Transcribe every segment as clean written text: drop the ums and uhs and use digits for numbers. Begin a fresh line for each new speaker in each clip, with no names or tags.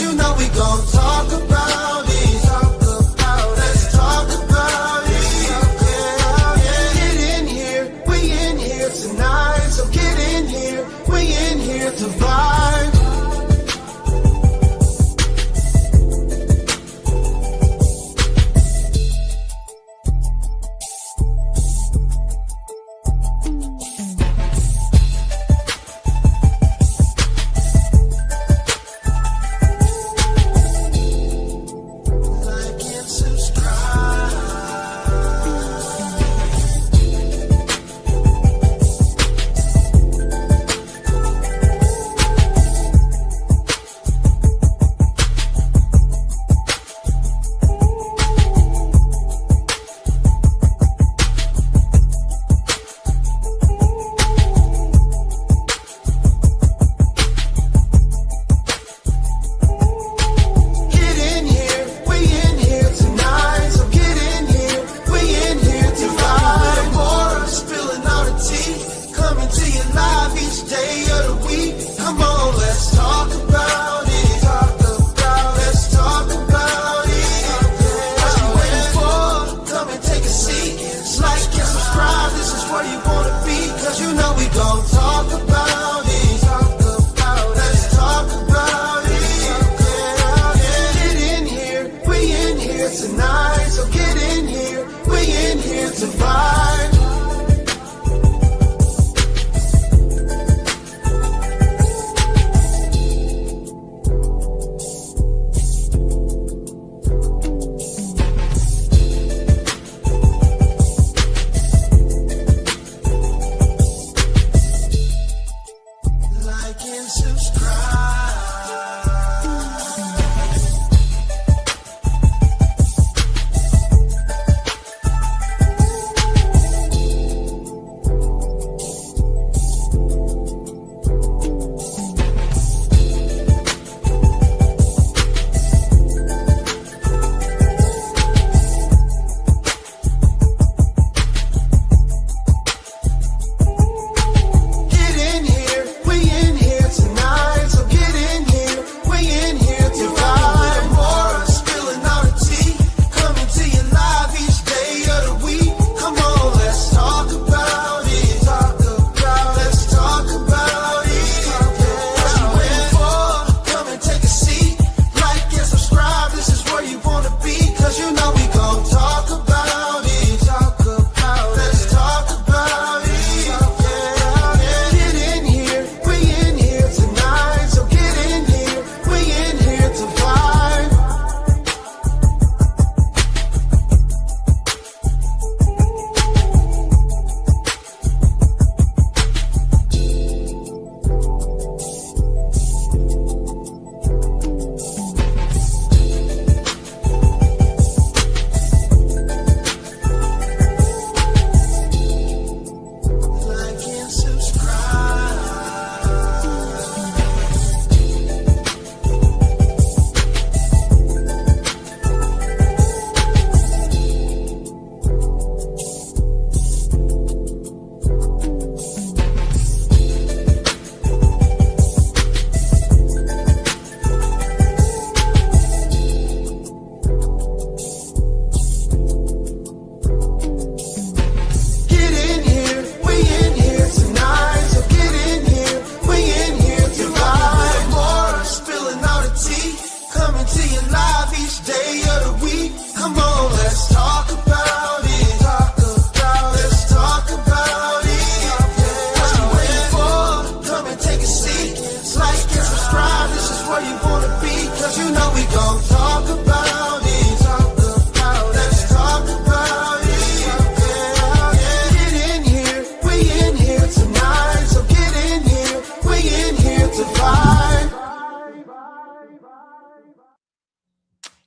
you know we gon' talk about it. Let's talk about it. Get in here, we in here tonight. So get in here, we in here to vibe.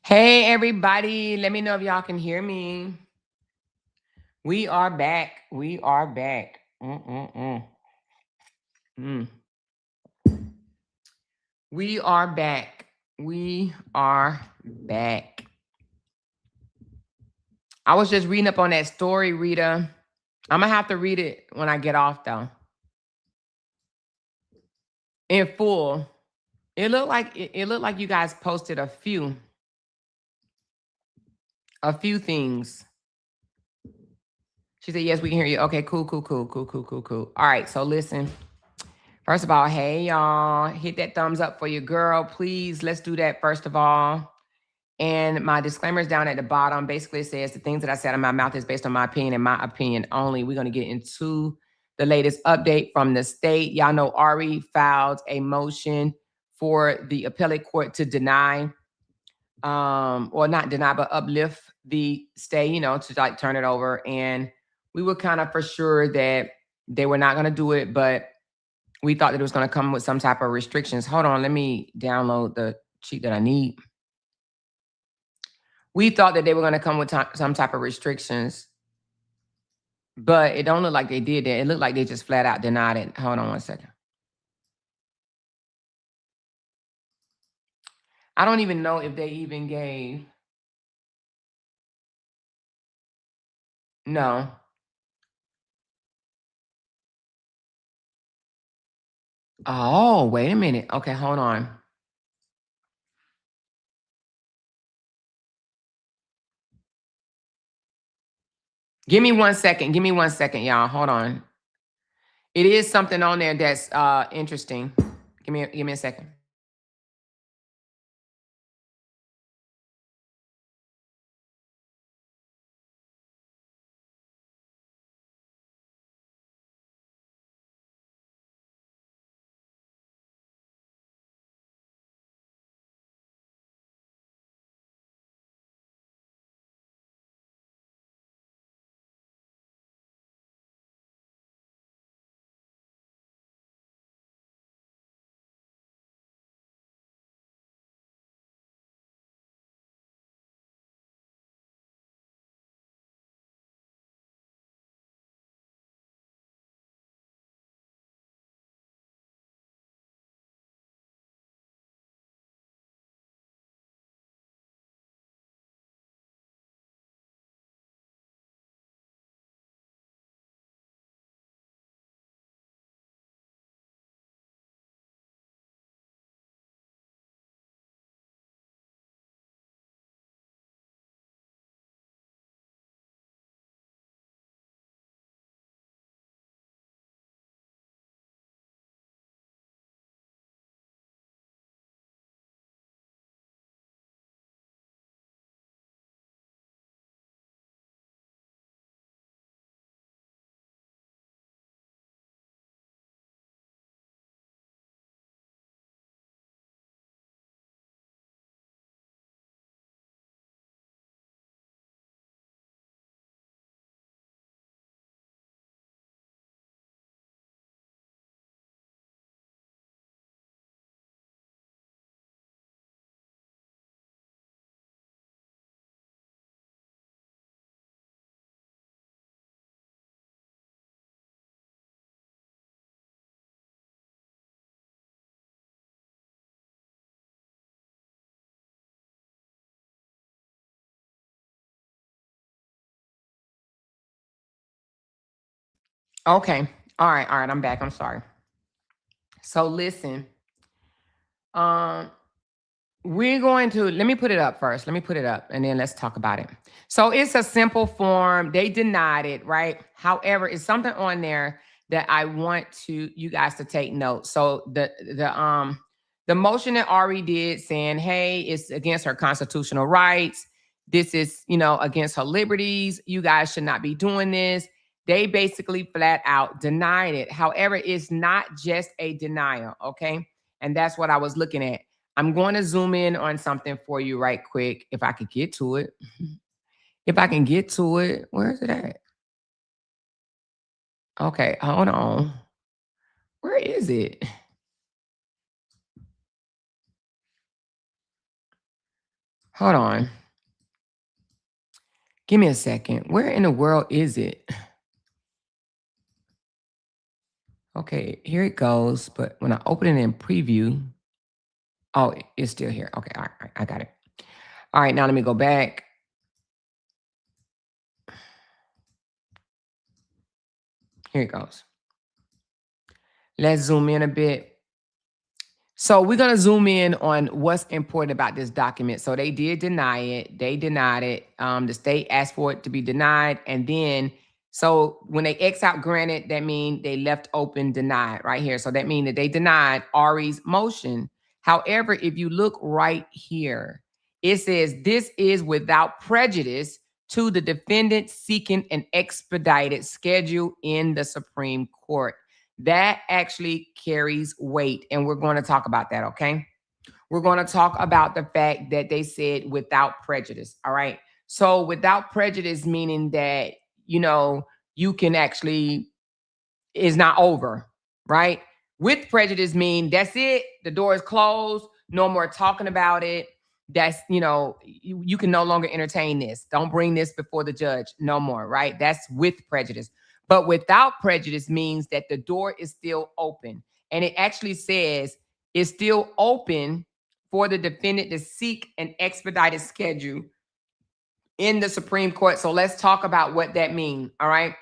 Hey, everybody. Let me know if y'all can hear me. We are back. We are back. We are back. We are back. I was just reading up on that story, Rita. I'm going to have to read it when I get off, though. In full. It looked like you guys posted a few things. She said, yes, we can hear you. Okay, cool. All right, so listen. First of all, hey, y'all. Hit that thumbs up for your girl, please. Let's do that first of all. And my disclaimer is down at the bottom. Basically, it says the things that I said in my mouth is based on my opinion and my opinion only. We're going to get into the latest update from the state. Y'all know Ari filed a motion for the appellate court to deny, or not deny, but uplift the stay, to like turn it over. And we were kind of for sure that they were not going to do it, but we thought that it was going to come with some type of restrictions. Hold on, let me download the sheet that I need. We thought that they were going to come with some type of restrictions, but it don't look like they did that. It looked like they just flat out denied it. Hold on one second. I don't even know if they even gave. No. Oh, wait a minute. Okay, hold on. Give me 1 second. Give me 1 second, y'all. Hold on. It is something on there that's interesting. Give me a second. Okay. All right. I'm back. I'm sorry. So listen. We're going to, let me put it up first. Let me put it up and then let's talk about it. So it's a simple form. They denied it, right? However, it's something on there that I want you guys to take note. So the motion that Ari did saying, hey, it's against her constitutional rights. This is, against her liberties. You guys should not be doing this. They basically flat out denied it. However, it's not just a denial, okay? And that's what I was looking at. I'm going to zoom in on something for you right quick, if I could get to it. If I can get to it, where is it at? Okay, hold on. Where is it? Hold on. Give me a second. Where in the world is it? Okay, here it goes. But when I open it in preview, oh, it's still here. Okay, all right, I got it. All right, now let me go back. Here it goes. Let's zoom in a bit. So we're going to zoom in on what's important about this document. So they did deny it. They denied it. The state asked for it to be denied. And then, so when they X out granted, that means they left open denied right here. So that means that they denied Ari's motion. However, if you look right here, it says this is without prejudice to the defendant seeking an expedited schedule in the Supreme Court. That actually carries weight, and we're going to talk about that, okay? We're going to talk about the fact that they said without prejudice, all right? So without prejudice meaning that, you can actually, is not over, right? With prejudice mean that's it, the door is closed, no more talking about it. That's, you can no longer entertain this. Don't bring this before the judge no more, right? That's with prejudice. But without prejudice means that the door is still open. And it actually says it's still open for the defendant to seek an expedited schedule in the Supreme Court. So let's talk about what that means, all right?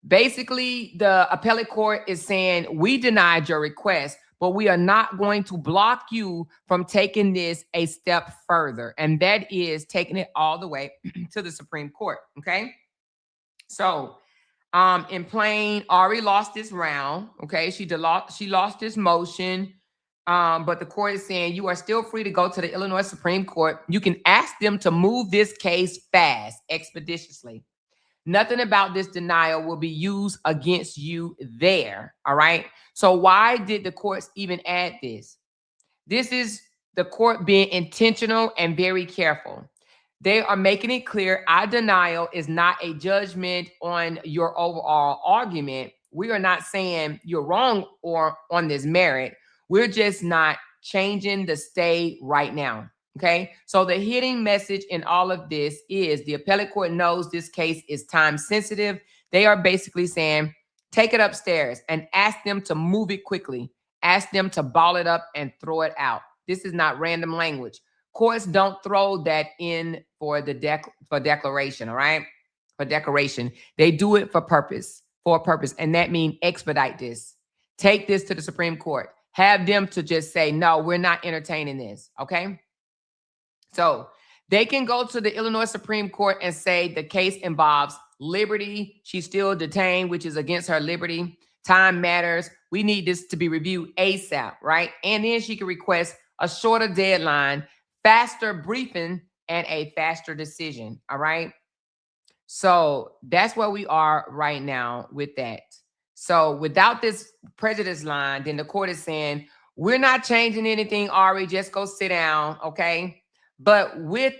Basically, the appellate court is saying, we denied your request, but we are not going to block you from taking this a step further. And that is taking it all the way to the Supreme Court, okay? So, in plain, Ari lost this round, okay? She lost this motion, but the court is saying you are still free to go to the Illinois Supreme Court. You can ask them to move this case fast, expeditiously. Nothing about this denial will be used against you there, all right? So why did the courts even add this? This is the court being intentional and very careful. They are making it clear our denial is not a judgment on your overall argument. We are not saying you're wrong or on this merit. We're just not changing the stay right now. Okay, so the hidden message in all of this is the appellate court knows this case is time sensitive. They are basically saying, take it upstairs and ask them to move it quickly. Ask them to ball it up and throw it out. This is not random language. Courts don't throw that in for the declaration, all right? For decoration. They do it for a purpose. And that means expedite this. Take this to the Supreme Court. Have them to just say, no, we're not entertaining this, okay? So they can go to the Illinois Supreme Court and say the case involves liberty. She's still detained, which is against her liberty. Time matters. We need this to be reviewed ASAP, right? And then she can request a shorter deadline, faster briefing, and a faster decision, all right? So that's where we are right now with that. So without this prejudice line, then the court is saying, we're not changing anything, Ari, just go sit down, okay? But with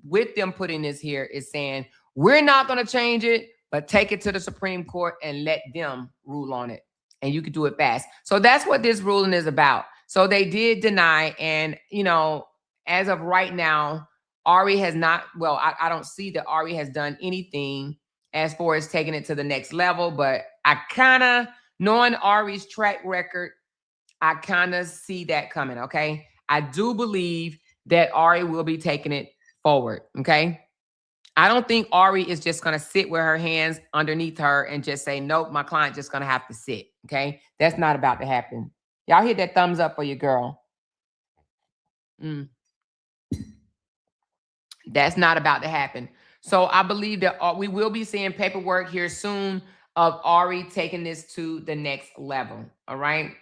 with them putting this here is saying, we're not going to change it, but take it to the Supreme Court and let them rule on it. And you can do it fast. So that's what this ruling is about. So they did deny. And, as of right now, Ari has not, well, I don't see that Ari has done anything as far as taking it to the next level. But I kind of, knowing Ari's track record, I kind of see that coming, okay? I do believe that Ari will be taking it forward, okay? I don't think Ari is just going to sit with her hands underneath her and just say, nope, my client just going to have to sit, okay? That's not about to happen. Y'all hit that thumbs up for your girl. That's not about to happen. So I believe that we will be seeing paperwork here soon of Ari taking this to the next level, all right?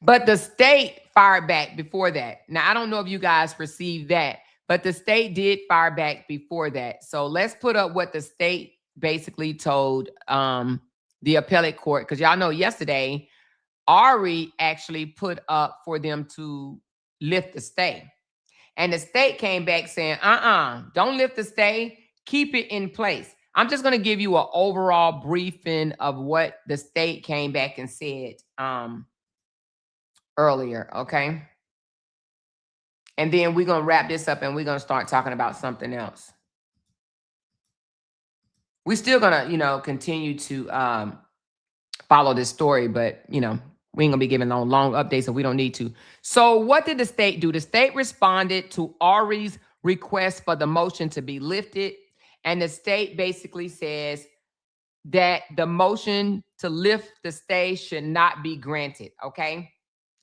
But the state fired back before that. Now, I don't know if you guys perceived that, but the state did fire back before that. So let's put up what the state basically told the appellate court, because y'all know yesterday, Ari actually put up for them to lift the stay. And the state came back saying, don't lift the stay, keep it in place. I'm just going to give you an overall briefing of what the state came back and said earlier, okay? And then we're going to wrap this up and we're going to start talking about something else. We're still going to, continue to follow this story, but, we ain't going to be giving long updates, so we don't need to. So what did the state do? The state responded to Ari's request for the motion to be lifted. And the state basically says that the motion to lift the stay should not be granted, okay?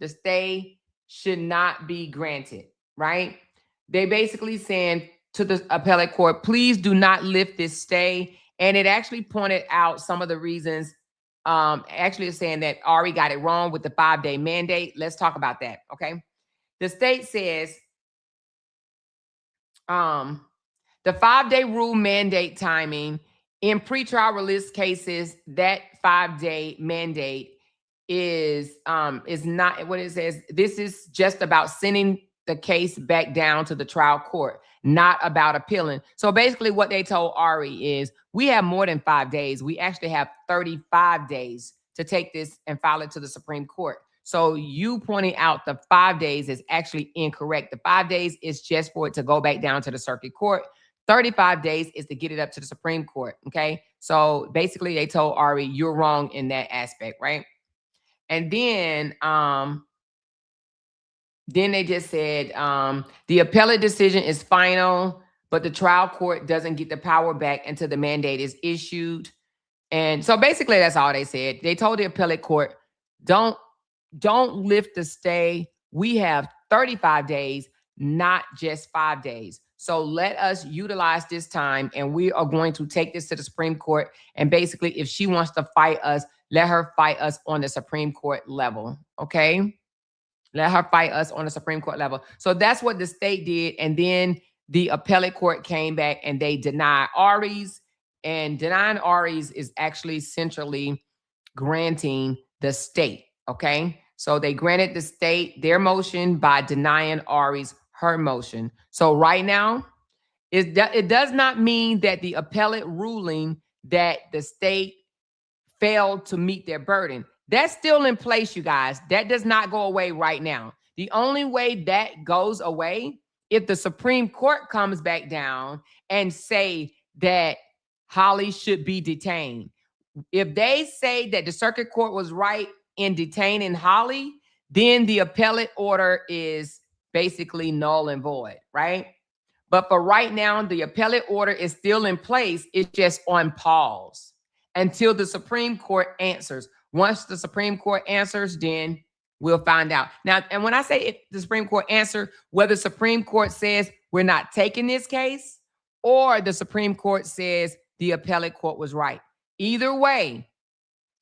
The stay should not be granted, right? They basically saying to the appellate court, please do not lift this stay. And it actually pointed out some of the reasons. Actually, it's saying that Ari got it wrong with the 5-day mandate. Let's talk about that, okay? The state says the 5-day rule mandate timing in pretrial release cases. That 5-day mandate is not what it says. This is just about sending the case back down to the trial court, not about appealing. So basically what they told Ari is we have more than 5 days. We actually have 35 days to take this and file it to the Supreme Court. So you pointing out the 5 days is actually incorrect. The 5 days is just for it to go back down to the circuit court. 35 days is to get it up to the Supreme Court, okay? So basically they told Ari, you're wrong in that aspect, right? And then they just said the appellate decision is final, but the trial court doesn't get the power back until the mandate is issued. And so basically that's all they said. They told the appellate court, don't lift the stay. We have 35 days, not just 5 days. So let us utilize this time, and we are going to take this to the Supreme Court. And basically, if she wants to fight us, let her fight us on the Supreme Court level, okay? Let her fight us on the Supreme Court level. So that's what the state did. And then the appellate court came back and they denied Ari's. And denying Ari's is actually centrally granting the state, okay? So they granted the state their motion by denying Ari's her motion. So right now, it does not mean that the appellate ruling that the state failed to meet their burden. That's still in place, you guys. That does not go away right now. The only way that goes away, if the Supreme Court comes back down and say that Holly should be detained. If they say that the circuit court was right in detaining Holly, then the appellate order is basically null and void, right? But for right now, the appellate order is still in place. It's just on pause until the Supreme Court answers. Once the Supreme Court answers, then we'll find out. Now, and when I say if the Supreme Court answer, whether the Supreme Court says we're not taking this case or the Supreme Court says the appellate court was right. Either way,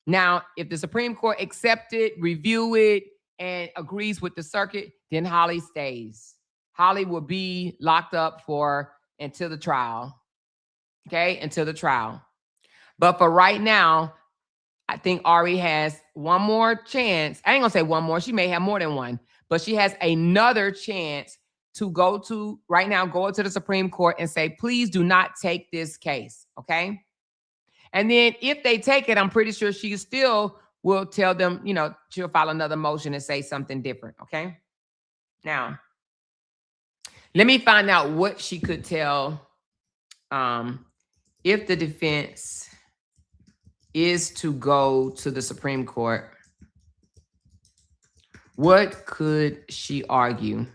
now, if the Supreme Court accepts it, review it, and agrees with the circuit, then Holly stays. Holly will be locked up until the trial. Okay, until the trial. But for right now, I think Ari has one more chance. I ain't gonna say one more. She may have more than one, but she has another chance to go to the Supreme Court and say, please do not take this case. Okay. And then if they take it, I'm pretty sure she still will tell them, she'll file another motion and say something different. Okay. Now, let me find out what she could tell if the defense is to go to the Supreme Court. What could she argue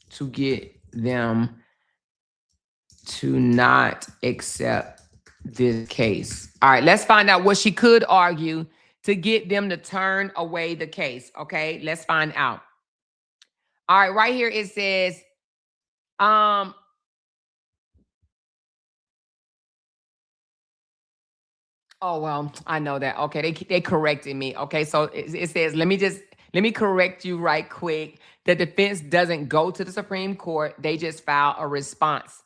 to get them to not accept this case? All right, let's find out what she could argue to get them to turn away the case. Okay, let's find out. All right, right here it says, oh, well, I know that. Okay, they corrected me. Okay, so it says, let me correct you right quick. The defense doesn't go to the Supreme Court. They just file a response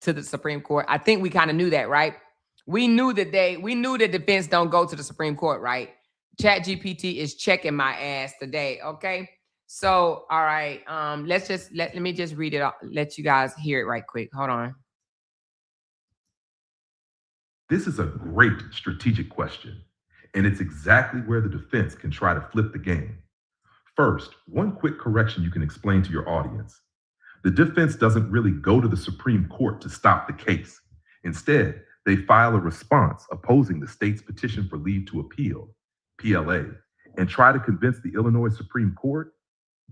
to the Supreme Court. I think we kind of knew that, right? We knew that defense don't go to the Supreme Court, right? ChatGPT is checking my ass today. Okay. So, all right. Let me just read it. Let you guys hear it right quick. Hold on.
This is a great strategic question, and it's exactly where the defense can try to flip the game. First, one quick correction you can explain to your audience. The defense doesn't really go to the Supreme Court to stop the case. Instead, they file a response opposing the state's petition for leave to appeal, PLA, and try to convince the Illinois Supreme Court,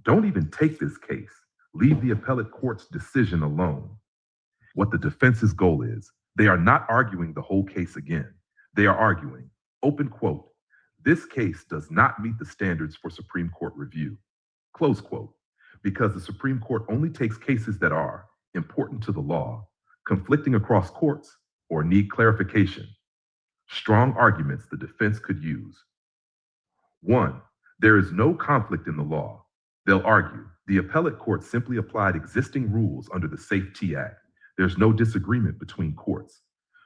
don't even take this case. Leave the appellate court's decision alone. What the defense's goal is, they are not arguing the whole case again. They are arguing, open quote, This case does not meet the standards for Supreme Court review. Close quote. Because the Supreme Court only takes cases that are important to the law, conflicting across courts, or need clarification. Strong arguments the defense could use. 1. There is no conflict in the law. They'll argue the appellate court simply applied existing rules under the Safety Act. There's no disagreement between courts.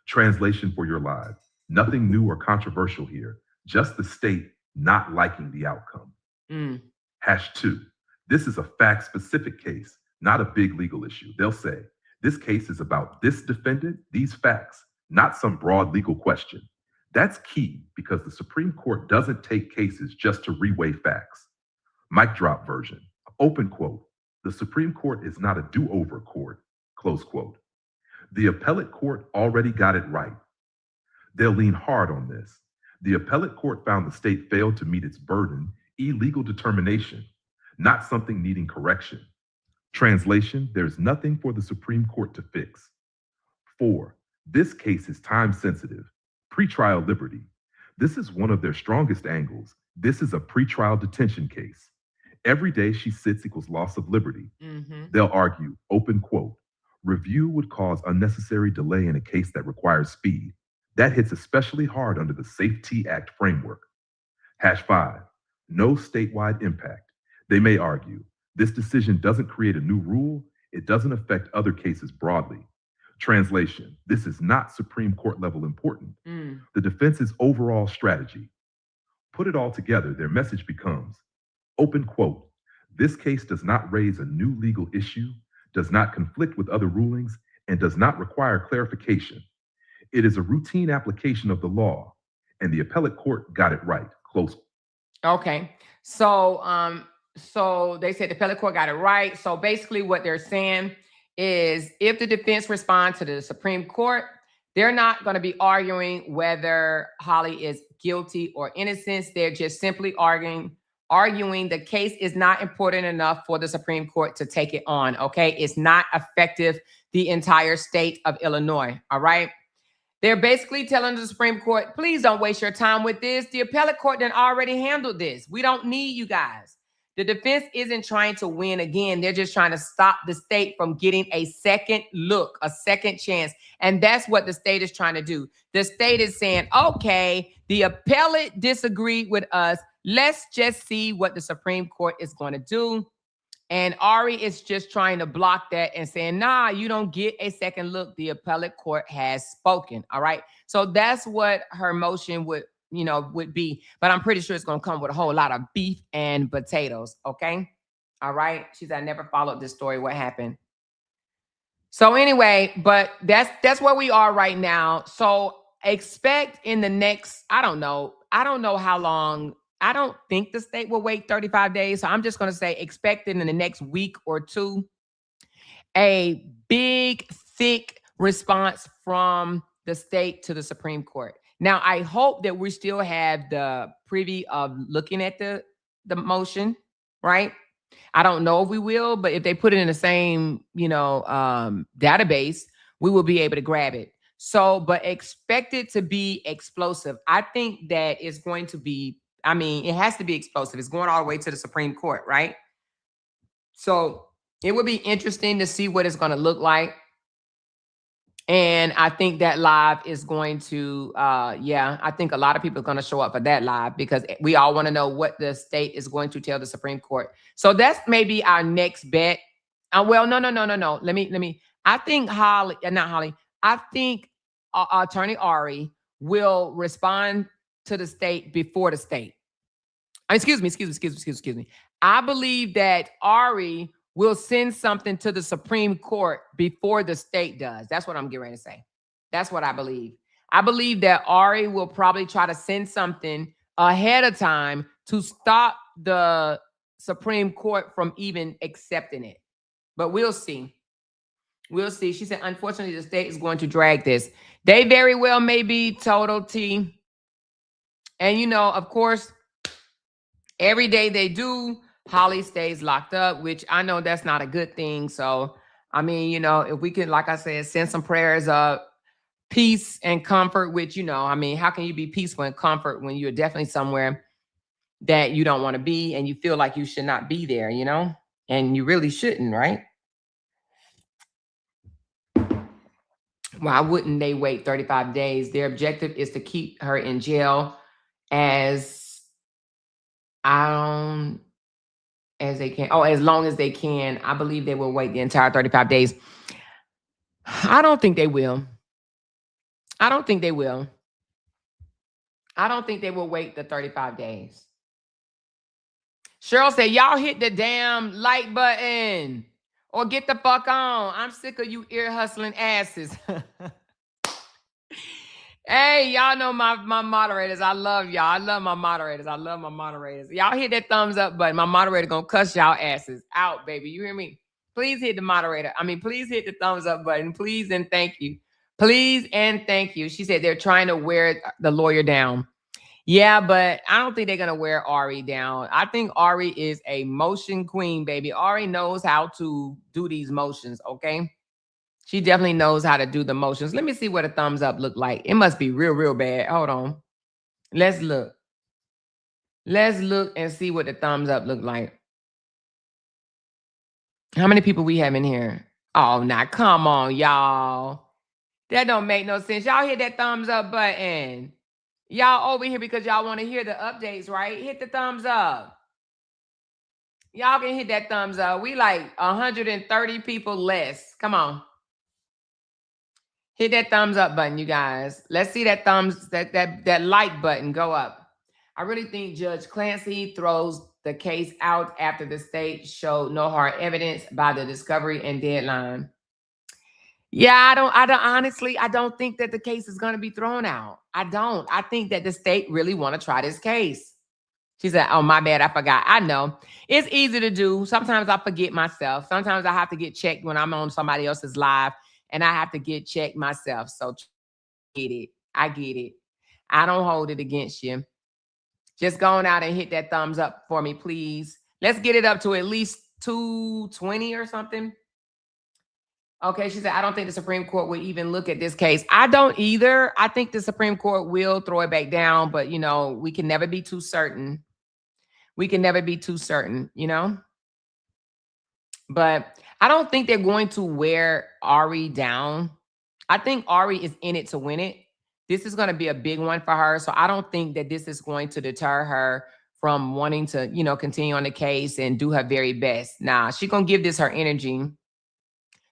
Translation for your live. Nothing new or controversial here, just the state not liking the outcome. Hash 2. This is a fact-specific case, not a big legal issue. They'll say, this case is about this defendant, these facts, not some broad legal question. That's key because the Supreme Court doesn't take cases just to reweigh facts. Mic drop version. Open quote. The Supreme Court is not a do-over court. Close quote. The appellate court already got it right. They'll lean hard on this. The appellate court found the state failed to meet its burden, illegal determination, not something needing correction. Translation, there's nothing for the Supreme Court to fix. 4. This case is time sensitive. Pretrial liberty. This is one of their strongest angles. This is a pretrial detention case. Every day she sits equals loss of liberty. They'll argue, open quote, review would cause unnecessary delay in a case that requires speed. That hits especially hard under the Safety Act framework. Hash 5, no statewide impact. They may argue, this decision doesn't create a new rule. It doesn't affect other cases broadly. Translation, this is not Supreme Court level important. The defense's overall strategy. Put it all together, their message becomes, open quote, this case does not raise a new legal issue, does not conflict with other rulings, and does not require clarification. It is a routine application of the law, and the appellate court got it right. Close.
Okay. So they said the appellate court got it right. So basically what they're saying is if the defense responds to the Supreme Court, they're not going to be arguing whether Holly is guilty or innocent. They're just simply arguing the case is not important enough for the Supreme Court to take it on. Okay. It's not effective the entire state of Illinois. All right. They're basically telling the Supreme Court, please don't waste your time with this. The appellate court done already handled this. We don't need you guys. The defense isn't trying to win again. They're just trying to stop the state from getting a second look, a second chance. And that's what the state is trying to do. The state is saying, okay, the appellate disagreed with us. Let's just see what the Supreme Court is going to do. And Ari is just trying to block that and saying, nah, you don't get a second look. The appellate court has spoken. All right. So that's what her motion would be. But I'm pretty sure it's going to come with a whole lot of beef and potatoes. Okay. All right. She said, I never followed this story. What happened? So anyway, but that's where we are right now. So expect in the next, I don't know how long. I don't think the state will wait 35 days. So I'm just going to say expect in the next week or two, a big, thick response from the state to the Supreme Court. Now, I hope that we still have the privy of looking at the motion, right? I don't know if we will, but if they put it in the same, database, we will be able to grab it. So, but expect it to be explosive. I think that it's going to be, it has to be explosive. It's going all the way to the Supreme Court, right? So it would be interesting to see what it's going to look like. And I think that live is going to, I think a lot of people are going to show up for that live because we all want to know what the state is going to tell the Supreme Court. So that's maybe our next bet. Well, no. Let me. I think I think Attorney Ari will respond to the state before the state. Excuse me. I believe that Ari will send something to the Supreme Court before the state does. That's what I'm getting ready to say. That's what I believe. I believe that Ari will probably try to send something ahead of time to stop the Supreme Court from even accepting it. But we'll see. We'll see. She said, unfortunately, the state is going to drag this. They very well may be total T. And, of course, every day they do, Holly stays locked up, which I know that's not a good thing. So, if we can, like I said, send some prayers up, peace and comfort, which, you know, I mean, how can you be peaceful and comfort when you're definitely somewhere that you don't want to be and you feel like you should not be there, you know? And you really shouldn't, right? Why wouldn't they wait 35 days? Their objective is to keep her in jail as they can. Oh, as long as they can. I believe they will wait the entire 35 days. I don't think they will. I don't think they will. I don't think they will wait the 35 days. Cheryl said, y'all hit the damn like button or get the fuck on. I'm sick of you ear hustling asses. Hey, y'all know my moderators. I love y'all. I love my moderators. I love my moderators. Y'all hit that thumbs up button. My moderator gonna cuss y'all asses out, baby. You hear me? Please hit the moderator. Please hit the thumbs up button. Please and thank you. Please and thank you. She said they're trying to wear the lawyer down. Yeah, but I don't think they're going to wear Ari down. I think Ari is a motion queen, baby. Ari knows how to do these motions, okay? She definitely knows how to do the motions. Let me see what a thumbs up look like. It must be real, real bad. Hold on. Let's look. Let's look and see what the thumbs up look like. How many people we have in here? Oh, now come on, y'all. That don't make no sense. Y'all hit that thumbs up button. Y'all over here because y'all want to hear the updates, right? Hit the thumbs up. Y'all can hit that thumbs up. We like 130 people less. Come on. Hit that thumbs up button, you guys. Let's see that that like button go up. I really think Judge Clancy throws the case out after the state showed no hard evidence by the discovery and deadline. Yeah, I don't honestly, I don't think that the case is going to be thrown out. I don't. I think that the state really want to try this case. She said, oh, my bad, I forgot. I know. It's easy to do. Sometimes I forget myself. Sometimes I have to get checked when I'm on somebody else's live, and I have to get checked myself. So get it. I get it. I don't hold it against you. Just go on out and hit that thumbs up for me, please. Let's get it up to at least 220 or something. Okay, she said, I don't think the Supreme Court would even look at this case. I don't either. I think the Supreme Court will throw it back down, but, you know, we can never be too certain. We can never be too certain, you know? But I don't think they're going to wear Ari down. I think Ari is in it to win it. This is going to be a big one for her. So I don't think that this is going to deter her from wanting to, you know, continue on the case and do her very best. Nah, she's going to give this her energy.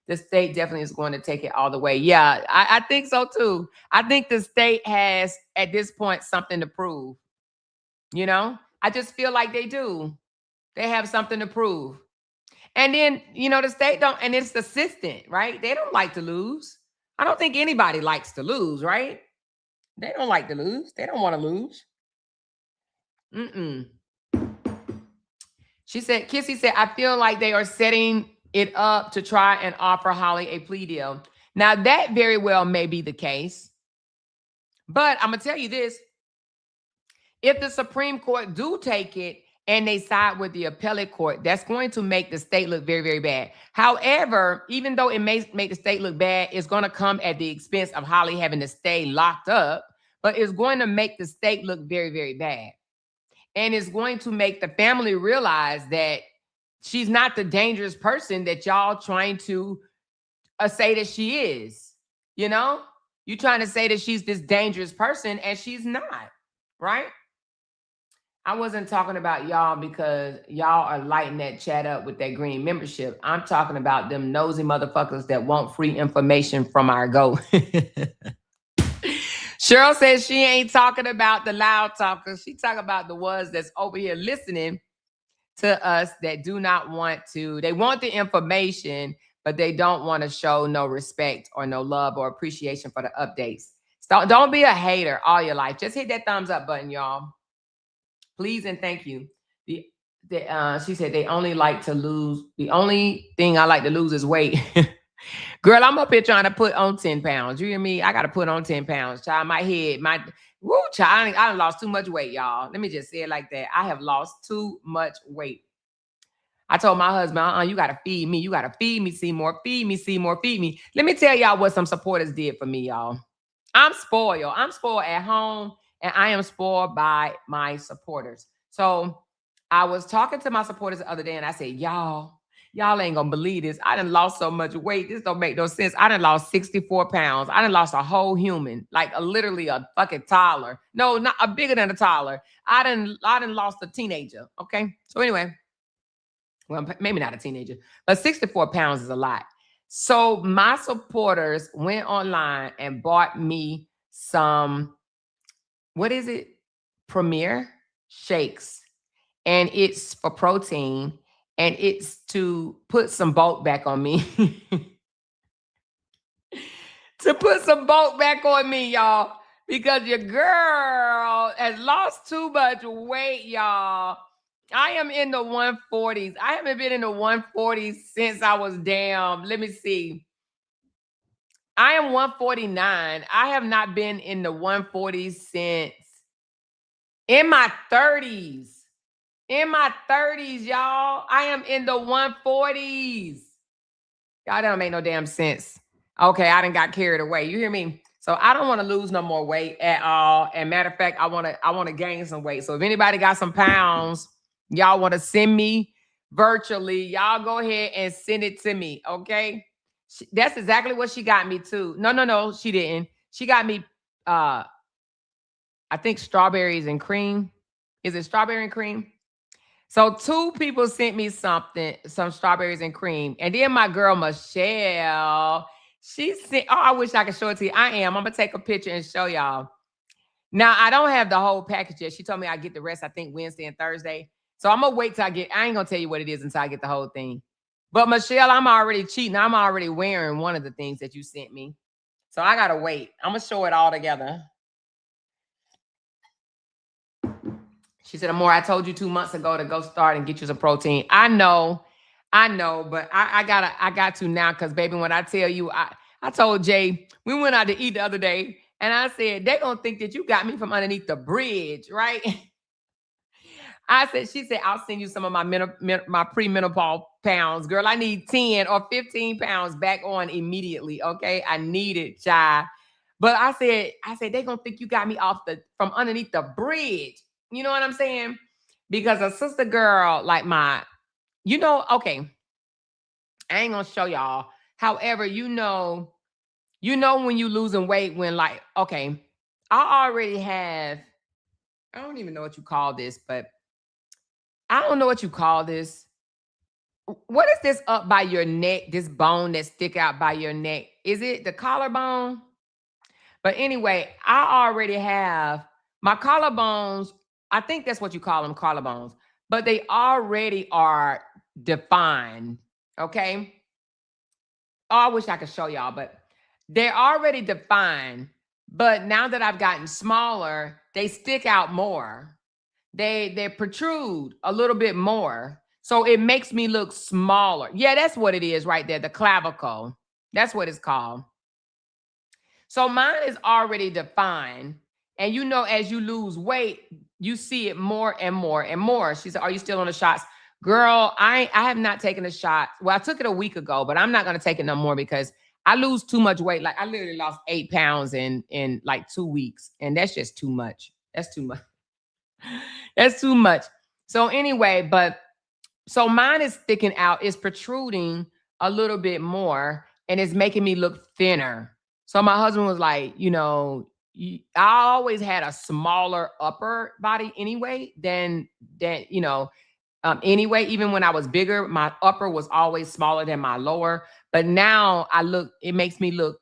The state definitely is going to take it all the way. Yeah, I think so too. I think the state has, at this point, something to prove. You know, I just feel like they do. They have something to prove. And then, you know, the state don't, and it's assistant, right? They don't like to lose. I don't think anybody likes to lose, right? They don't like to lose. They don't want to lose. She said, Kissy said, I feel like they are setting it up to try and offer Holly a plea deal. Now, that very well may be the case. But I'm going to tell you this. If the Supreme Court do take it and they side with the appellate court, that's going to make the state look very, very bad. However, even though it may make the state look bad, it's going to come at the expense of Holly having to stay locked up, but it's going to make the state look very, very bad. And it's going to make the family realize that she's not the dangerous person that y'all trying to say that she is. You know, you're trying to say that she's this dangerous person and she's not, right? I wasn't talking about y'all because y'all are lighting that chat up with that green membership. I'm talking about them nosy motherfuckers that want free information from our go. Cheryl says she ain't talking about the loud talkers. She talking about the ones that's over here listening to us that do not want to. They want the information, but they don't want to show no respect or no love or appreciation for the updates. So don't be a hater all your life. Just hit that thumbs up button, y'all. Please and thank you. She said they only like to lose. The only thing I like to lose is weight. Girl, I'm up here trying to put on 10 pounds. You hear me? I got to put on 10 pounds. Child, my head, child, I lost too much weight, y'all. Let me just say it like that. I have lost too much weight. I told my husband, you got to feed me. You got to feed me, Seymour. Feed me, Seymour. Feed me. Let me tell y'all what some supporters did for me, y'all. I'm spoiled. I'm spoiled at home, and I am spoiled by my supporters. So I was talking to my supporters the other day, and I said, y'all ain't gonna believe this. I done lost so much weight. This don't make no sense. I done lost 64 pounds. I done lost a whole human, like literally a fucking toddler. No, not a bigger than a toddler. I done lost a teenager. Okay. So anyway, well, maybe not a teenager, but 64 pounds is a lot. So my supporters went online and bought me some, what is it? Premier shakes. And it's for protein. And it's to put some bulk back on me. To put some bulk back on me, y'all. Because your girl has lost too much weight, y'all. I am in the 140s. I haven't been in the 140s since I was damn. Let me see. I am 149. I have not been in the 140s since in my 30s. In my 30s, y'all. I am in the 140s. Y'all, that don't make no damn sense. Okay, I done got carried away. You hear me? So I don't want to lose no more weight at all. And matter of fact, I want to gain some weight. So if anybody got some pounds, y'all want to send me virtually, y'all go ahead and send it to me. Okay. That's exactly what she got me too. No, she didn't. She got me I think strawberries and cream. Is it strawberry and cream? So 2 people sent me some strawberries and cream. And then my girl, Michelle, she sent, I wish I could show it to you. I'm going to take a picture and show y'all. Now, I don't have the whole package yet. She told me I get the rest, I think, Wednesday and Thursday. So I'm going to wait till I ain't going to tell you what it is until I get the whole thing. But Michelle, I'm already cheating. I'm already wearing one of the things that you sent me. So I got to wait. I'm going to show it all together. She said, Amore, I told you 2 months ago to go start and get you some protein. I know, but I got to now because, baby, when I tell you, I told Jay, we went out to eat the other day, and I said, they're going to think that you got me from underneath the bridge, right? She said, I'll send you some of my premenopause pounds. Girl, I need 10 or 15 pounds back on immediately, okay? I need it, child. But I said, they're going to think you got me from underneath the bridge. You know what I'm saying? Because a sister girl like okay, I ain't gonna show y'all. However, you know when you losing weight when okay, I already have, I don't even know what you call this, but I don't know what you call this. What is this up by your neck, this bone that stick out by your neck? Is it the collarbone? But anyway, I already have my collarbones. I think that's what you call them, collarbones. But they already are defined, okay? Oh, I wish I could show y'all, but they're already defined. But now that I've gotten smaller, they stick out more. They protrude a little bit more. So it makes me look smaller. Yeah, that's what it is right there, the clavicle. That's what it's called. So mine is already defined. And as you lose weight, you see it more and more and more. She said, are you still on the shots? Girl, I have not taken a shot. Well, I took it a week ago, but I'm not going to take it no more because I lose too much weight. Like I literally lost 8 pounds in like 2 weeks. And that's just too much. That's too much. That's too much. So anyway, so mine is sticking out. It's protruding a little bit more and it's making me look thinner. So my husband was like, I always had a smaller upper body anyway than anyway, even when I was bigger, my upper was always smaller than my lower. But now it makes me look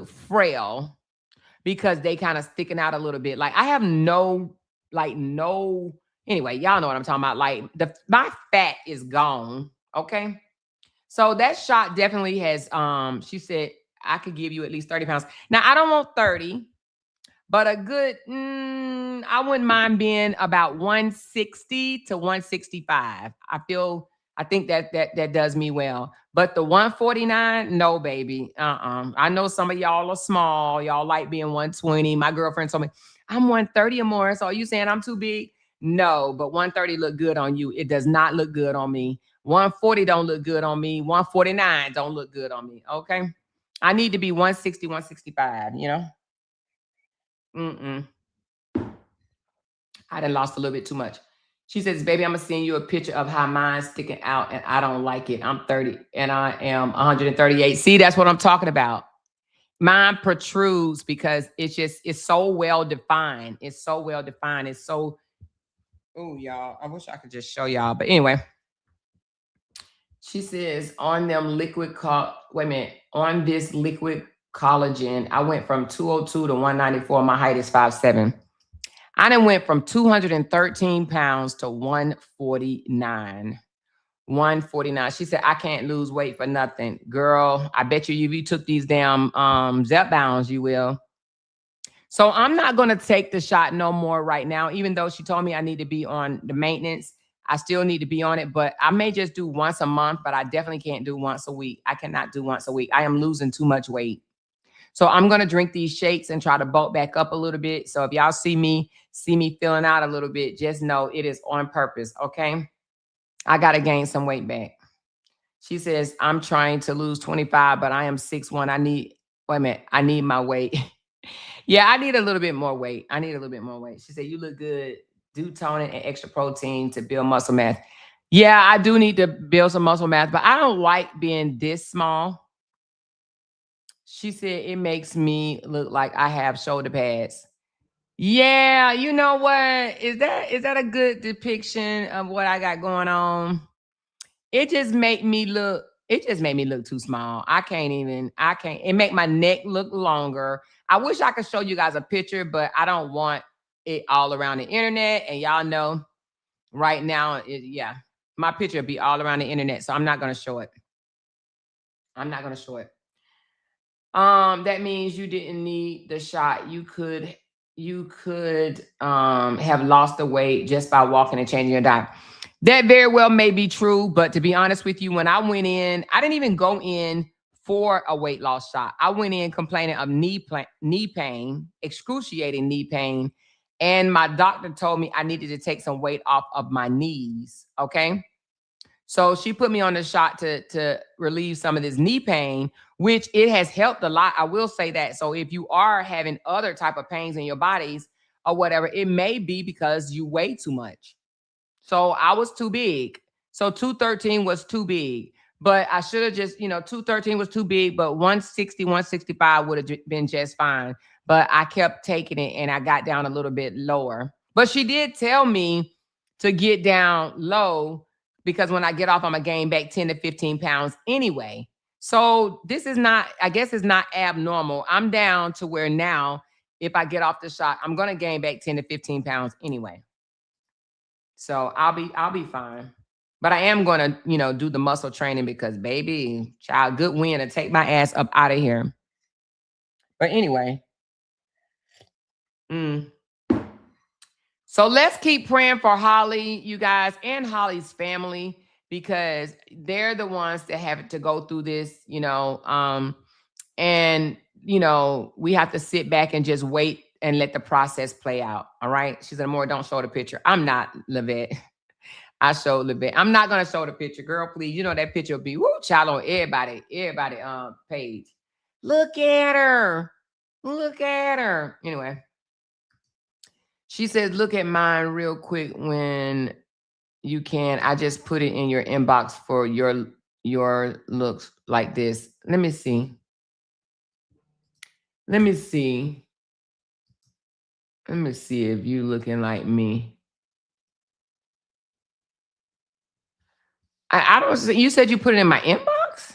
frail because they kind of sticking out a little bit. Like I have anyway, y'all know what I'm talking about. Like my fat is gone. Okay. So that shot definitely has, she said, I could give you at least 30 pounds. Now, I don't want 30, but a good, I wouldn't mind being about 160 to 165. I think that does me well. But the 149, no, baby. I know some of y'all are small. Y'all like being 120. My girlfriend told me, I'm 130 or more. So are you saying I'm too big? No, but 130 look good on you. It does not look good on me. 140 don't look good on me. 149 don't look good on me. Okay. I need to be 160, 165, you know? I done lost a little bit too much. She says, baby, I'm going to send you a picture of how mine's sticking out, and I don't like it. I'm 30, and I am 138. See, that's what I'm talking about. Mine protrudes because it's so well defined. It's so well defined. It's so, oh, y'all, I wish I could just show y'all. But anyway, she says, on this liquid collagen, I went from 202 to 194. My height is 5'7". I done went from 213 pounds to 149. 149. She said, I can't lose weight for nothing. Girl, I bet you if you took these damn Zepbounds, you will. So I'm not going to take the shot no more right now, even though she told me I need to be on the maintenance. I still need to be on it, but I may just do once a month, but I definitely can't do once a week. I cannot do once a week. I am losing too much weight. So I'm going to drink these shakes and try to bulk back up a little bit. So if y'all see me filling out a little bit, just know it is on purpose, okay? I got to gain some weight back. She says, I'm trying to lose 25, but I am 6'1". I need my weight. Yeah, I need a little bit more weight. She said, you look good. Do toning and extra protein to build muscle mass. Yeah, I do need to build some muscle mass, but I don't like being this small. She said, it makes me look like I have shoulder pads. Yeah, you know what? Is that a good depiction of what I got going on? It just made me look too small. It make my neck look longer. I wish I could show you guys a picture, but I don't want it all around the internet. And y'all know right now, my picture will be all around the internet. So I'm not going to show it. That means you didn't need the shot. You could have lost the weight just by walking and changing your diet. That very well may be true, but to be honest with you, when I went in, I didn't even go in for a weight loss shot. I went in complaining of knee pain, excruciating knee pain, and my doctor told me I needed to take some weight off of my knees, okay? So she put me on the shot to relieve some of this knee pain, which it has helped a lot. I will say that. So if you are having other type of pains in your bodies or whatever, it may be because you weigh too much. So I was too big. So 213 was too big. But I should have just, 213 was too big, but 160, 165 would have been just fine. But I kept taking it and I got down a little bit lower. But she did tell me to get down low because when I get off, I'm going to gain back 10 to 15 pounds anyway. So this is not, I guess it's not abnormal. I'm down to where now, if I get off the shot, I'm going to gain back 10 to 15 pounds anyway. So I'll be fine. But I am going to, do the muscle training because baby, child, good win to take my ass up out of here. But anyway. So let's keep praying for Holly, you guys, and Holly's family, because they're the ones that have to go through this, and, we have to sit back and just wait and let the process play out. All right. She said, more, don't show the picture. I'm not, Livette. I showed Livette. I'm not going to show the picture. Girl, please. You know that picture will be, woo, child, on everybody page. Look at her. Anyway. She says, look at mine real quick when you can. I just put it in your inbox for your looks like this. Let me see if you looking like me. I don't see. You said you put it in my inbox?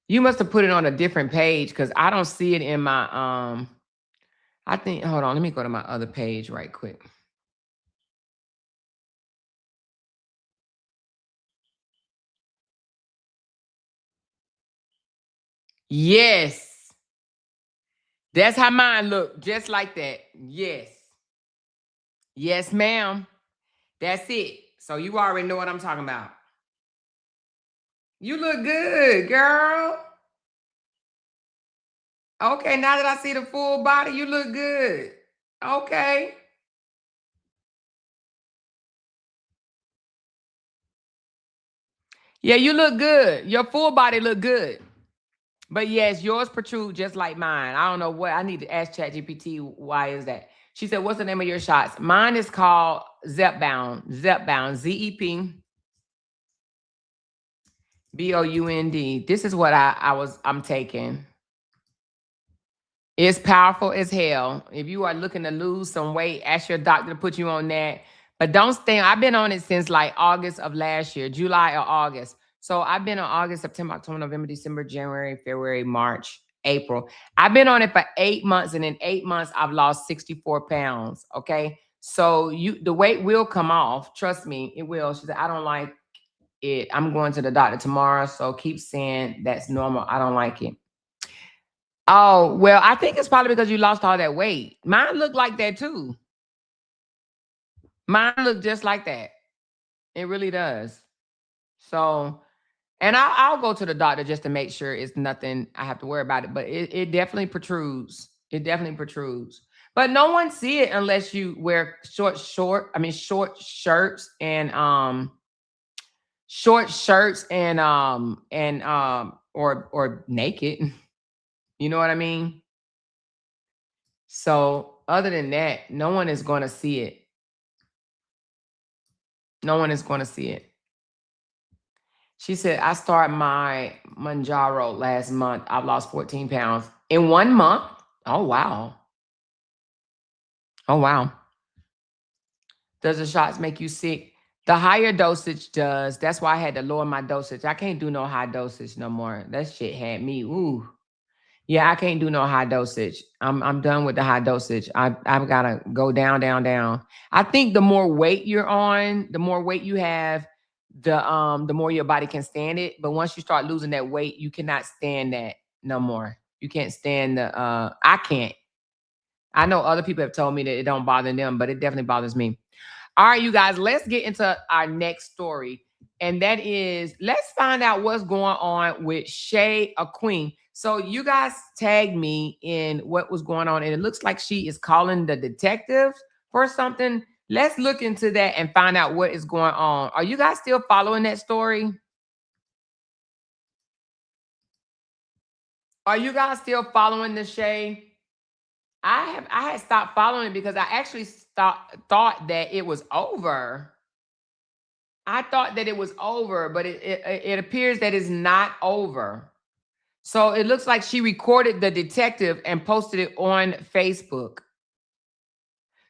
You must have put it on a different page because I don't see it in my I think, hold on, let me go to my other page right quick. Yes. That's how mine look, just like that. Yes. Yes, ma'am. That's it. So you already know what I'm talking about. You look good, girl. Okay, now that I see the full body, you look good. Okay. Yeah, you look good. Your full body look good. But yes, yours protrude just like mine. I don't know what. I need to ask ChatGPT why is that. She said, what's the name of your shots? Mine is called Zepbound. Zepbound. ZEP. BOUND. This is what I'm taking. It's powerful as hell. If you are looking to lose some weight, ask your doctor to put you on that. But don't stay. I've been on it since like August of last year, July or August. So I've been on August, September, October, November, December, January, February, March, April. I've been on it for 8 months, and in 8 months, I've lost 64 pounds. Okay. So the weight will come off. Trust me, it will. She said, I don't like it. I'm going to the doctor tomorrow. So keep saying that's normal. I don't like it. Oh, well, I think it's probably because you lost all that weight. Mine looked like that too. Mine look just like that. It really does. So, and I'll go to the doctor just to make sure it's nothing I have to worry about it. But it definitely protrudes. It definitely protrudes. But no one see it unless you wear short shirts and or naked. You know what I mean? So other than that, no one is going to see it. No one is going to see it. She said, I started my Manjaro last month. I've lost 14 pounds in 1 month. Oh, wow. Oh, wow. Does the shots make you sick? The higher dosage does. That's why I had to lower my dosage. I can't do no high dosage no more. That shit had me. Ooh. Yeah, I can't do no high dosage. I'm done with the high dosage. I've got to go down, down, down. I think the more weight you're on, the more weight you have, the more your body can stand it. But once you start losing that weight, you cannot stand that no more. You can't stand I can't. I know other people have told me that it don't bother them, but it definitely bothers me. All right, you guys, let's get into our next story. And that is, let's find out what's going on with Shay, a queen. So you guys tagged me in what was going on, and it looks like she is calling the detectives for something. Let's look into that and find out what is going on. Are you guys still following that story? Are you guys still following the Shay? I had stopped following it because I actually thought that it was over. I thought that it was over, but it appears that it's not over. So it looks like she recorded the detective and posted it on Facebook.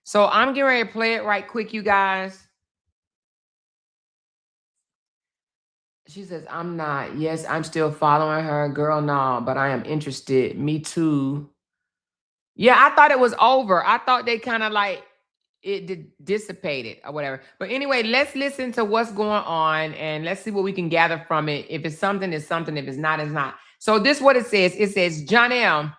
So I'm getting ready to play it right quick, you guys. She says, I'm not. Yes, I'm still following her. Girl, no, but I am interested. Me too. Yeah, I thought it was over. I thought they kind of like it dissipated or whatever. But anyway, let's listen to what's going on and let's see what we can gather from it. If it's something, it's something. If it's not, it's not. So this is what it says. It says, John M.,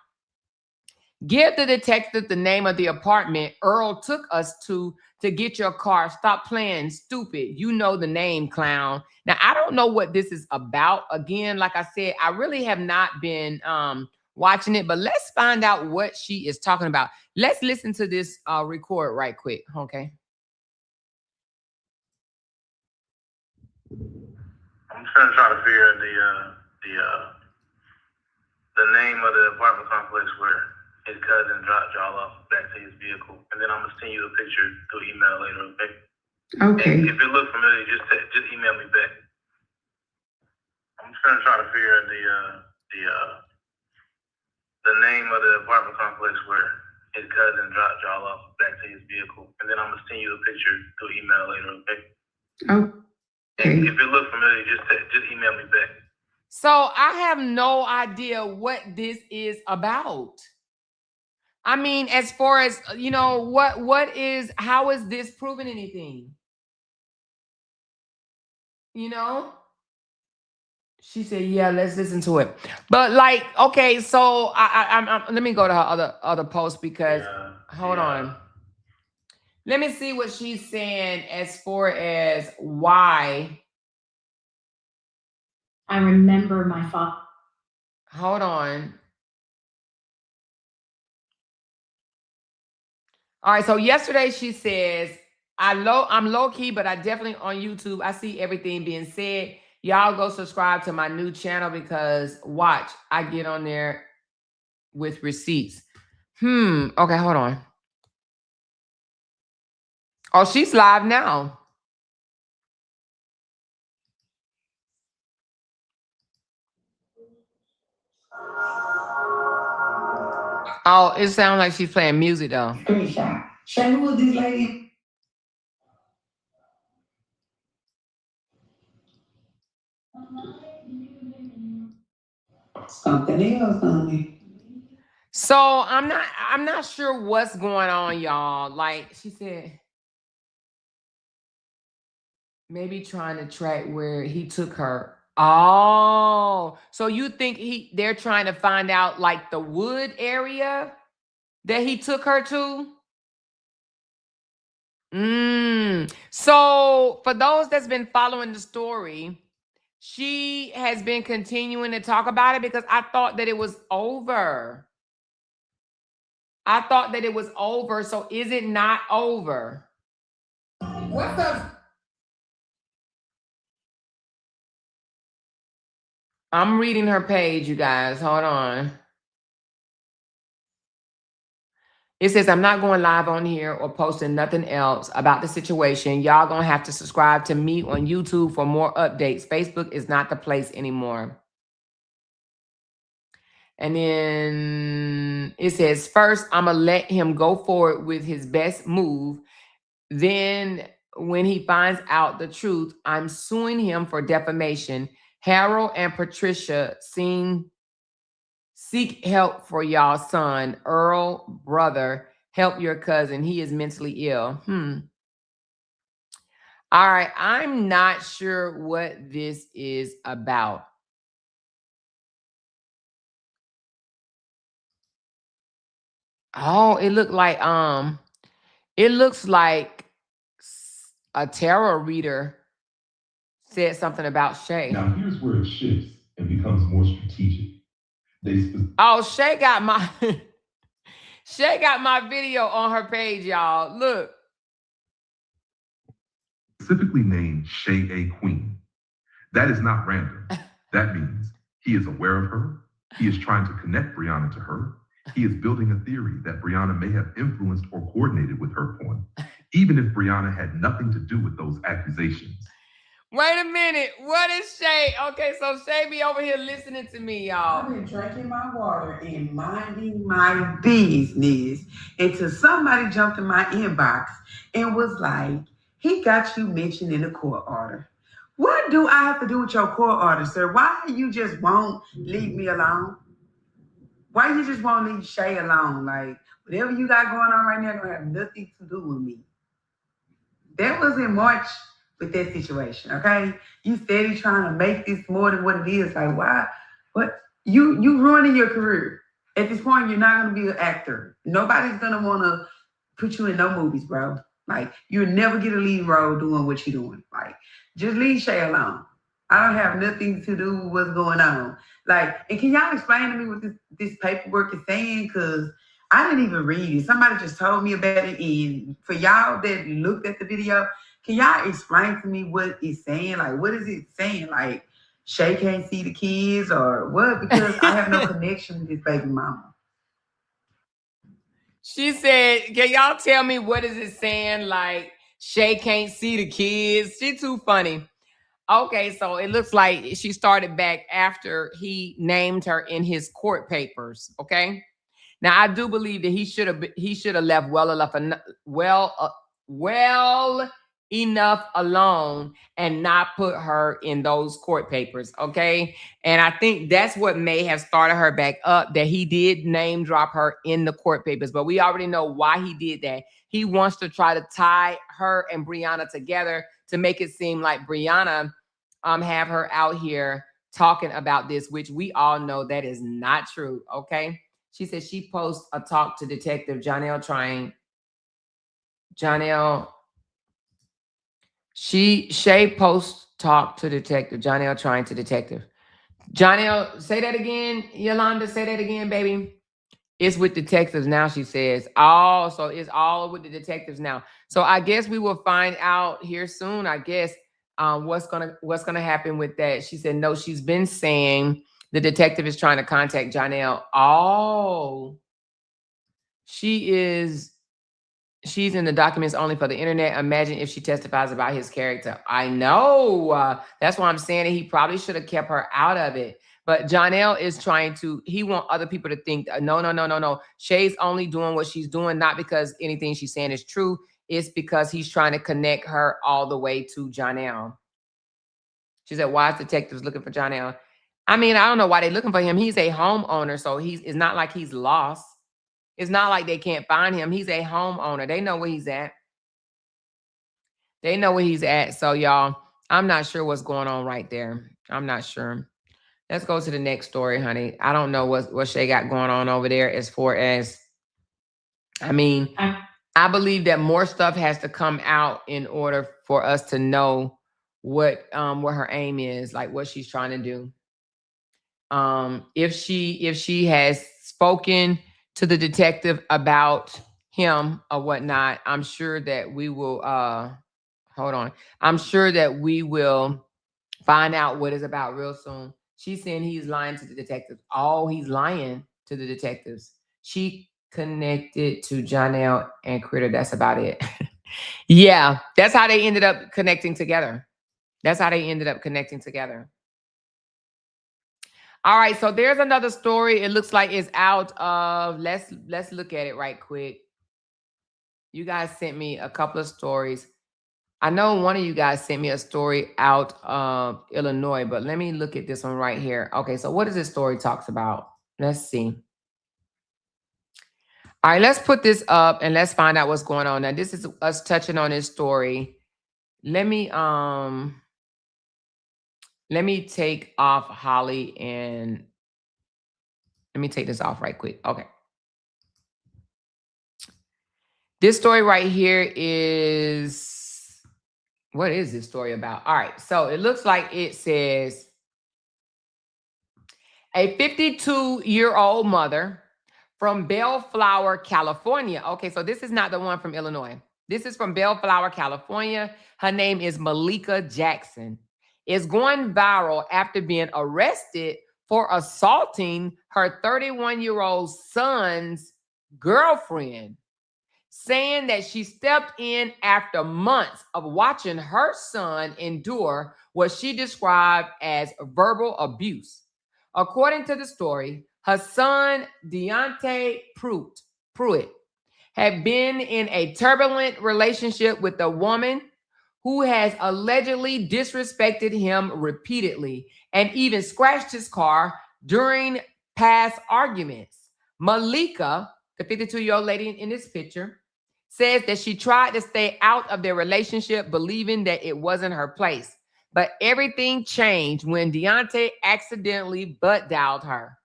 give the detective the name of the apartment Earl took us to get your car. Stop playing stupid. You know the name, clown. Now, I don't know what this is about. Again, like I said, I really have not been watching it, but let's find out what she is talking about. Let's listen to this record right quick, okay?
I'm just gonna try to figure out the name of the apartment complex where his cousin dropped y'all off back to his vehicle, and then I'm gonna send you the picture through email later, okay?
Okay.
And if it looks familiar, just email me back. I'm just gonna try to figure out the name of the apartment complex where his cousin dropped y'all off back to his vehicle, and then I'm gonna send you the picture through email later, okay?
Okay.
And if it looks familiar, just email me back.
So I have no idea what this is about. I mean, as far as, you know, how is this proving anything? You know? She said, yeah, let's listen to it. But like, okay, so I'm let me go to her other post because hold on. Let me see what she's saying as far as why.
I remember my father.
Hold on. All right, so yesterday she says, I'm low key, but I definitely on YouTube. I see everything being said. Y'all go subscribe to my new channel because watch, I get on there with receipts. Okay, hold on. Oh, she's live now. Oh, it sounds like she's playing music though.
Screenshot. Shay, who is this lady? Something else on me.
So I'm not sure what's going on, y'all. Like she said, maybe trying to track where he took her. Oh, so you think they're trying to find out like the wood area that he took her to? So for those that's been following the story, she has been continuing to talk about it because I thought that it was over. I thought that it was over. So is it not over?
What the?
I'm reading her page, you guys. Hold on. It says, I'm not going live on here or posting nothing else about the situation. Y'all gonna have to subscribe to me on YouTube for more updates. Facebook is not the place anymore. And then it says, first, I'm gonna let him go forward with his best move. Then when he finds out the truth, I'm suing him for defamation. Harold and Patricia seek help for y'all son. Earl, brother, help your cousin. He is mentally ill. All right. I'm not sure what this is about. Oh, it looks like a tarot reader said something about Shay.
Now here's where it shifts and becomes more strategic.
Shay got my Shay got my video on her page, y'all. Look.
Specifically named Shay A. Queen. That is not random. That means he is aware of her. He is trying to connect Brianna to her. He is building a theory that Brianna may have influenced or coordinated with her point, even if Brianna had nothing to do with those accusations.
Wait a minute. What is Shay? Okay, so Shay be over here listening to me, y'all.
I've been drinking my water and minding my business until somebody jumped in my inbox and was like, he got you mentioned in a court order. What do I have to do with your court order, sir? Why you just won't leave me alone? Why you just won't leave Shay alone? Like, whatever you got going on right now don't have nothing to do with me. That was in March with that situation, okay? You steady trying to make this more than what it is. Like, why? What? You ruining your career. At this point, you're not going to be an actor. Nobody's going to want to put you in no movies, bro. Like, you'll never get a lead role doing what you're doing. Like, just leave Shay alone. I don't have nothing to do with what's going on. Like, and can y'all explain to me what this paperwork is saying? Because I didn't even read it. Somebody just told me about it. And for y'all that looked at the video, can y'all explain to me what it's saying? Like, what is it saying? Like, Shay can't see the kids or what? Because I have no connection with this baby mama.
She said, can y'all tell me what is it saying? Like, Shay can't see the kids. She too funny. Okay, so it looks like she started back after he named her in his court papers. Okay. Now I do believe that he should have left well enough alone and not put her in those court papers. Okay. And I think that's what may have started her back up, that he did name drop her in the court papers. But we already know why he did that. He wants to try to tie her and Brianna together to make it seem like Brianna have her out here talking about this, which we all know that is not true. Okay. She said she posts a talk to Detective Janelle trying. Shay posts talk to Detective Janelle trying to Detective. Janelle, say that again. Yolanda, say that again, baby. It's with detectives now, she says. Oh, so it's all with the detectives now. So I guess we will find out here soon, I guess. what's gonna happen with that? She said, no, she's been saying the detective is trying to contact Janelle. Oh, she's in the documents only for the internet. Imagine if she testifies about his character. I know. That's why I'm saying that he probably should have kept her out of it. But Janelle is trying to, he want other people to think, no. Shay's only doing what she's doing, not because anything she's saying is true. It's because he's trying to connect her all the way to Janelle. She said, why is detectives looking for Janelle? I mean, I don't know why they're looking for him. He's a homeowner, so it's not like he's lost. It's not like they can't find him. He's a homeowner. They know where he's at. They know where he's at. So, y'all, I'm not sure what's going on right there. I'm not sure. Let's go to the next story, honey. I don't know what Shay got going on over there as far as, I mean, I believe that more stuff has to come out in order for us to know what her aim is, like what she's trying to do. If she has spoken to the detective about him or whatnot, I'm sure that we will hold on. I'm sure that we will find out what it's about real soon. She's saying he's lying to the detectives. Oh, he's lying to the detectives. She connected to Janelle and Critter. That's about it. Yeah, that's how they ended up connecting together. That's how they ended up connecting together. All right, so there's another story. It looks like it's out of, let's look at it right quick. You guys sent me a couple of stories. I know one of you guys sent me a story out of Illinois, but let me look at this one right here. Okay, so what does this story talks about? Let's see. All right, let's put this up and let's find out what's going on. Now, this is us touching on this story. Let me take off Holly and let me take this off right quick. Okay. This story right here is, what is this story about? All right, so it looks like it says, a 52-year-old mother from Bellflower, California. Okay, so this is not the one from Illinois. This is from Bellflower, California. Her name is Malika Jackson. Is going viral after being arrested for assaulting her 31-year-old son's girlfriend, saying that she stepped in after months of watching her son endure what she described as verbal abuse. According to the story, her son, Deontay Pruitt, had been in a turbulent relationship with a woman who has allegedly disrespected him repeatedly and even scratched his car during past arguments. Malika, the 52-year-old lady in this picture, says that she tried to stay out of their relationship, believing that it wasn't her place. But everything changed when Deontay accidentally butt dialed her.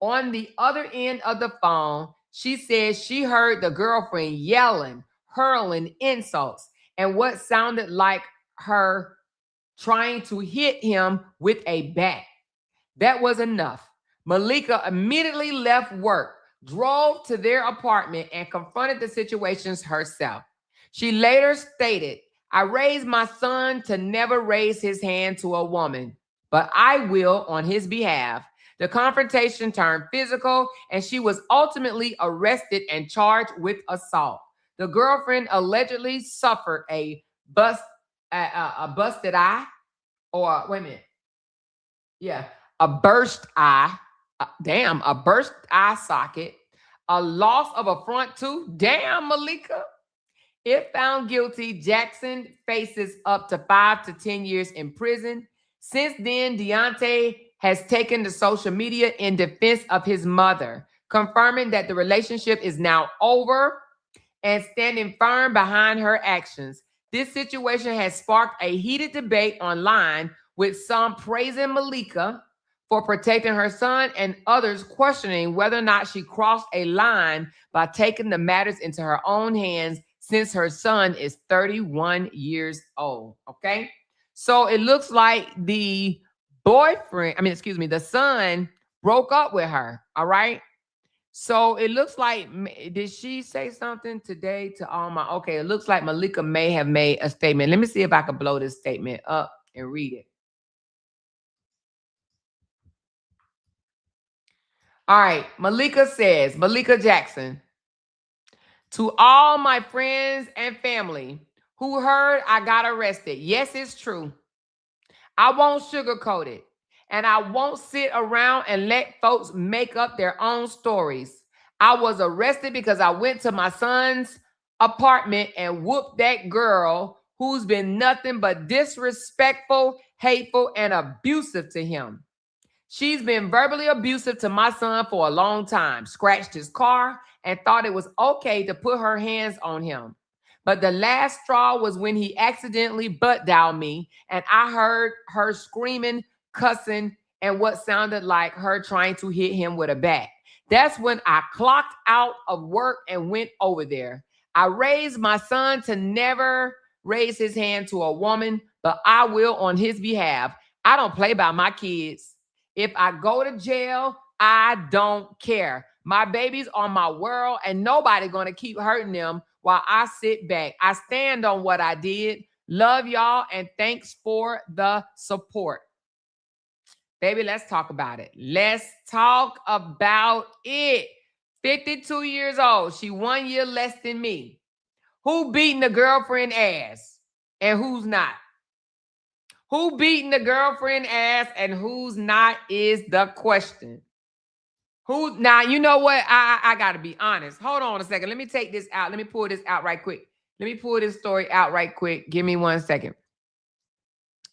On the other end of the phone, she says she heard the girlfriend yelling, hurling insults, and what sounded like her trying to hit him with a bat. That was enough. Malika immediately left work, drove to their apartment, and confronted the situations herself. She later stated, I raised my son to never raise his hand to a woman, but I will on his behalf. The confrontation turned physical, and she was ultimately arrested and charged with assault. The girlfriend allegedly suffered a busted eye, or wait a minute. Yeah, a burst eye. A burst eye socket. A loss of a front tooth. Damn, Malika. If found guilty, Jackson faces up to 5 to 10 years in prison. Since then, Deontay has taken to social media in defense of his mother, confirming that the relationship is now over and standing firm behind her actions. This situation has sparked a heated debate online, with some praising Malika for protecting her son and others questioning whether or not she crossed a line by taking the matters into her own hands, since her son is 31 years old. Okay. So it looks like the son broke up with her. All right. So it looks like, did she say something today to all my, okay, it looks like Malika may have made a statement. Let me see if I can blow this statement up and read it. All right, Malika Jackson, to all my friends and family who heard I got arrested. Yes, it's true. I won't sugarcoat it. And I won't sit around and let folks make up their own stories. I was arrested because I went to my son's apartment and whooped that girl who's been nothing but disrespectful, hateful, and abusive to him. She's been verbally abusive to my son for a long time, scratched his car, and thought it was okay to put her hands on him. But the last straw was when he accidentally butt dialed me, and I heard her screaming, cussing, and what sounded like her trying to hit him with a bat. That's when I clocked out of work and went over there. I raised my son to never raise his hand to a woman, but I will on his behalf. I don't play by my kids. If I go to jail, I don't care. My babies are my world, and nobody gonna keep hurting them while I sit back. I stand on what I did. Love y'all, and thanks for the support. Baby, let's talk about it. Let's talk about it. 52 years old. She 1 year less than me. Who beating the girlfriend ass and who's not? Who beating the girlfriend ass and who's not is the question. Who now? You know what? I gotta be honest. Hold on a second. Let me take this out. Let me pull this out right quick. Let me pull this story out right quick. Give me 1 second.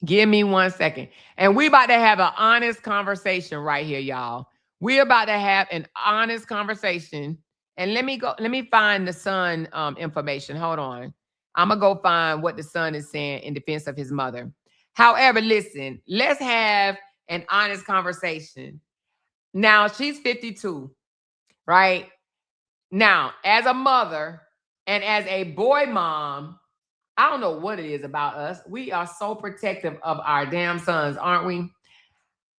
Give me 1 second. And we about to have an honest conversation right here, y'all. We're about to have an honest conversation. And let me find the son information. Hold on. I'm gonna go find what the son is saying in defense of his mother. However, listen, let's have an honest conversation. Now, she's 52, right? Now, as a mother and as a boy mom, I don't know what it is about us. We are so protective of our damn sons, aren't we?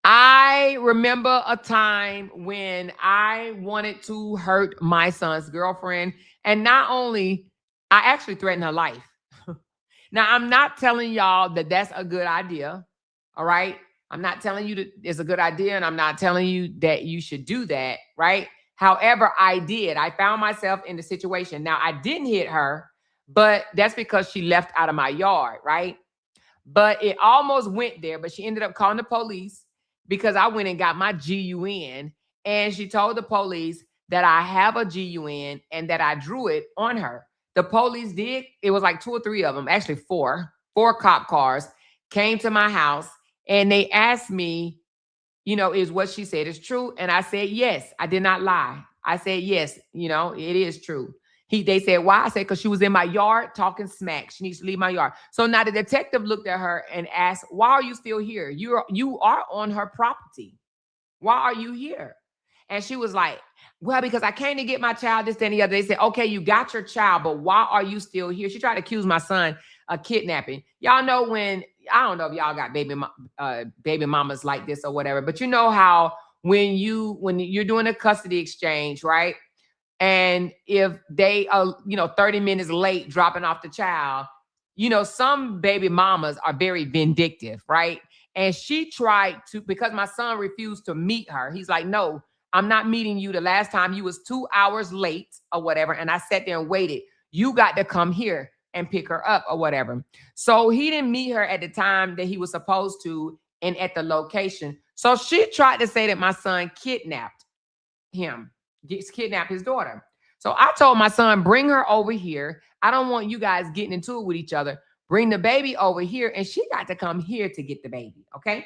I remember a time when I wanted to hurt my son's girlfriend. And not only, I actually threatened her life. Now, I'm not telling y'all that that's a good idea, all right? I'm not telling you that it's a good idea, and I'm not telling you that you should do that, right? However, I did. I found myself in the situation. Now, I didn't hit her, but that's because she left out of my yard, right? But it almost went there, but she ended up calling the police because I went and got my GUN, and she told the police that I have a GUN and that I drew it on her. The police did. It was like 2 or 3 of them, actually 4 cop cars came to my house, and they asked me, you know, is what she said is true? And I said, yes, I did not lie. I said, yes, you know, it is true. They said, why? I said, because she was in my yard talking smack. She needs to leave my yard. So now the detective looked at her and asked, why are you still here? You are on her property. Why are you here? And she was like, well, because I came to get my child, this, and the other. They said, okay, you got your child, but why are you still here? She tried to accuse my son of kidnapping. Y'all know when, I don't know if y'all got baby mamas like this or whatever, but you know how when you're doing a custody exchange, right? And if they are, 30 minutes late dropping off the child, some baby mamas are very vindictive, right? And she tried to, because my son refused to meet her. He's like, no, I'm not meeting you. The last time you was 2 hours late or whatever. And I sat there and waited. You got to come here and pick her up or whatever. So he didn't meet her at the time that he was supposed to and at the location. So she tried to say that my son kidnapped him, kidnapped his daughter. So I told my son, bring her over here. I don't want you guys getting into it with each other. Bring the baby over here. And she got to come here to get the baby. Okay.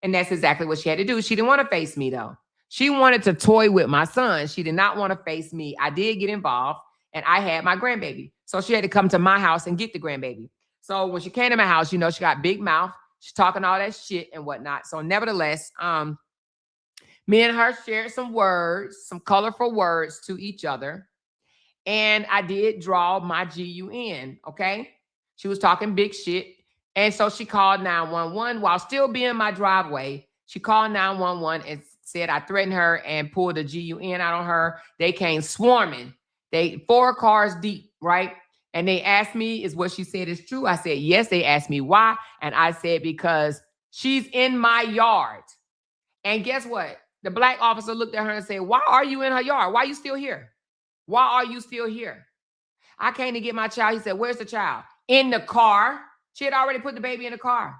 And that's exactly what she had to do. She didn't want to face me though. She wanted to toy with my son. She did not want to face me. I did get involved and I had my grandbaby. So she had to come to my house and get the grandbaby. So when she came to my house, she got big mouth. She's talking all that shit and whatnot. So nevertheless, me and her shared some words, some colorful words to each other. And I did draw my GUN, okay? She was talking big shit. And so she called 911 while still being in my driveway. She called 911 and said I threatened her and pulled a GUN out on her. They came swarming. They 4 cars deep, right? And they asked me, is what she said is true? I said, yes. They asked me why. And I said, because she's in my yard. And guess what? The black officer looked at her and said, why are you in her yard? Why are you still here? Why are you still here? I came to get my child. He said, where's the child? In the car. She had already put the baby in the car.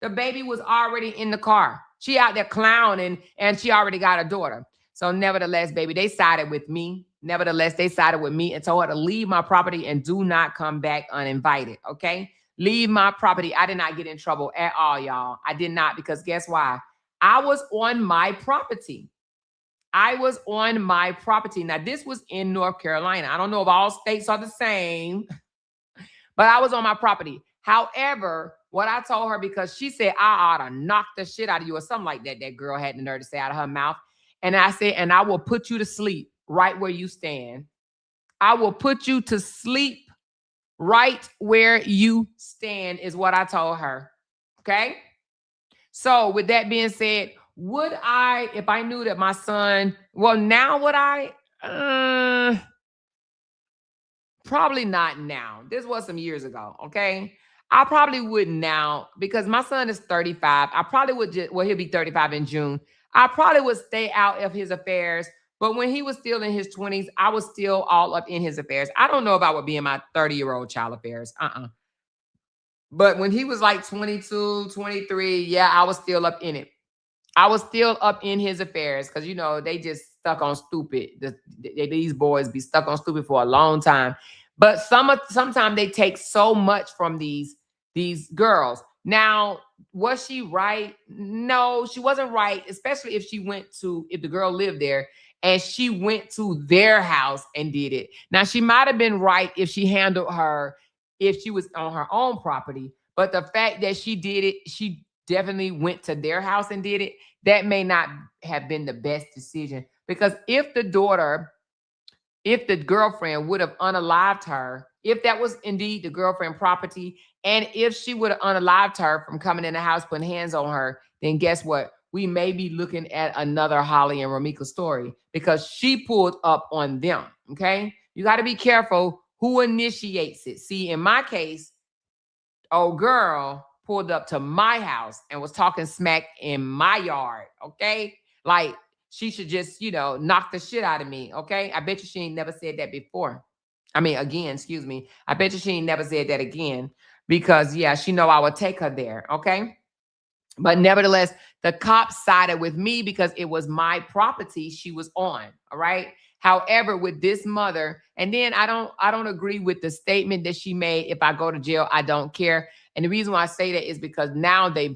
The baby was already in the car. She out there clowning, and she already got a daughter. So nevertheless, baby, they sided with me. Nevertheless, they sided with me and told her to leave my property and do not come back uninvited, okay? Leave my property. I did not get in trouble at all, y'all. I did not, because guess why? I was on my property. I was on my property. Now, this was in North Carolina. I don't know if all states are the same, but I was on my property. However, what I told her, because she said, I ought to knock the shit out of you or something like that. That girl had the nerve to say out of her mouth. And I said, and I will put you to sleep right where you stand. I will put you to sleep right where you stand is what I told her. Okay? So with that being said, would I, if I knew that my son, well, now would I? Probably not now. This was some years ago, okay? I probably wouldn't now, because my son is 35. I probably would just, well, he'll be 35 in June. I probably would stay out of his affairs. But when he was still in his 20s, I was still all up in his affairs. I don't know if I would be in my 30-year-old child affairs. But when he was like 22, 23, yeah, I was still up in it. I was still up in his affairs because, you know, they just stuck on stupid. These boys be stuck on stupid for a long time. But sometimes they take so much from these girls. Now, was she right? No, she wasn't right, especially if if the girl lived there and she went to their house and did it. Now, she might have been right if she handled her, if she was on her own property. But the fact that she did it, she definitely went to their house and did it. That may not have been the best decision, because if the girlfriend would have unalived her, if that was indeed the girlfriend property, and if she would have unalived her from coming in the house, putting hands on her, then guess what? We may be looking at another Holly and Ramika story, because she pulled up on them, okay? You got to be careful who initiates it. See, in my case, old girl pulled up to my house and was talking smack in my yard, okay? Like, she should just, you know, knock the shit out of me, okay? I bet you she ain't never said that before. I mean, again, excuse me. I bet you she ain't never said that again, because, yeah, she know I would take her there, okay? But nevertheless, the cops sided with me because it was my property she was on, all right? However, with this mother, and then I don't agree with the statement that she made, if I go to jail, I don't care. And the reason why I say that is because now they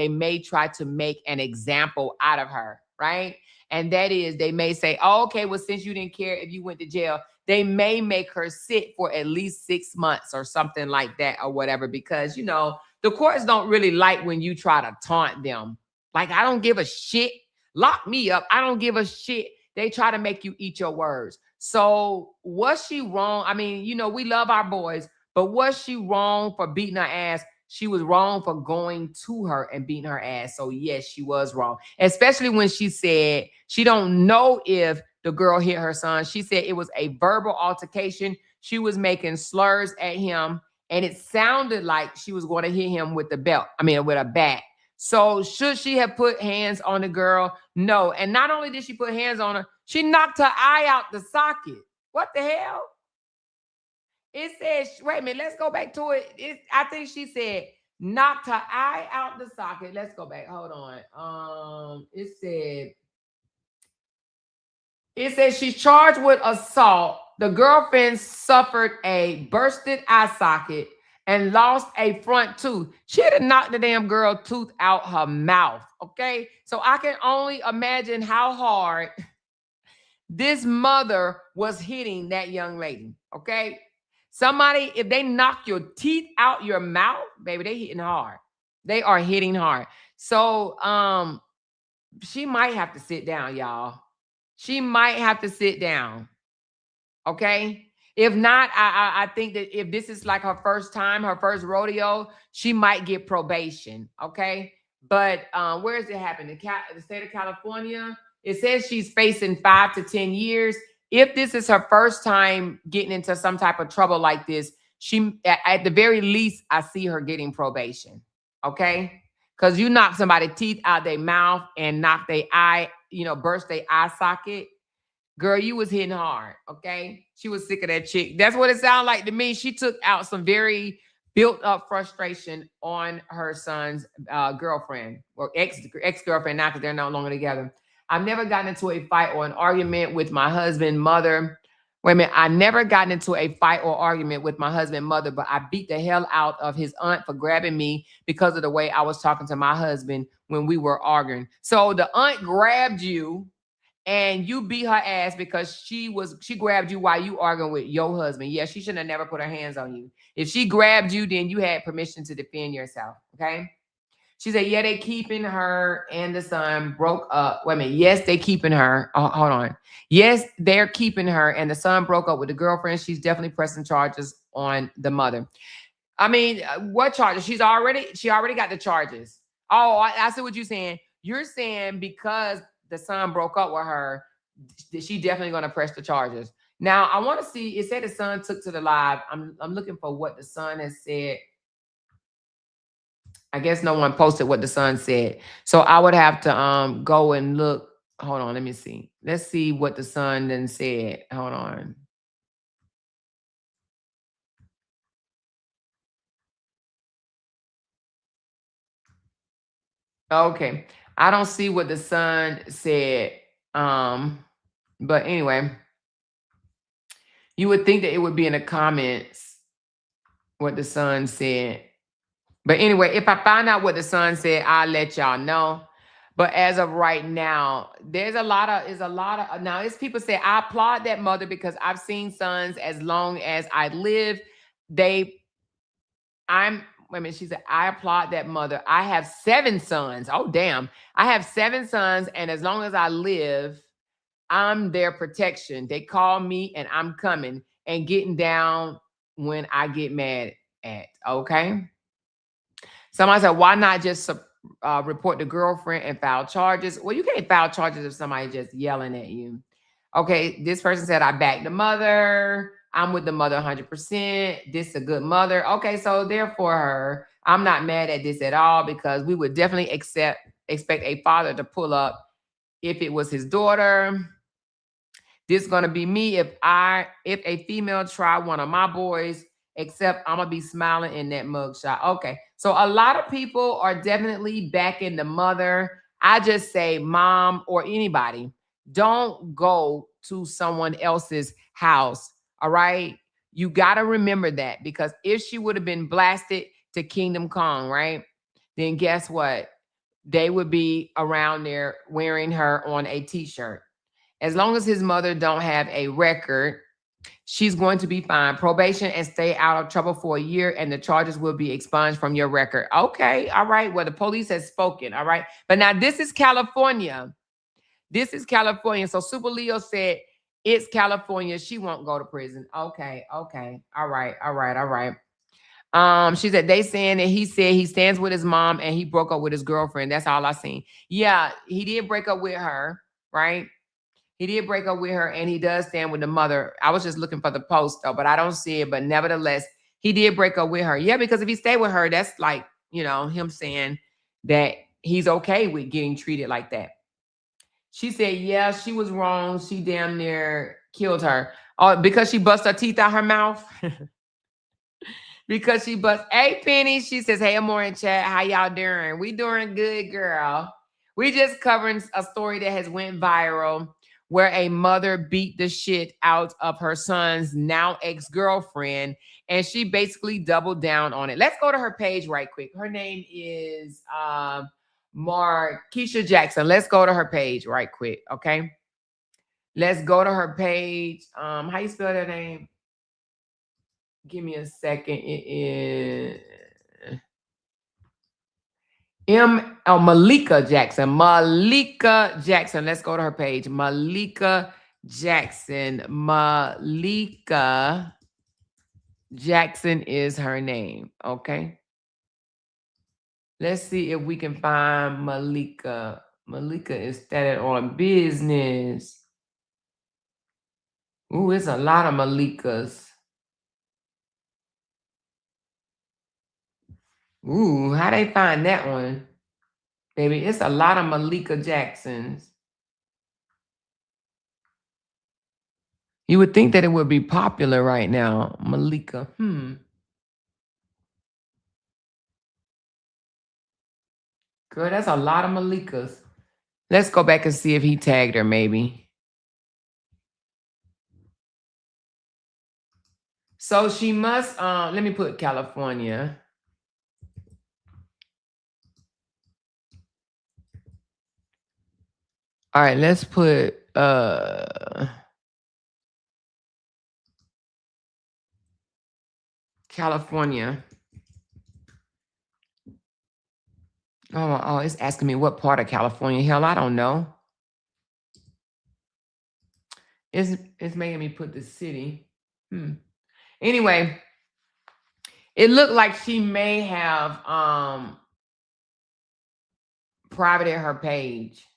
may try to make an example out of her, right? And that is, they may say, oh, okay, well, since you didn't care if you went to jail, they may make her sit for at least 6 months or something like that or whatever, because, you know, the courts don't really like when you try to taunt them. Like, I don't give a shit. Lock me up. I don't give a shit. They try to make you eat your words. So was she wrong? I mean, you know, we love our boys, but was she wrong for beating her ass? She was wrong for going to her and beating her ass. So yes, she was wrong. Especially when she said she don't know if the girl hit her son. She said it was a verbal altercation. She was making slurs at him, and it sounded like she was going to hit him with the belt. I mean, with a bat. So should she have put hands on the girl? No. And not only did she put hands on her, she knocked her eye out the socket. What the hell? It says, wait a minute, let's go back to it. I think she said knocked her eye out the socket. Let's go back. Hold on. It says she's charged with assault. The girlfriend suffered a bursted eye socket and lost a front tooth. She had to knock the damn girl tooth out her mouth, okay? So I can only imagine how hard this mother was hitting that young lady, okay? Somebody, if they knock your teeth out your mouth, baby, they hitting hard. They are hitting hard. So she might have to sit down, y'all. She might have to sit down, okay? If not, I think that if this is like her first time, her first rodeo, she might get probation, okay? But where is it happening? The state of California. It says she's facing 5 to 10 years. If this is her first time getting into some type of trouble like this, she at the very least, I see her getting probation. Okay, because you knock somebody's teeth out their mouth and knock their eye, burst their eye socket. Girl, you was hitting hard, okay? She was sick of that chick. That's what it sounded like to me. She took out some very built up frustration on her son's girlfriend or ex-girlfriend now because they're no longer together. I've never gotten into a fight or an argument with my husband's mother. Wait a minute. I never gotten into a fight or argument with my husband's mother, but I beat the hell out of his aunt for grabbing me because of the way I was talking to my husband when we were arguing. So the aunt grabbed you and you beat her ass because she grabbed you while you arguing with your husband. Yeah, she shouldn't have never put her hands on you. If she grabbed you, then you had permission to defend yourself. Okay. She said, yeah, they keeping her and the son broke up. Wait a minute. Yes, they keeping her. Oh, hold on. Yes, they're keeping her and the son broke up with the girlfriend. She's definitely pressing charges on the mother. I mean, what charges? She already got the charges. Oh, I see what you're saying. You're saying because the son broke up with her, she definitely going to press the charges. Now, I want to see, it said the son took to the live. I'm looking for what the son has said. I guess no one posted what the son said. So I would have to go and look. Hold on, let me see. Let's see what the son then said. Hold on. Okay. I don't see what the son said. But anyway, you would think that it would be in the comments what the son said. But anyway, if I find out what the son said, I'll let y'all know. But as of right now, there's a lot of now it's people say I applaud that mother because I've seen sons as long as I live. Wait a minute, she said, I applaud that mother. I have 7 sons. Oh, damn. I have 7 sons, and as long as I live, I'm their protection. They call me and I'm coming and getting down when I get mad at. Okay. Somebody said, why not just report the girlfriend and file charges? Well, you can't file charges if somebody just yelling at you. Okay. This person said, I back the mother. I'm with the mother 100%. This is a good mother. Okay. So therefore her, I'm not mad at this at all because we would definitely expect a father to pull up if it was his daughter. This is gonna be me if a female try one of my boys, except I'm gonna be smiling in that mugshot. Okay, so a lot of people are definitely backing the mother. I just say, mom or anybody, don't go to someone else's house. All right, you gotta remember that because if she would have been blasted to Kingdom Come, right, then guess what? They would be around there wearing her on a t-shirt. As long as his mother don't have a record, she's going to be fine. Probation and stay out of trouble for a year, and the charges will be expunged from your record. Okay, all right. Well, the police has spoken, all right. But now this is California. This is California. So Super Leo said, it's California. She won't go to prison. Okay, okay. All right, all right, all right. She said they saying that he said he stands with his mom and he broke up with his girlfriend. That's all I seen. Yeah, he did break up with her, right? He did break up with her and he does stand with the mother. I was just looking for the post though, but I don't see it. But nevertheless, he did break up with her. Yeah, because if he stayed with her, that's like, him saying that he's okay with getting treated like that. She said, yeah, she was wrong. She damn near killed her. Oh, because she bust her teeth out her mouth. Because she bust. Hey, Penny, she says, hey, Amore in chat. How y'all doing? We doing good, girl. We just covering a story that has went viral where a mother beat the shit out of her son's now ex-girlfriend, and she basically doubled down on it. Let's go to her page right quick. Her name is Markeisha Jackson. Let's go to her page right quick, okay? Let's go to her page. How you spell that name? Give me a second. It is Malika Jackson. Malika Jackson. Let's go to her page. Malika Jackson. Malika Jackson is her name. Okay. Let's see if we can find Malika. Malika is standing on business. Ooh, it's a lot of Malikas. Ooh, how they find that one? Baby, it's a lot of Malika Jacksons. You would think that it would be popular right now. Malika. Girl, that's a lot of Malikas. Let's go back and see if he tagged her, maybe. So she must, let me put California. All right, let's put, California. Oh, it's asking me what part of California. Hell, I don't know. It's making me put the city. Anyway, it looked like she may have privated her page.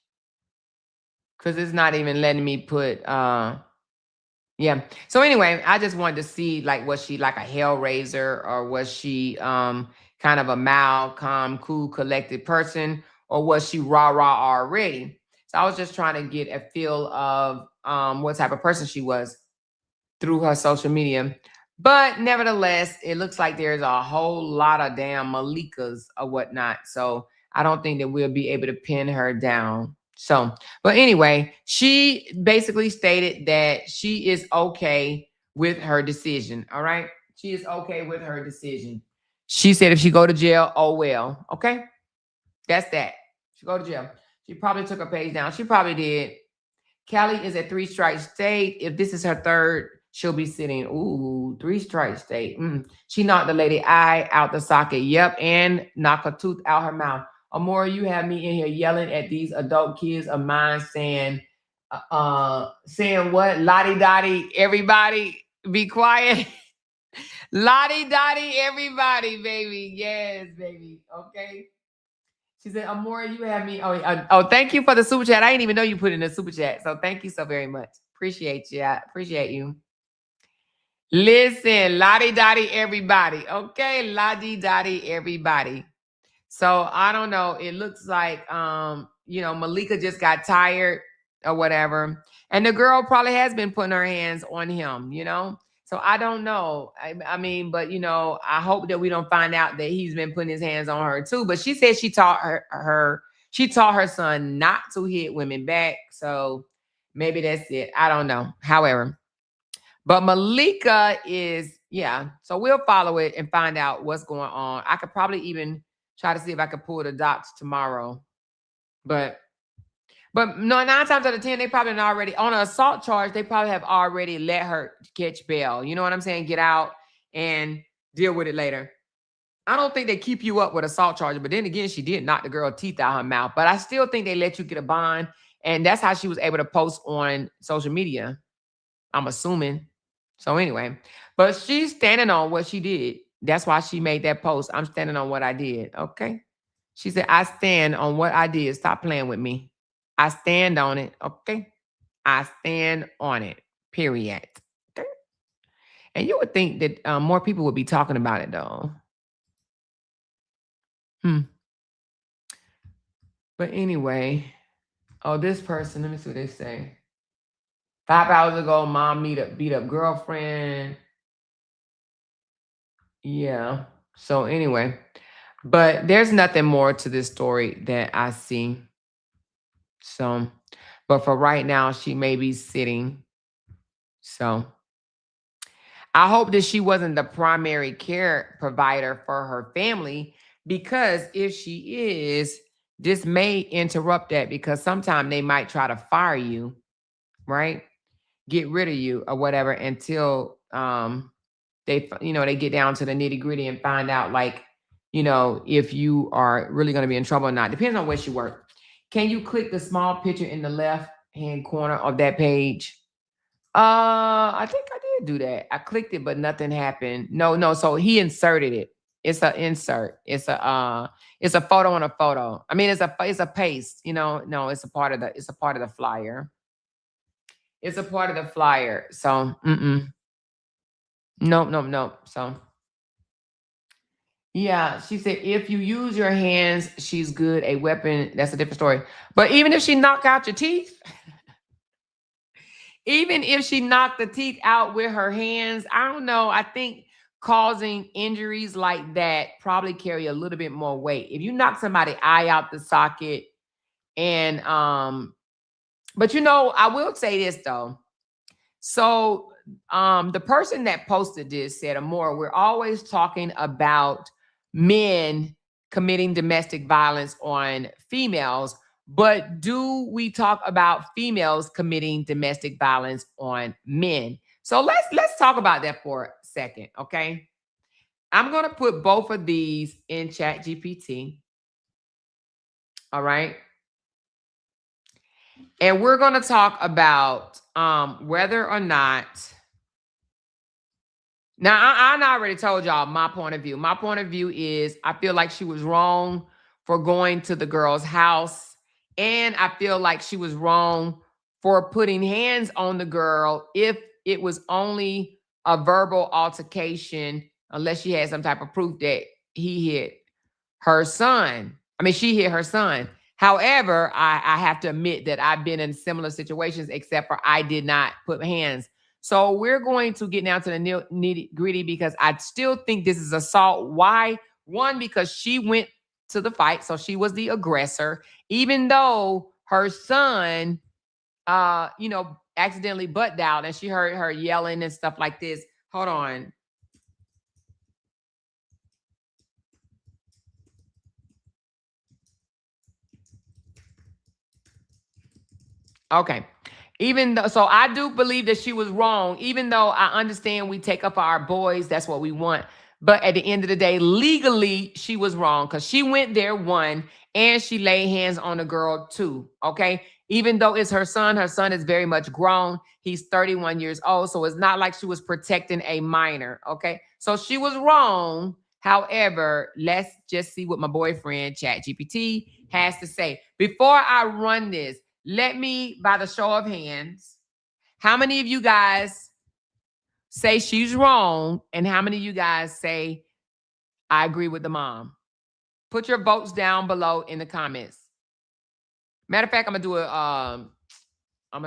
Because it's not even letting me put yeah. So anyway, I just wanted to see, like, was she like a hellraiser, or was she kind of a mild, calm, cool, collected person, or was she rah-rah already? So I was just trying to get a feel of what type of person she was through her social media. But nevertheless, it looks like there's a whole lot of damn Malikas or whatnot. So I don't think that we'll be able to pin her down. So, but anyway, she basically stated that she is okay with her decision. All right. She is okay with her decision. She said if she go to jail, oh well. Okay. That's that. She go to jail. She probably took her page down. She probably did. Callie is at 3 strike state. If this is her third, she'll be sitting. Ooh, 3 strike state. She knocked the lady eye out the socket. Yep, and knocked a tooth out her mouth. Amora, you have me in here yelling at these adult kids of mine saying what? Lottie Dottie, everybody, be quiet. Lottie Dottie, everybody, baby. Yes, baby. Okay. She said, Amora, you have me. Oh, thank you for the super chat. I didn't even know you put in the super chat. So thank you so very much. Appreciate you. I appreciate you. Listen, lottie dottie, everybody. Okay, lottie dottie, everybody. So I don't know. It looks like Malika just got tired or whatever. And the girl probably has been putting her hands on him, So I don't know. I mean, but I hope that we don't find out that he's been putting his hands on her too. But she said she taught her son not to hit women back. So maybe that's it. I don't know. However, but Malika is, yeah. So we'll follow it and find out what's going on. I could probably even try to see if I could pull the dots tomorrow. But no, 9 times out of 10, they probably already, on an assault charge, they probably have already let her catch bail. You know what I'm saying? Get out and deal with it later. I don't think they keep you up with assault charges. But then again, she did knock the girl teeth out her mouth. But I still think they let you get a bond. And that's how she was able to post on social media, I'm assuming. So anyway, but she's standing on what she did. That's why she made that post. I'm standing on what I did. Okay. She said, I stand on what I did. Stop playing with me. I stand on it. Okay. I stand on it. Period. Okay. And you would think that more people would be talking about it though. But anyway, this person, let me see what they say. 5 hours ago, mom beat up girlfriend. Yeah. So anyway, but there's nothing more to this story that I see. So, but for right now, she may be sitting. So I hope that she wasn't the primary care provider for her family, because if she is, this may interrupt that, because sometimes they might try to fire you, right? Get rid of you or whatever until they get down to the nitty gritty and find out, like, if you are really going to be in trouble or not. Depends on where she works. Can you click the small picture in the left hand corner of that page? I think I did do that. I clicked it, but nothing happened. No. So he inserted it. It's an insert. It's a photo on a photo. I mean, it's a paste. You know, no, it's a part of the flyer. It's a part of the flyer. So, nope. So, yeah, she said if you use your hands, she's good. A weapon, that's a different story. But even if she knock out your teeth, even if she knocked the teeth out with her hands, I don't know. I think causing injuries like that probably carry a little bit more weight. If you knock somebody's eye out the socket and but you know, I will say this though. So the person that posted this said, Amor, we're always talking about men committing domestic violence on females, but do we talk about females committing domestic violence on men? So let's talk about that for a second, okay? I'm going to put both of these in ChatGPT. All right? And we're going to talk about whether or not. Now, I already told y'all my point of view. My point of view is I feel like she was wrong for going to the girl's house. And I feel like she was wrong for putting hands on the girl if it was only a verbal altercation, unless she had some type of proof that he hit her son. I mean, she hit her son. However, I have to admit that I've been in similar situations, except for I did not put hands. So we're going to get down to the nitty gritty because I still think this is assault. Why? One, because she went to the fight, so she was the aggressor, even though her son, accidentally butt dialed and she heard her yelling and stuff like this. Hold on. Okay. So I do believe that she was wrong, even though I understand we take up our boys. That's what we want. But at the end of the day, legally, she was wrong because she went there, one, and she laid hands on the girl, two. Okay. Even though it's her son is very much grown. He's 31 years old. So it's not like she was protecting a minor. Okay. So she was wrong. However, let's just see what my boyfriend, ChatGPT, has to say. Before I run this, let me, by the show of hands, how many of you guys say she's wrong? And how many of you guys say, I agree with the mom? Put your votes down below in the comments. Matter of fact, I'm gonna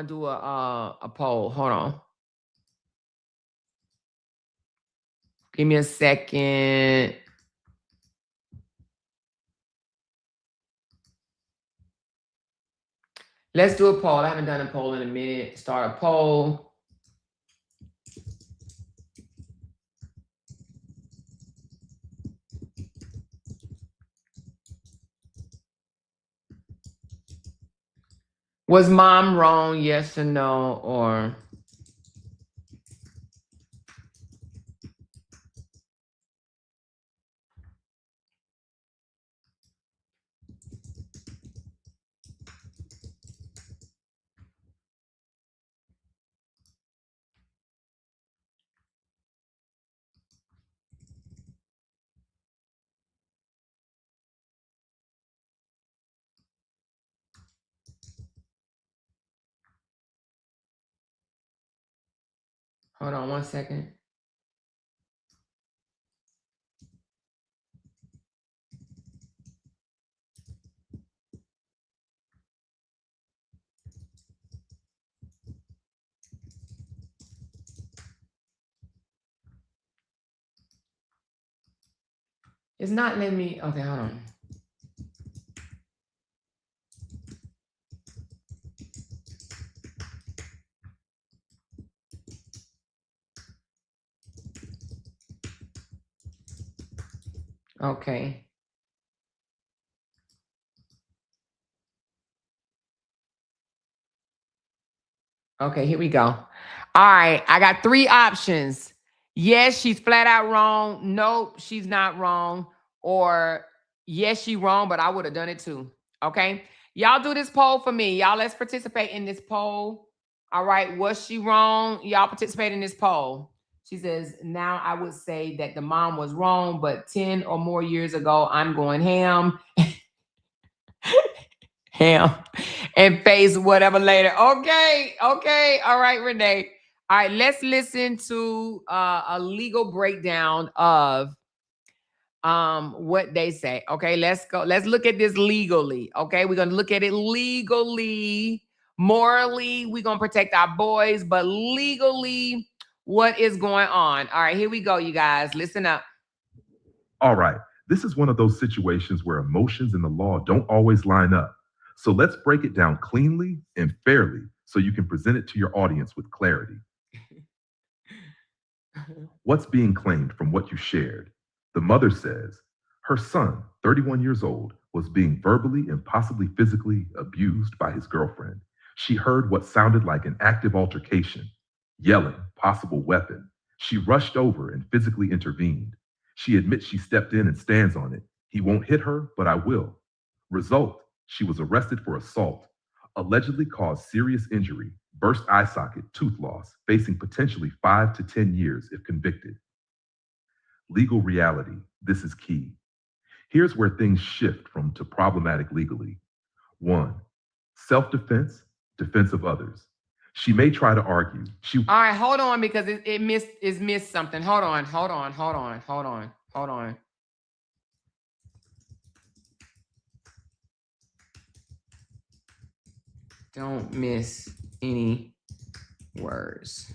do a poll. Hold on. Give me a second. Let's do a poll. I haven't done a poll in a minute. Start a poll. Was mom wrong? Yes or no? Or hold on 1 second. It's not letting me. Okay, hold on. Okay. Okay, here we go. All right, I got 3 options. Yes, she's flat out wrong. Nope, she's not wrong. Or yes, she wrong, but I would have done it too. Okay. Y'all do this poll for me. Y'all, let's participate in this poll. All right. Was she wrong? Y'all participate in this poll. She says, now I would say that the mom was wrong, but 10 or more years ago, I'm going ham, and face whatever later. Okay. All right, Renee. All right, let's listen to a legal breakdown of what they say. Okay, let's go. Let's look at this legally. Okay, we're gonna look at it legally, morally. We're gonna protect our boys, but legally, what is going on? All right, here we go, you guys. Listen up.
All right, this is one of those situations where emotions and the law don't always line up. So let's break it down cleanly and fairly so you can present it to your audience with clarity. What's being claimed from what you shared? The mother says her son, 31 years old, was being verbally and possibly physically abused by his girlfriend. She heard what sounded like an active altercation, yelling, possible weapon. She rushed over and physically intervened. She admits she stepped in and stands on it. He won't hit her, but I will. Result, she was arrested for assault, allegedly caused serious injury, burst eye socket, tooth loss, facing potentially 5 to 10 years if convicted. Legal reality, this is key. Here's where things shift from to problematic legally. 1, self-defense, defense of others. She may try to argue.
All right, hold on, because it missed something. Hold on. Don't miss any words.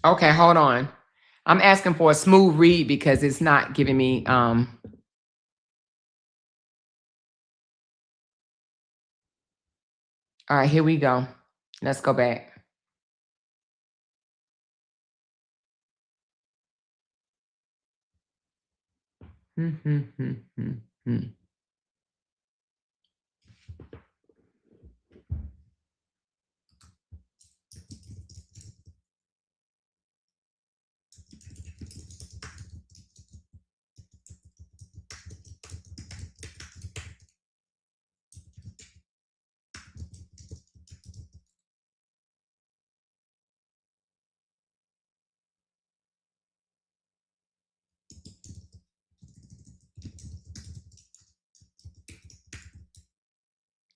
Okay, hold on. I'm asking for a smooth read because it's not giving me All right, here we go. Let's go back.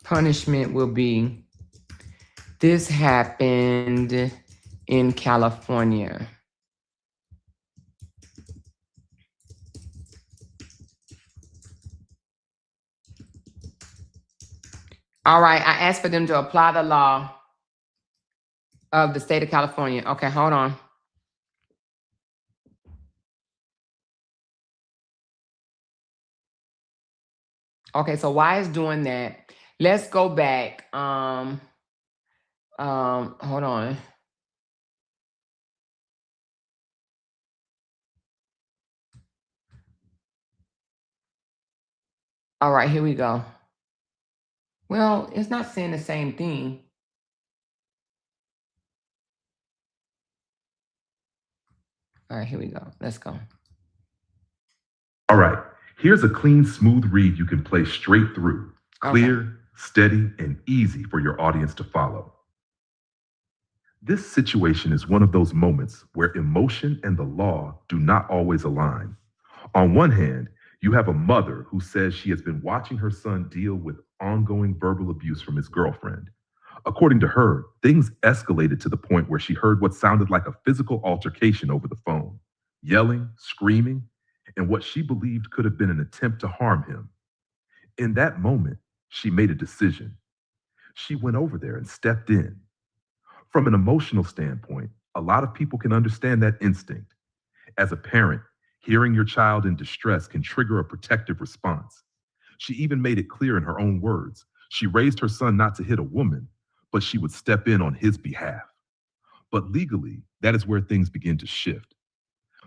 Punishment will be, this happened in California. All right, I asked for them to apply the law of the state of California. Okay, hold on. Okay, so why is doing that? Let's go back. Hold on. All right, here we go. Well, it's not saying the same thing. All right, here we go. Let's go.
All right, here's a clean, smooth read you can play straight through. Clear, steady, and easy for your audience to follow. This situation is one of those moments where emotion and the law do not always align. On one hand, you have a mother who says she has been watching her son deal with ongoing verbal abuse from his girlfriend. According to her, things escalated to the point where she heard what sounded like a physical altercation over the phone, yelling, screaming, and what she believed could have been an attempt to harm him. In that moment, she made a decision. She went over there and stepped in. From an emotional standpoint, a lot of people can understand that instinct. As a parent, hearing your child in distress can trigger a protective response. She even made it clear in her own words. She raised her son not to hit a woman, but she would step in on his behalf. But legally, that is where things begin to shift.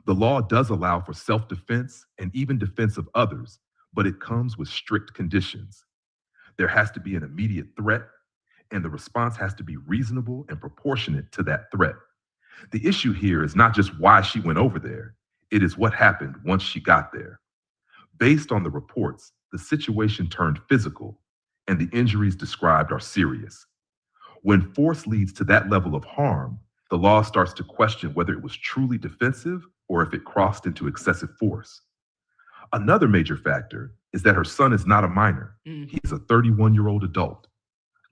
The law does allow for self-defense and even defense of others, but it comes with strict conditions. There has to be an immediate threat, and the response has to be reasonable and proportionate to that threat. The issue here is not just why she went over there, it is what happened once she got there. Based on the reports, the situation turned physical, and the injuries described are serious. When force leads to that level of harm, the law starts to question whether it was truly defensive or if it crossed into excessive force. Another major factor is that her son is not a minor. He is a 31-year-old adult.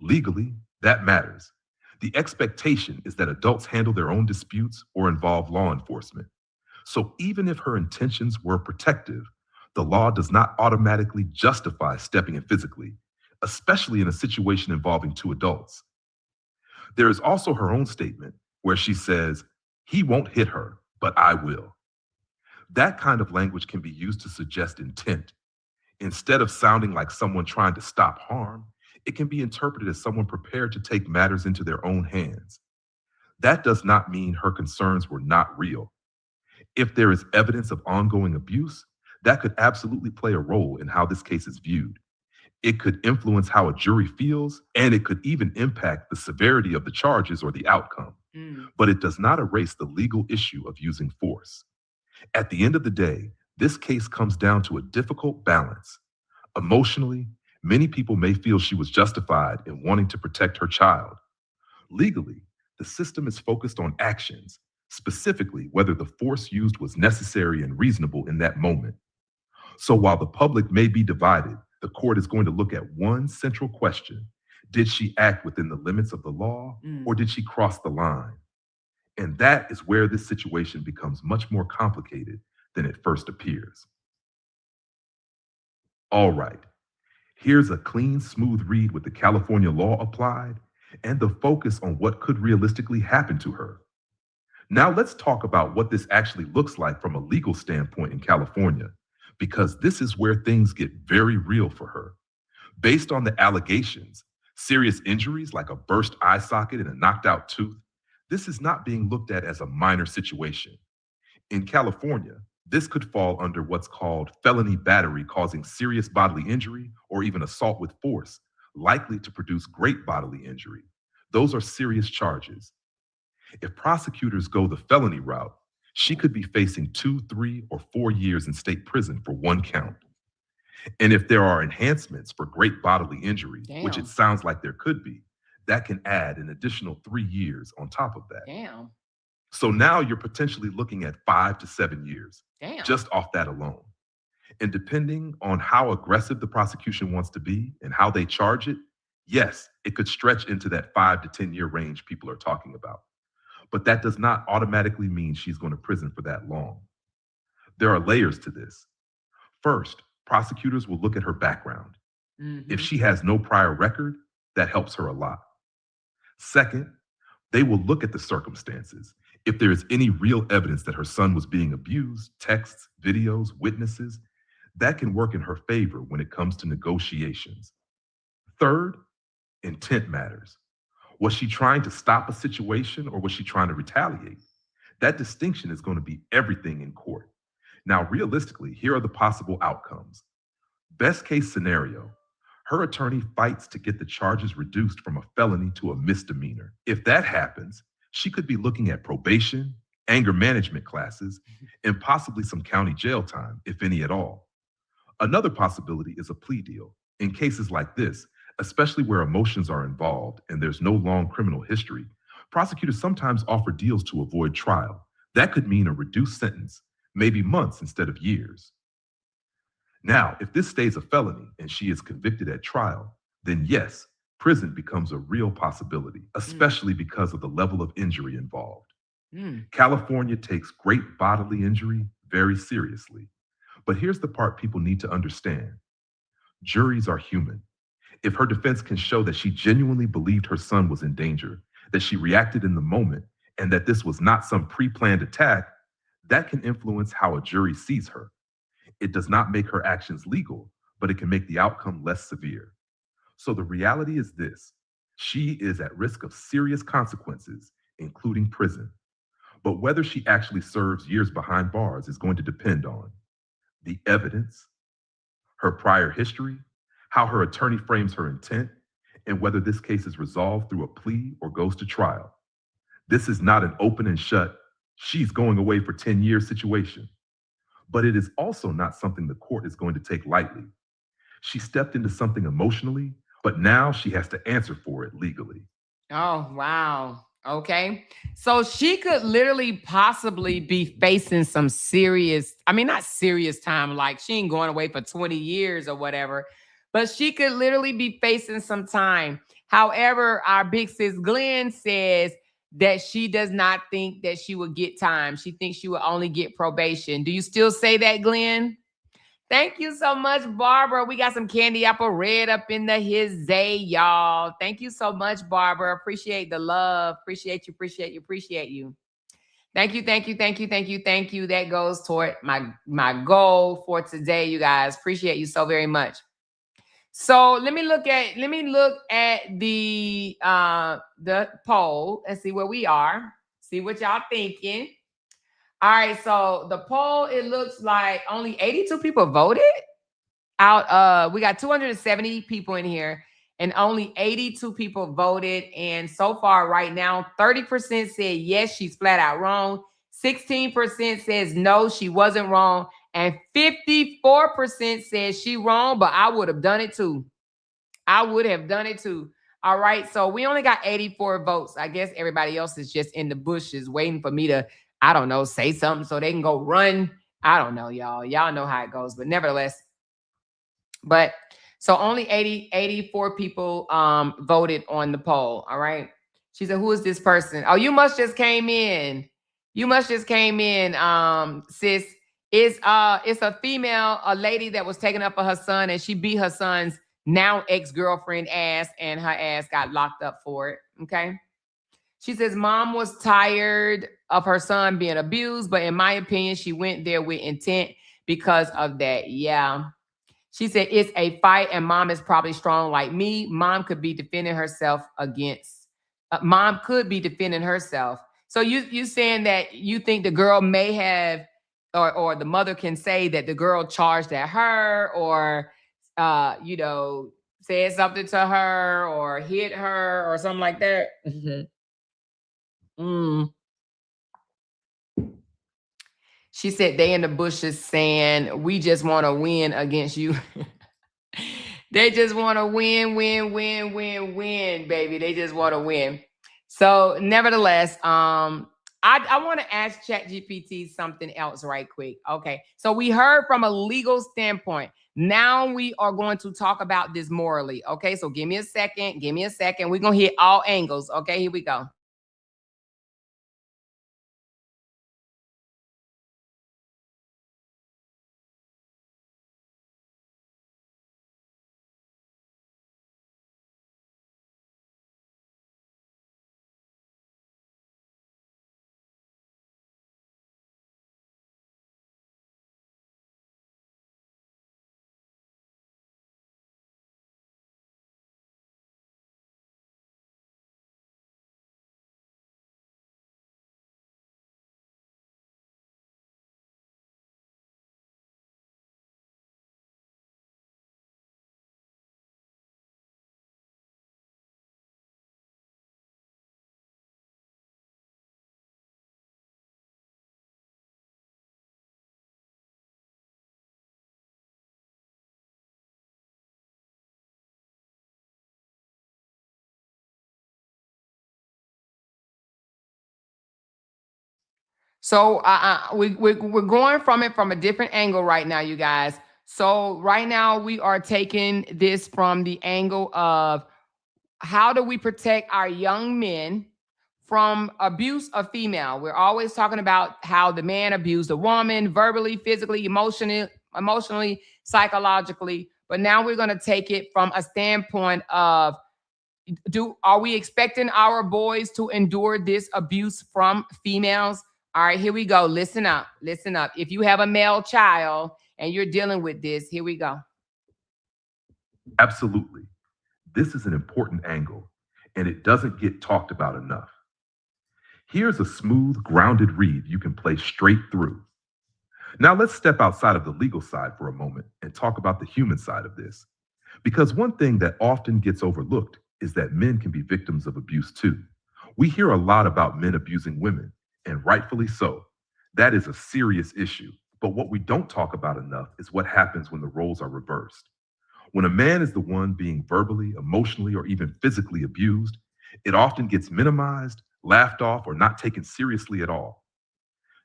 Legally, that matters. The expectation is that adults handle their own disputes or involve law enforcement. So even if her intentions were protective, the law does not automatically justify stepping in physically, especially in a situation involving two adults. There is also her own statement where she says, "He won't hit her, but I will." That kind of language can be used to suggest intent. Instead of sounding like someone trying to stop harm, it can be interpreted as someone prepared to take matters into their own hands. That does not mean her concerns were not real. If there is evidence of ongoing abuse, that could absolutely play a role in how this case is viewed. It could influence how a jury feels, and it could even impact the severity of the charges or the outcome. But it does not erase the legal issue of using force. At the end of the day, this case comes down to a difficult balance. Emotionally, many people may feel she was justified in wanting to protect her child. Legally, the system is focused on actions, specifically whether the force used was necessary and reasonable in that moment. So while the public may be divided, the court is going to look at one central question. Did she act within the limits of the law, or did she cross the line? And that is where this situation becomes much more complicated than it first appears. All right, here's a clean, smooth read with the California law applied and the focus on what could realistically happen to her. Now let's talk about what this actually looks like from a legal standpoint in California, because this is where things get very real for her. Based on the allegations, serious injuries like a burst eye socket and a knocked out tooth, this is not being looked at as a minor situation. In California, this could fall under what's called felony battery causing serious bodily injury or even assault with force, likely to produce great bodily injury. Those are serious charges. If prosecutors go the felony route, she could be facing 2, 3, or 4 years in state prison for one count. And if there are enhancements for great bodily injury, which it sounds like there could be, that can add an additional 3 years on top of that. So now you're potentially looking at 5 to 7 years, just off that alone. And depending on how aggressive the prosecution wants to be and how they charge it, yes, it could stretch into that 5 to 10 year range people are talking about. But that does not automatically mean she's going to prison for that long. There are layers to this. First, prosecutors will look at her background. If she has no prior record, that helps her a lot. Second, they will look at the circumstances. If there is any real evidence that her son was being abused, texts, videos, witnesses, that can work in her favor when it comes to negotiations. Third, intent matters. Was she trying to stop a situation or was she trying to retaliate? That distinction is going to be everything in court. Now, realistically, here are the possible outcomes. Best case scenario, her attorney fights to get the charges reduced from a felony to a misdemeanor. If that happens, she could be looking at probation, anger management classes, and possibly some county jail time, if any at all. Another possibility is a plea deal. In cases like this, especially where emotions are involved and there's no long criminal history, prosecutors sometimes offer deals to avoid trial. That could mean a reduced sentence, maybe months instead of years. Now, if this stays a felony and she is convicted at trial, then yes, prison becomes a real possibility, especially because of the level of injury involved. California takes great bodily injury very seriously. But here's the part people need to understand. Juries are human. If her defense can show that she genuinely believed her son was in danger, that she reacted in the moment, and that this was not some pre-planned attack, that can influence how a jury sees her. It does not make her actions legal, but it can make the outcome less severe. So the reality is this: she is at risk of serious consequences, including prison. But whether she actually serves years behind bars is going to depend on the evidence, her prior history, how her attorney frames her intent, and whether this case is resolved through a plea or goes to trial. This is not an open and shut, she's going away for 10 years situation. But it is also not something the court is going to take lightly. She stepped into something emotionally, but now she has to answer for it legally.
Oh, wow. Okay. So she could literally possibly be facing some serious, I mean, not serious time, like she ain't going away for 20 years or whatever, but she could literally be facing some time. However, our big sis Glenn says that she does not think that she will get time. She thinks she will only get probation. Do you still say that, Glenn? Thank you so much, Barbara. We got some candy apple red up in the hizzy, y'all. Thank you so much, Barbara. Appreciate the love. Appreciate you, appreciate you, appreciate you. Thank you, thank you, thank you, thank you, thank you. That goes toward my goal for today, you guys. Appreciate you so very much. So let me look at the poll and see where we are. See what y'all thinking. All right, so the poll, it looks like only 82 people voted out. We got 270 people in here and only 82 people voted. And so far right now, 30% said yes, she's flat out wrong. 16% says no, she wasn't wrong. And 54% says she wrong, but I would have done it too. I would have done it too. All right, so we only got 84 votes. I guess everybody else is just in the bushes waiting for me to, I don't know, say something so they can go run. I don't know, y'all. Y'all know how it goes, but nevertheless. But so only 84 people voted on the poll. All right. She said, who is this person? Oh, you must just came in. You must just came in, sis. It's a female, a lady that was taken up for her son, and she beat her son's now ex-girlfriend ass, and her ass got locked up for it. Okay. She says, mom was tired of her son being abused, but in my opinion, she went there with intent because of that. Yeah. She said, it's a fight, and mom is probably strong like me. Mom could be defending herself against, mom could be defending herself. So you saying that you think the girl may have, or the mother can say that the girl charged at her, or, you know, said something to her or hit her or something like that. She said they in the bushes saying, we just want to win against you. They just want to win, baby. They just want to win. So nevertheless, I want to ask ChatGPT something else right quick. Okay. So we heard from a legal standpoint. Now we are going to talk about this morally. Okay. So give me a second. Give me a second. We're going to hit all angles. Okay. Here we go. So we're going from it from a different angle right now, you guys. So right now we are taking this from the angle of how do we protect our young men from abuse of female? We're always talking about how the man abused a woman verbally, physically, emotionally, psychologically. But now we're going to take it from a standpoint of are we expecting our boys to endure this abuse from females? All right, here we go. Listen up. Listen up. If you have a male child and you're dealing with this, here we go.
Absolutely. This is an important angle, and it doesn't get talked about enough. Here's a smooth, grounded read you can play straight through. Now let's step outside of the legal side for a moment and talk about the human side of this. Because one thing that often gets overlooked is that men can be victims of abuse too. We hear a lot about men abusing women, and rightfully so. That is a serious issue. But what we don't talk about enough is what happens when the roles are reversed. When a man is the one being verbally, emotionally, or even physically abused, it often gets minimized, laughed off, or not taken seriously at all.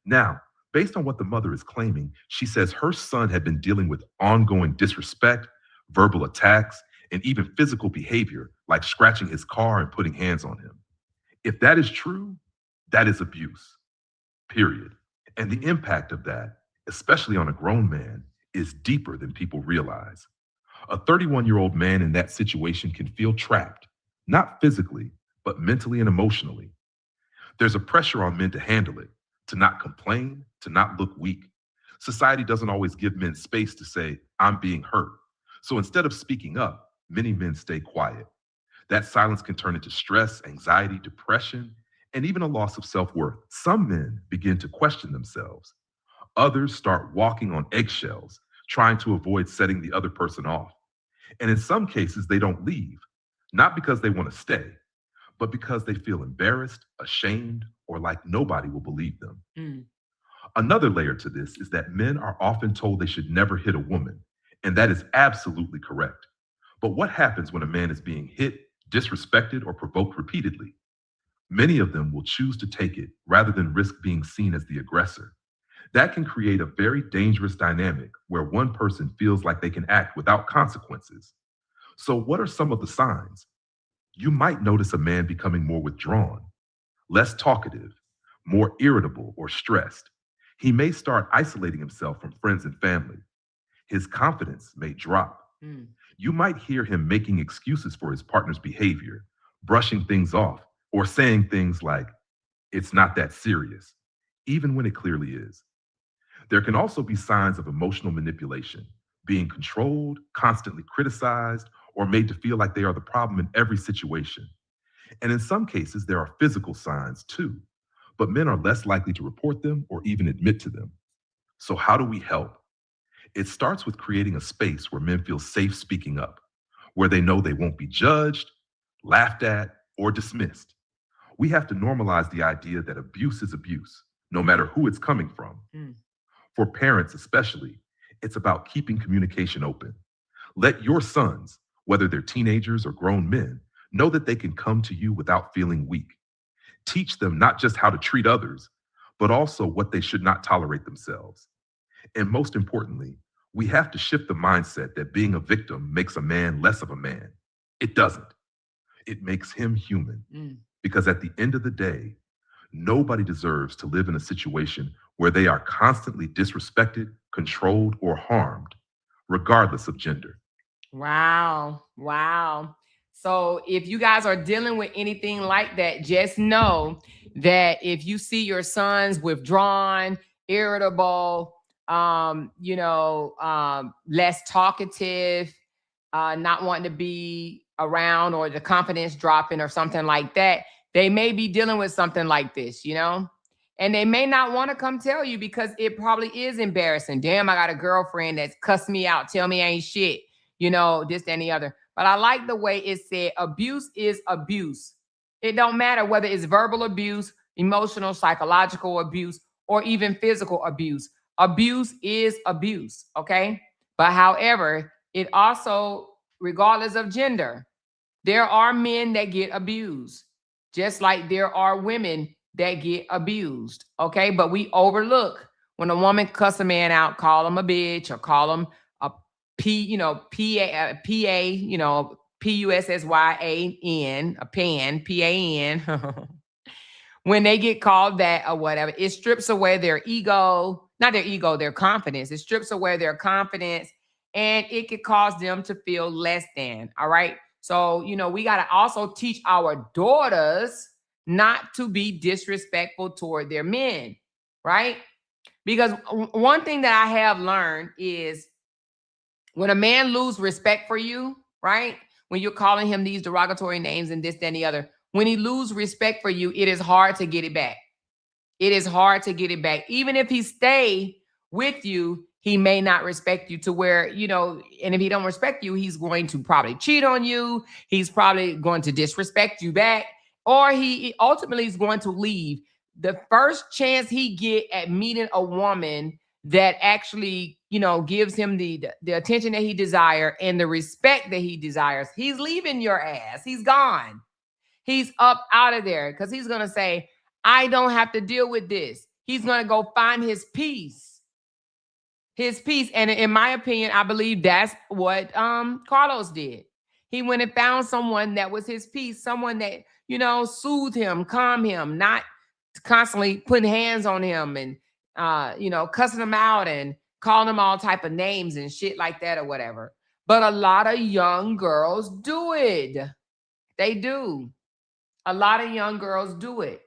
Now, based on what the mother is claiming, she says her son had been dealing with ongoing disrespect, verbal attacks, and even physical behavior, like scratching his car and putting hands on him. If that is true, that is abuse, period. And the impact of that, especially on a grown man, is deeper than people realize. A 31-year-old man in that situation can feel trapped, not physically, but mentally and emotionally. There's a pressure on men to handle it, to not complain, to not look weak. Society doesn't always give men space to say, I'm being hurt. So instead of speaking up, many men stay quiet. That silence can turn into stress, anxiety, depression, and even a loss of self-worth. Some men begin to question themselves. Others start walking on eggshells, trying to avoid setting the other person off. And in some cases, they don't leave, not because they want to stay, but because they feel embarrassed, ashamed, or like nobody will believe them. Another layer to this is that men are often told they should never hit a woman, and that is absolutely correct. But what happens when a man is being hit, disrespected, or provoked repeatedly? Many of them will choose to take it rather than risk being seen as the aggressor. That can create a very dangerous dynamic where one person feels like they can act without consequences. So what are some of the signs? You might notice a man becoming more withdrawn, less talkative, more irritable or stressed. He may start isolating himself from friends and family. His confidence may drop. You might hear him making excuses for his partner's behavior, brushing things off, or saying things like, it's not that serious, even when it clearly is. There can also be signs of emotional manipulation, being controlled, constantly criticized, or made to feel like they are the problem in every situation. And in some cases, there are physical signs too, but men are less likely to report them or even admit to them. So how do we help? It starts with creating a space where men feel safe speaking up, where they know they won't be judged, laughed at, or dismissed. We have to normalize the idea that abuse is abuse, no matter who it's coming from. For parents especially, it's about keeping communication open. Let your sons, whether they're teenagers or grown men, know that they can come to you without feeling weak. Teach them not just how to treat others, but also what they should not tolerate themselves. And most importantly, we have to shift the mindset that being a victim makes a man less of a man. It doesn't. It makes him human. Because at the end of the day, nobody deserves to live in a situation where they are constantly disrespected, controlled, or harmed, regardless of gender.
Wow. So if you guys are dealing with anything like that, just know that if you see your sons withdrawn, irritable, less talkative, not wanting to be around, or the confidence dropping or something like that, they may be dealing with something like this, and they may not want to come tell you because it probably is embarrassing. Damn, I got a girlfriend that's cussed me out, tell me I ain't shit, this, that, and the other. But I like the way it said abuse is abuse. It don't matter whether it's verbal abuse, emotional, psychological abuse, or even physical abuse. Abuse is abuse, okay? But however, it also, regardless of gender, there are men that get abused, just like there are women that get abused, okay? But we overlook when a woman cuss a man out, call him a bitch, or call him a P-U-S-S-Y-A-N, a pan, P-A-N. When they get called that or whatever, it strips away their ego, not their ego, their confidence. It strips away their confidence, and it could cause them to feel less than, all right? So, we got to also teach our daughters not to be disrespectful toward their men, right? Because one thing that I have learned is when a man loses respect for you, right? When you're calling him these derogatory names and this, that, and the other, when he loses respect for you, it is hard to get it back. It is hard to get it back. Even if he stay with you, he may not respect you to where, you know, and if he don't respect you, he's going to probably cheat on you. He's probably going to disrespect you back, or he ultimately is going to leave. The first chance he get at meeting a woman that actually, you know, gives him the attention that he desires and the respect that he desires, he's leaving your ass. He's gone. He's up out of there because he's going to say, I don't have to deal with this. He's going to go find his peace. His peace. And in my opinion, I believe that's what Carlos did. He went and found someone that was his peace, someone that, you know, soothed him, calmed him, not constantly putting hands on him and, you know, cussing him out and calling him all type of names and shit like that or whatever. But a lot of young girls do it. They do. A lot of young girls do it.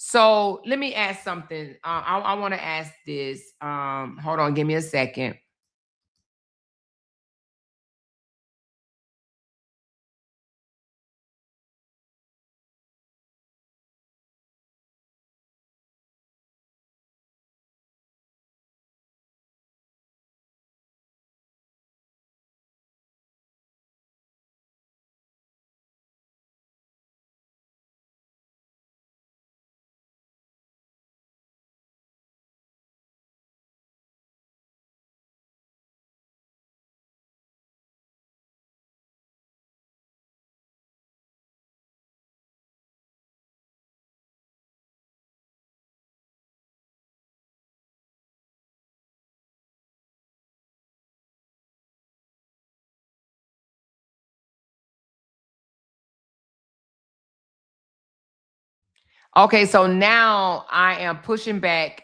So let me ask something. I want to ask this. Hold on, give me a second. Okay, so now I am pushing back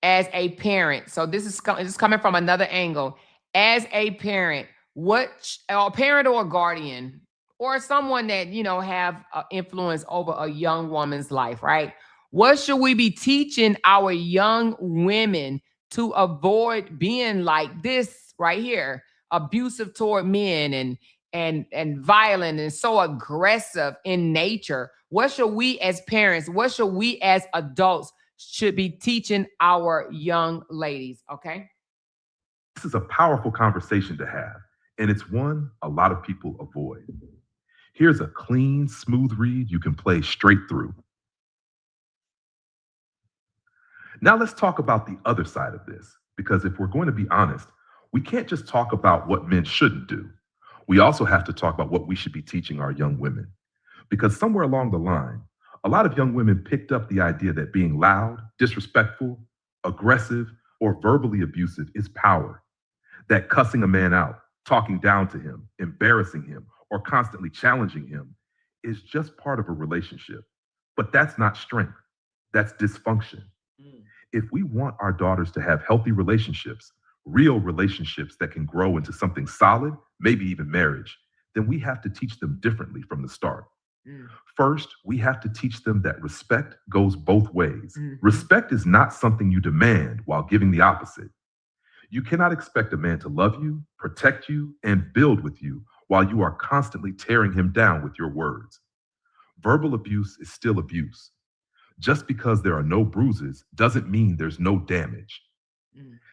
as a parent. So this is coming from another angle. As a parent, a parent or a guardian or someone that, you know, have influence over a young woman's life, right? What should we be teaching our young women to avoid being like this right here, abusive toward men and violent and so aggressive in nature? What should we as parents, what should we as adults should be teaching our young ladies? Okay.
This is a powerful conversation to have, and it's one a lot of people avoid. Here's a clean, smooth read you can play straight through. Now let's talk about the other side of this, because if we're going to be honest, we can't just talk about what men shouldn't do. We also have to talk about what we should be teaching our young women. Because somewhere along the line, a lot of young women picked up the idea that being loud, disrespectful, aggressive, or verbally abusive is power. That cussing a man out, talking down to him, embarrassing him, or constantly challenging him is just part of a relationship. But that's not strength. That's dysfunction. If we want our daughters to have healthy relationships, real relationships that can grow into something solid, maybe even marriage, then we have to teach them differently from the start. First, we have to teach them that respect goes both ways. Respect is not something you demand while giving the opposite. You cannot expect a man to love you, protect you, and build with you while you are constantly tearing him down with your words. Verbal abuse is still abuse. Just because there are no bruises doesn't mean there's no damage.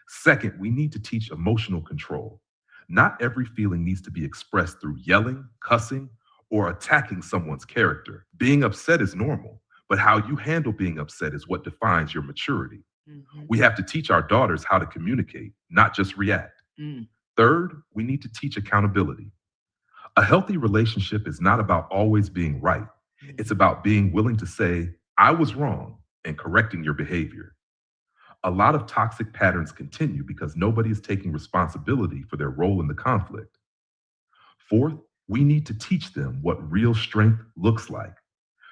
Second, we need to teach emotional control. Not every feeling needs to be expressed through yelling, cussing, or attacking someone's character. Being upset is normal, but how you handle being upset is what defines your maturity. We have to teach our daughters how to communicate, not just react. Third, we need to teach accountability. A healthy relationship is not about always being right. It's about being willing to say, I was wrong, and correcting your behavior. A lot of toxic patterns continue because nobody is taking responsibility for their role in the conflict. Fourth, we need to teach them what real strength looks like.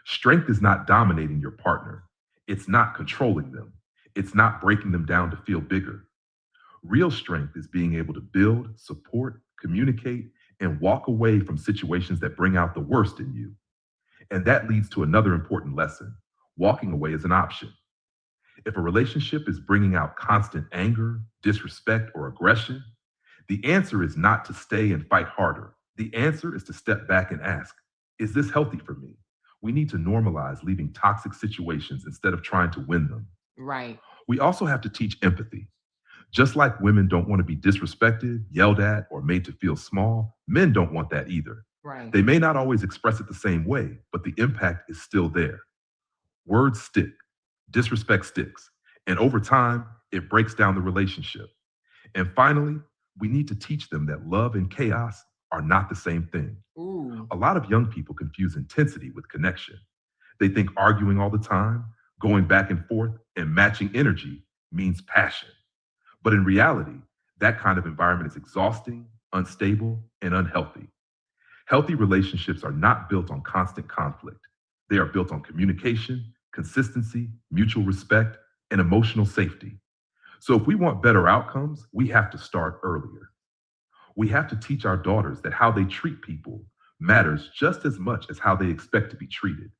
Strength is not dominating your partner. It's not controlling them. It's not breaking them down to feel bigger. Real strength is being able to build, support, communicate, and walk away from situations that bring out the worst in you. And that leads to another important lesson. Walking away is an option. If a relationship is bringing out constant anger, disrespect, or aggression, the answer is not to stay and fight harder. The answer is to step back and ask, is this healthy for me? We need to normalize leaving toxic situations instead of trying to win them.
Right.
We also have to teach empathy. Just like women don't want to be disrespected, yelled at, or made to feel small, men don't want that either.
Right.
They may not always express it the same way, but the impact is still there. Words stick, disrespect sticks, and over time, it breaks down the relationship. And finally, we need to teach them that love and chaos are not the same thing.
Ooh.
A lot of young people confuse intensity with connection. They think arguing all the time, going back and forth, and matching energy means passion. But in reality, that kind of environment is exhausting, unstable, and unhealthy. Healthy relationships are not built on constant conflict. They are built on communication, consistency, mutual respect, and emotional safety. So if we want better outcomes, we have to start earlier. We have to teach our daughters that how they treat people matters just as much as how they expect to be treated.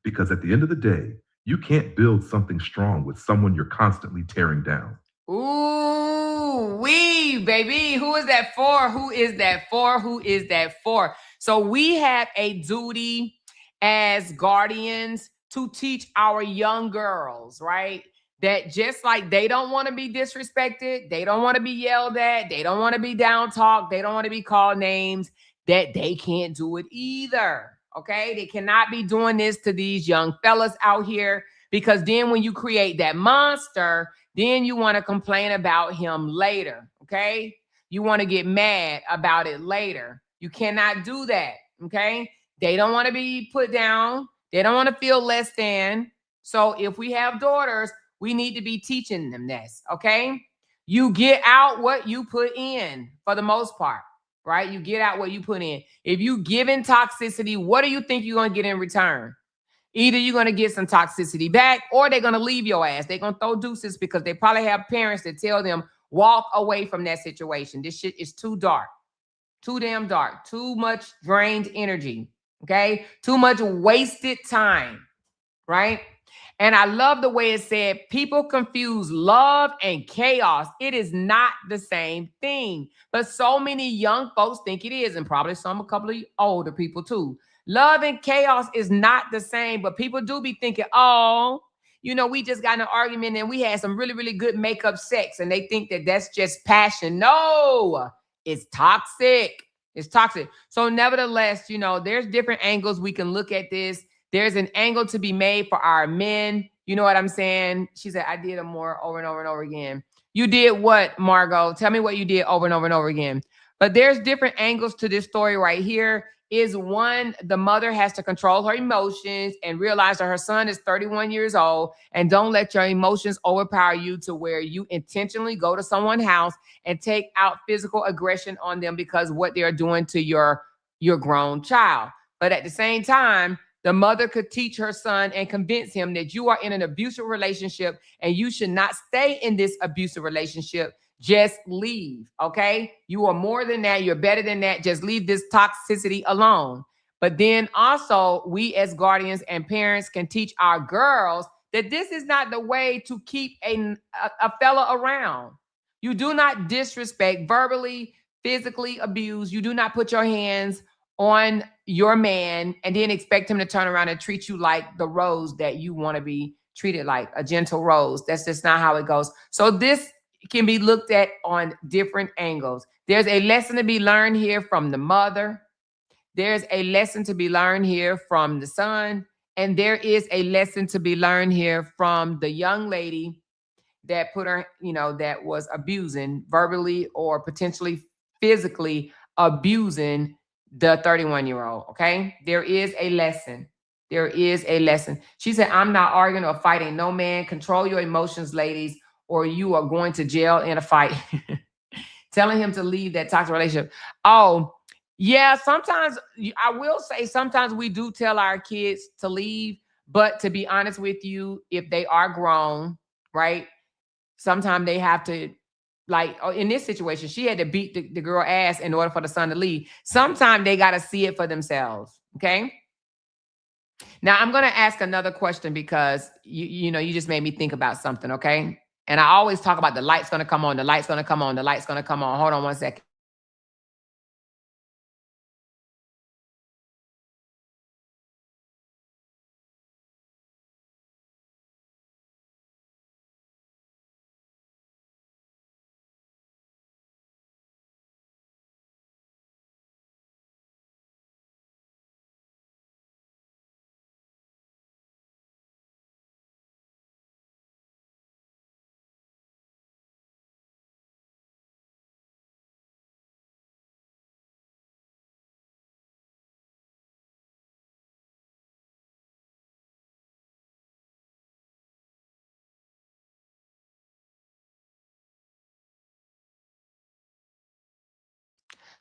Because at the end of the day, you can't build something strong with someone you're constantly tearing down.
Ooh, baby. Who is that for? Who is that for? Who is that for? So we have a duty as guardians to teach our young girls, right? That just like they don't want to be disrespected, they don't want to be yelled at, they don't want to be down talked, they don't want to be called names, that they can't do it either. Okay. They cannot be doing this to these young fellas out here, because then when you create that monster, then you want to complain about him later. Okay. You want to get mad about it later. You cannot do that. Okay. They don't want to be put down. They don't want to feel less than. So if we have daughters, we need to be teaching them this. Okay. You get out what you put in for the most part, right? You get out what you put in. If you give in toxicity, what do you think you're going to get in return? Either you're going to get some toxicity back, or they're going to leave your ass. They're going to throw deuces because they probably have parents that tell them, walk away from that situation. This shit is too dark, too damn dark, too much drained energy, okay? Too much wasted time, right? And I love the way it said, people confuse love and chaos. It is not the same thing. But so many young folks think it is, and probably a couple of older people too. Love and chaos is not the same, but people do be thinking, oh, we just got in an argument and we had some really, really good makeup sex, and they think that that's just passion. No, it's toxic. It's toxic. So nevertheless, there's different angles we can look at this. There's an angle to be made for our men. You know what I'm saying? She said, I did them more over and over and over again. You did what, Margot? Tell me what you did over and over and over again. But there's different angles to this story right here. Is one, the mother has to control her emotions and realize that her son is 31 years old, and don't let your emotions overpower you to where you intentionally go to someone's house and take out physical aggression on them because what they're doing to your grown child. But at the same time, the mother could teach her son and convince him that you are in an abusive relationship and you should not stay in this abusive relationship. Just leave, okay? You are more than that. You're better than that. Just leave this toxicity alone. But then also, we as guardians and parents can teach our girls that this is not the way to keep a fella around. You do not disrespect, verbally, physically abuse. You do not put your hands on your man and then expect him to turn around and treat you like the rose that you want to be treated like, a gentle rose. That's just not how it goes. So this can be looked at on different angles. There's a lesson to be learned here from the mother. There's a lesson to be learned here from the son. And there is a lesson to be learned here from the young lady that put her, that was abusing, verbally or potentially physically abusing the 31-year-old. Okay. There is a lesson. There is a lesson. She said, I'm not arguing or fighting. No man. Control your emotions, ladies, or you are going to jail in a fight. Telling him to leave that toxic relationship. Oh, yeah. Sometimes I will say sometimes we do tell our kids to leave, but to be honest with you, if they are grown, right? Sometimes they have to, like in this situation, she had to beat the girl ass in order for the son to leave. Sometimes they got to see it for themselves. Okay. Now I'm going to ask another question because you just made me think about something. Okay. And I always talk about the light's going to come on, the light's going to come on, the light's going to come on. Hold on one second.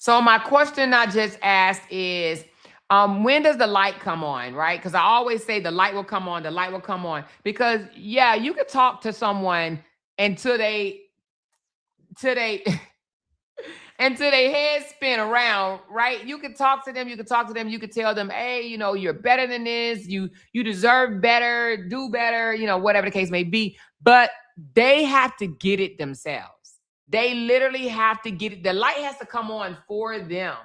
So my question I just asked is, when does the light come on, right? Because I always say the light will come on, the light will come on. Because yeah, you could talk to someone until they until their head spin around, right? You could talk to them, you could tell them, hey, you're better than this, you deserve better, do better, whatever the case may be. But they have to get it themselves. They literally have to get it. The light has to come on for them.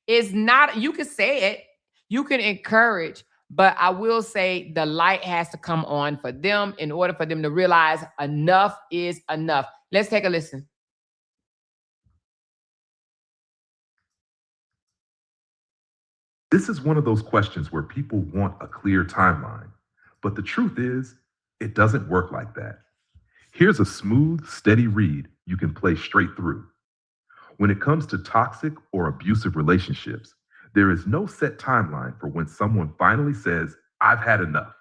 It's not, you can say it, you can encourage, but I will say the light has to come on for them in order for them to realize enough is enough. Let's take a listen.
This is one of those questions where people want a clear timeline, but the truth is, it doesn't work like that. Here's a smooth, steady read you can play straight through. When it comes to toxic or abusive relationships, there is no set timeline for when someone finally says, I've had enough.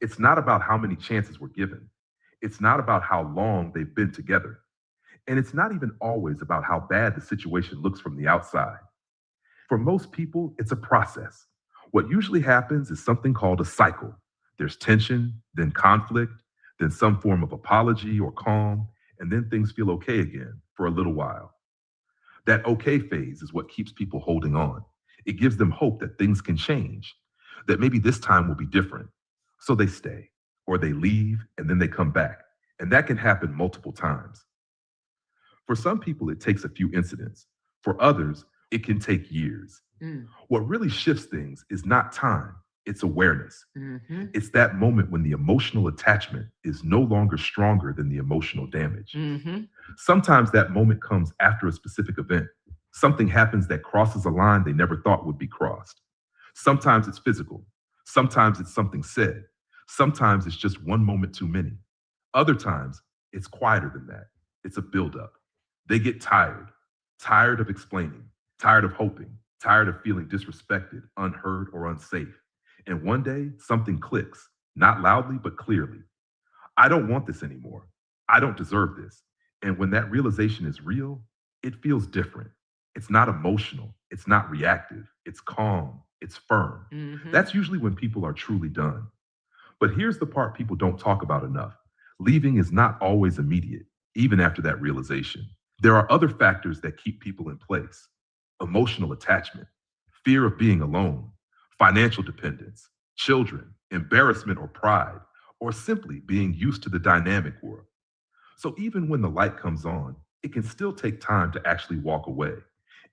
It's not about how many chances were given. It's not about how long they've been together. And it's not even always about how bad the situation looks from the outside. For most people, it's a process. What usually happens is something called a cycle. There's tension, then conflict, then some form of apology or calm, and then things feel okay again for a little while. That okay phase is what keeps people holding on. It gives them hope that things can change, that maybe this time will be different. So they stay, or they leave, and then they come back. And that can happen multiple times. For some people, it takes a few incidents. For others, it can take years. What really shifts things is not time, it's awareness. It's that moment when the emotional attachment is no longer stronger than the emotional damage. Sometimes that moment comes after a specific event. Something happens that crosses a line they never thought would be crossed. Sometimes it's physical. Sometimes it's something said. Sometimes it's just one moment too many. Other times, it's quieter than that. It's a buildup. They get tired of explaining, tired of hoping, tired of feeling disrespected, unheard, or unsafe. And one day, something clicks, not loudly, but clearly. I don't want this anymore. I don't deserve this. And when that realization is real, it feels different. It's not emotional. It's not reactive. It's calm. It's firm. That's usually when people are truly done. But here's the part people don't talk about enough. Leaving is not always immediate, even after that realization. There are other factors that keep people in place. Emotional attachment, fear of being alone, financial dependence, children, embarrassment or pride, or simply being used to the dynamic world. So even when the light comes on, it can still take time to actually walk away.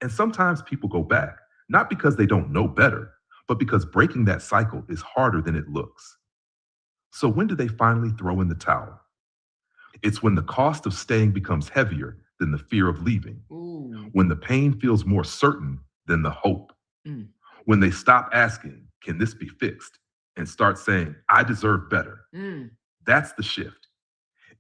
And sometimes people go back, not because they don't know better, but because breaking that cycle is harder than it looks. So when do they finally throw in the towel? It's when the cost of staying becomes heavier than the fear of leaving. When the pain feels more certain than the hope. When they stop asking, can this be fixed? And start saying, I deserve better. That's the shift.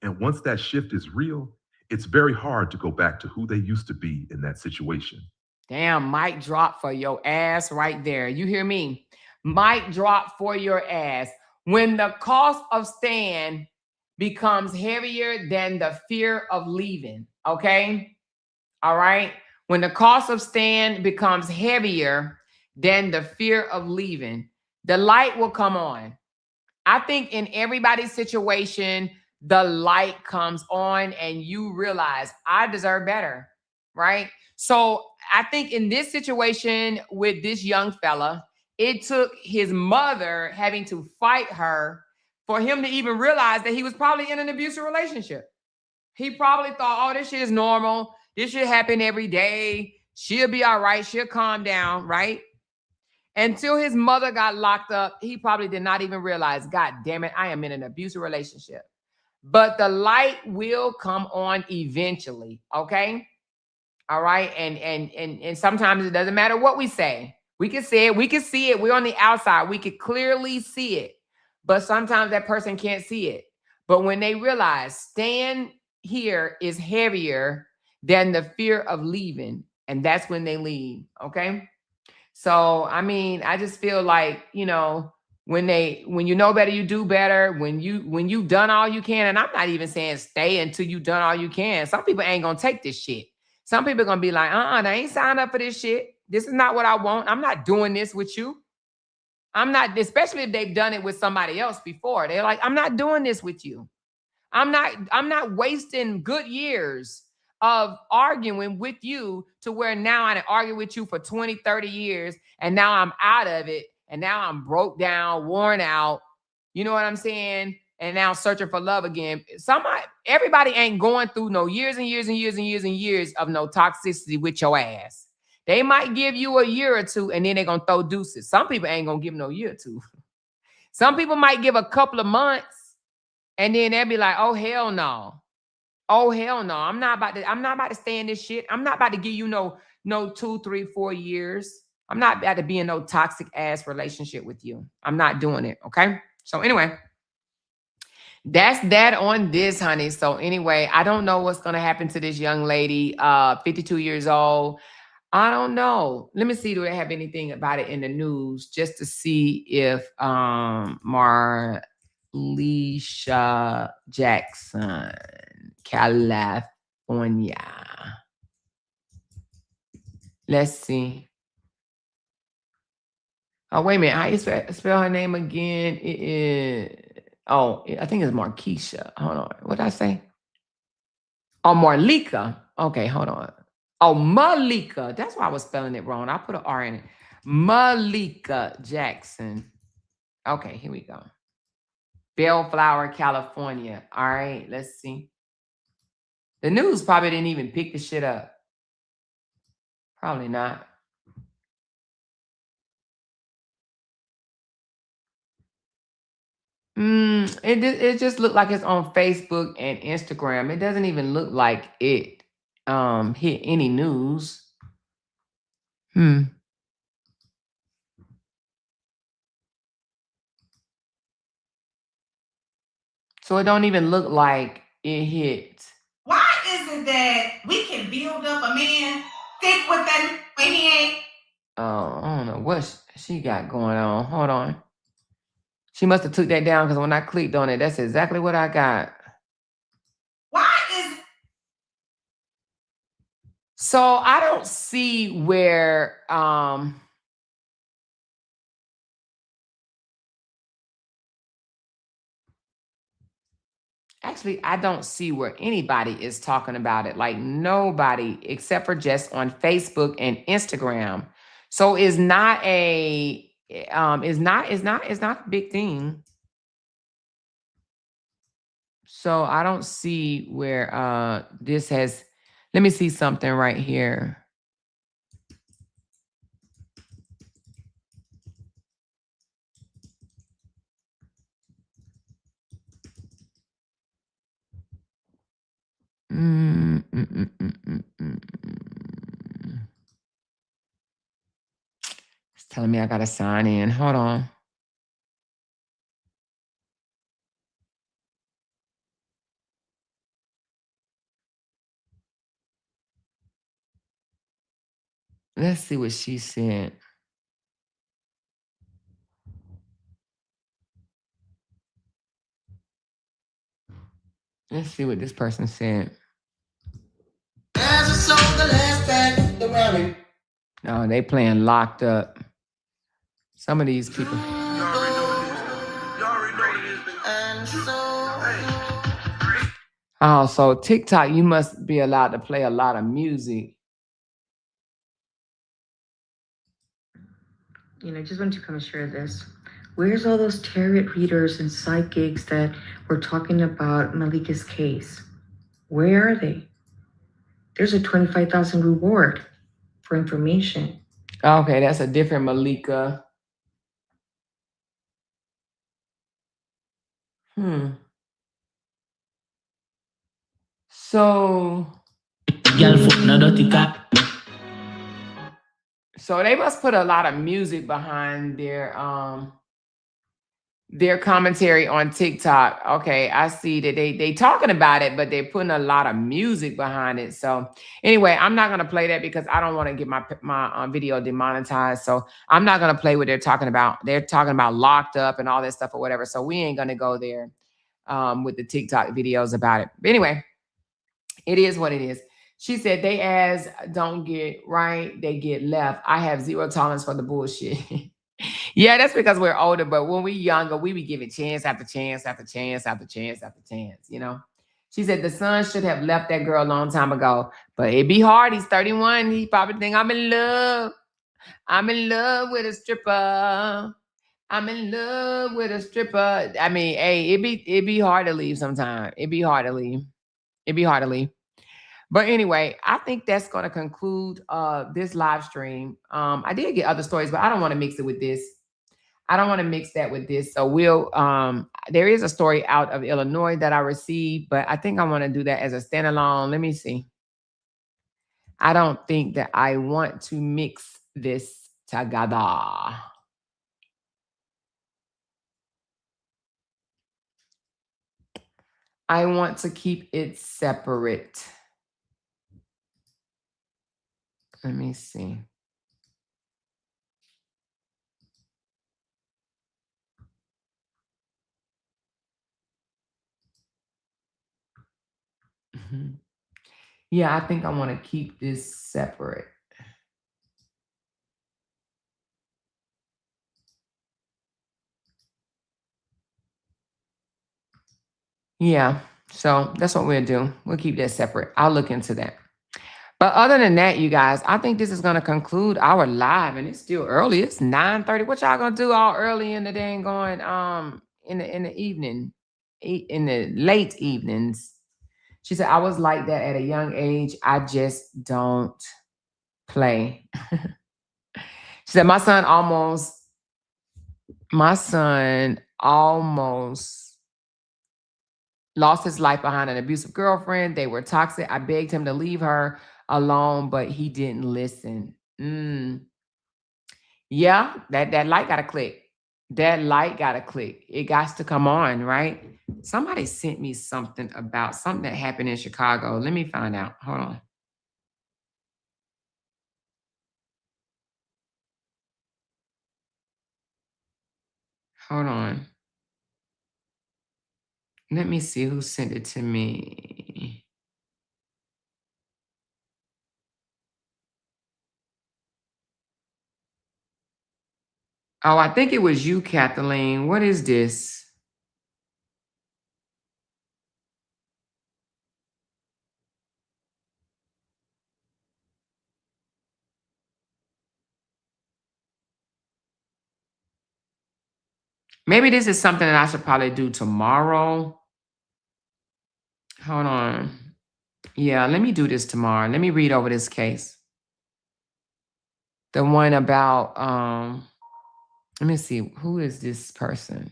And once that shift is real, it's very hard to go back to who they used to be in that situation.
Damn, mic drop for your ass right there. You hear me? Mic drop for your ass. When the cost of staying becomes heavier than the fear of leaving, okay? All right? When the cost of staying becomes heavier than the fear of leaving, the light will come on. I think in everybody's situation, the light comes on and you realize I deserve better, right? So I think in this situation with this young fella, it took his mother having to fight her for him to even realize that he was probably in an abusive relationship. He probably thought, oh, this shit is normal. This shit happen every day. She'll be all right. She'll calm down, right? Until his mother got locked up, he probably did not even realize, God damn it, I am in an abusive relationship. But the light will come on eventually, okay? All right, and sometimes it doesn't matter what we say. We can say it, we can see it. We're on the outside. We can clearly see it. But sometimes that person can't see it. But when they realize staying here is heavier than the fear of leaving, and that's when they leave, okay? So, I mean, I just feel like, when you know better, you do better. When you've done all you can, and I'm not even saying stay until you've done all you can. Some people ain't gonna take this shit. Some people are going to be like, they ain't signed up for this shit. This is not what I want. I'm not doing this with you. I'm not, especially if they've done it with somebody else before. They're like, I'm not doing this with you. I'm not wasting good years of arguing with you to where now I argue with you for 20, 30 years and now I'm out of it and now I'm broke down, worn out. You know what I'm saying? And now searching for love again. Everybody ain't going through no years and years and years and years and years of no toxicity with your ass. They might give you a year or two and then they're going to throw deuces. Some people ain't going to give no year or two. Some people might give a couple of months and then they'll be like, oh, hell no. Oh, hell no. I'm not about to stay in this shit. I'm not about to give you no 2, 3, 4 years. I'm not about to be in no toxic ass relationship with you. I'm not doing it. Okay. So anyway, that's that on this, honey. So anyway, I don't know what's going to happen to this young lady, 52 years old. I don't know. Let me see. Do they have anything about it in the news just to see if Marlisha Jackson, California. Let's see. Oh, wait a minute. How you spell her name again? It is, I think it's Marquisha. Hold on. What did I say? Oh, Marlika. Okay, hold on. Oh, Malika. That's why I was spelling it wrong. I put an R in it. Malika Jackson. Okay, here we go. Bellflower, California. All right, let's see. The news probably didn't even pick the shit up. Probably not. It just looked like it's on Facebook and Instagram. It doesn't even look like it hit any news. So it don't even look like it hit.
Why is it that we can build up a man thick with that when he ain't?
Oh, I don't know what she got going on. Hold on. She must have took that down because when I clicked on it, that's exactly what I got.
Why is...
So I don't see where actually, I don't see where anybody is talking about it. Like nobody except for just on Facebook and Instagram. So it's not a it's not a big thing. So I don't see where this has. Let me see something right here. It's telling me I gotta sign in. Hold on. Let's see what she said. Let's see what this person said.
As a soul, the last back, the rally.
No, they playing Locked Up. Some of these people. Oh, so TikTok, you must be allowed to play a lot of music.
Just wanted to come and share this. Where's all those tarot readers and psychics that were talking about Malika's case? Where are they? There's a $25,000 reward for information.
Okay, that's a different Malika. So they must put a lot of music behind their commentary on TikTok. Okay, I see that they talking about it, but they're putting a lot of music behind it. So anyway, I'm not gonna play that because I don't want to get my video demonetized. So I'm not gonna play what they're talking about. They're talking about Locked Up and all that stuff or whatever. So we ain't gonna go there with the TikTok videos about it. But anyway, it is what it is. She said they ass don't get right, they get left. I have zero tolerance for the bullshit. Yeah, that's because we're older, but when we younger, we be giving chance after chance after chance after chance after chance, you know? She said the son should have left that girl a long time ago, but it'd be hard. He's 31. He probably think I'm in love. I'm in love with a stripper. I'm in love with a stripper. I mean, hey, it'd be hard to leave sometime. It'd be hard to leave. It'd be hard to leave. But anyway, I think that's going to conclude this live stream. I did get other stories, but I don't want to mix it with this. I don't want to mix that with this. So there is a story out of Illinois that I received, but I think I want to do that as a standalone. Let me see. I don't think that I want to mix this together. I want to keep it separate. Let me see. Yeah, I think I want to keep this separate. Yeah, so that's what we'll do. We'll keep that separate. I'll look into that. But other than that, you guys, I think this is going to conclude our live, and it's still early. It's 9:30. What y'all gonna do all early in the day and going in the evening, in the late evenings? She said, I was like that at a young age. I just don't play. She said, my son almost lost his life behind an abusive girlfriend. They were toxic. I begged him to leave her alone, but he didn't listen. Yeah, that light got to click. That light got to click. It got to come on, right? Somebody sent me something about something that happened in Chicago. Let me find out. Hold on. Hold on. Let me see who sent it to me. Oh, I think it was you, Kathleen. What is this? Maybe this is something that I should probably do tomorrow. Hold on. Yeah, let me do this tomorrow. Let me read over this case. The one about, let me see, who is this person?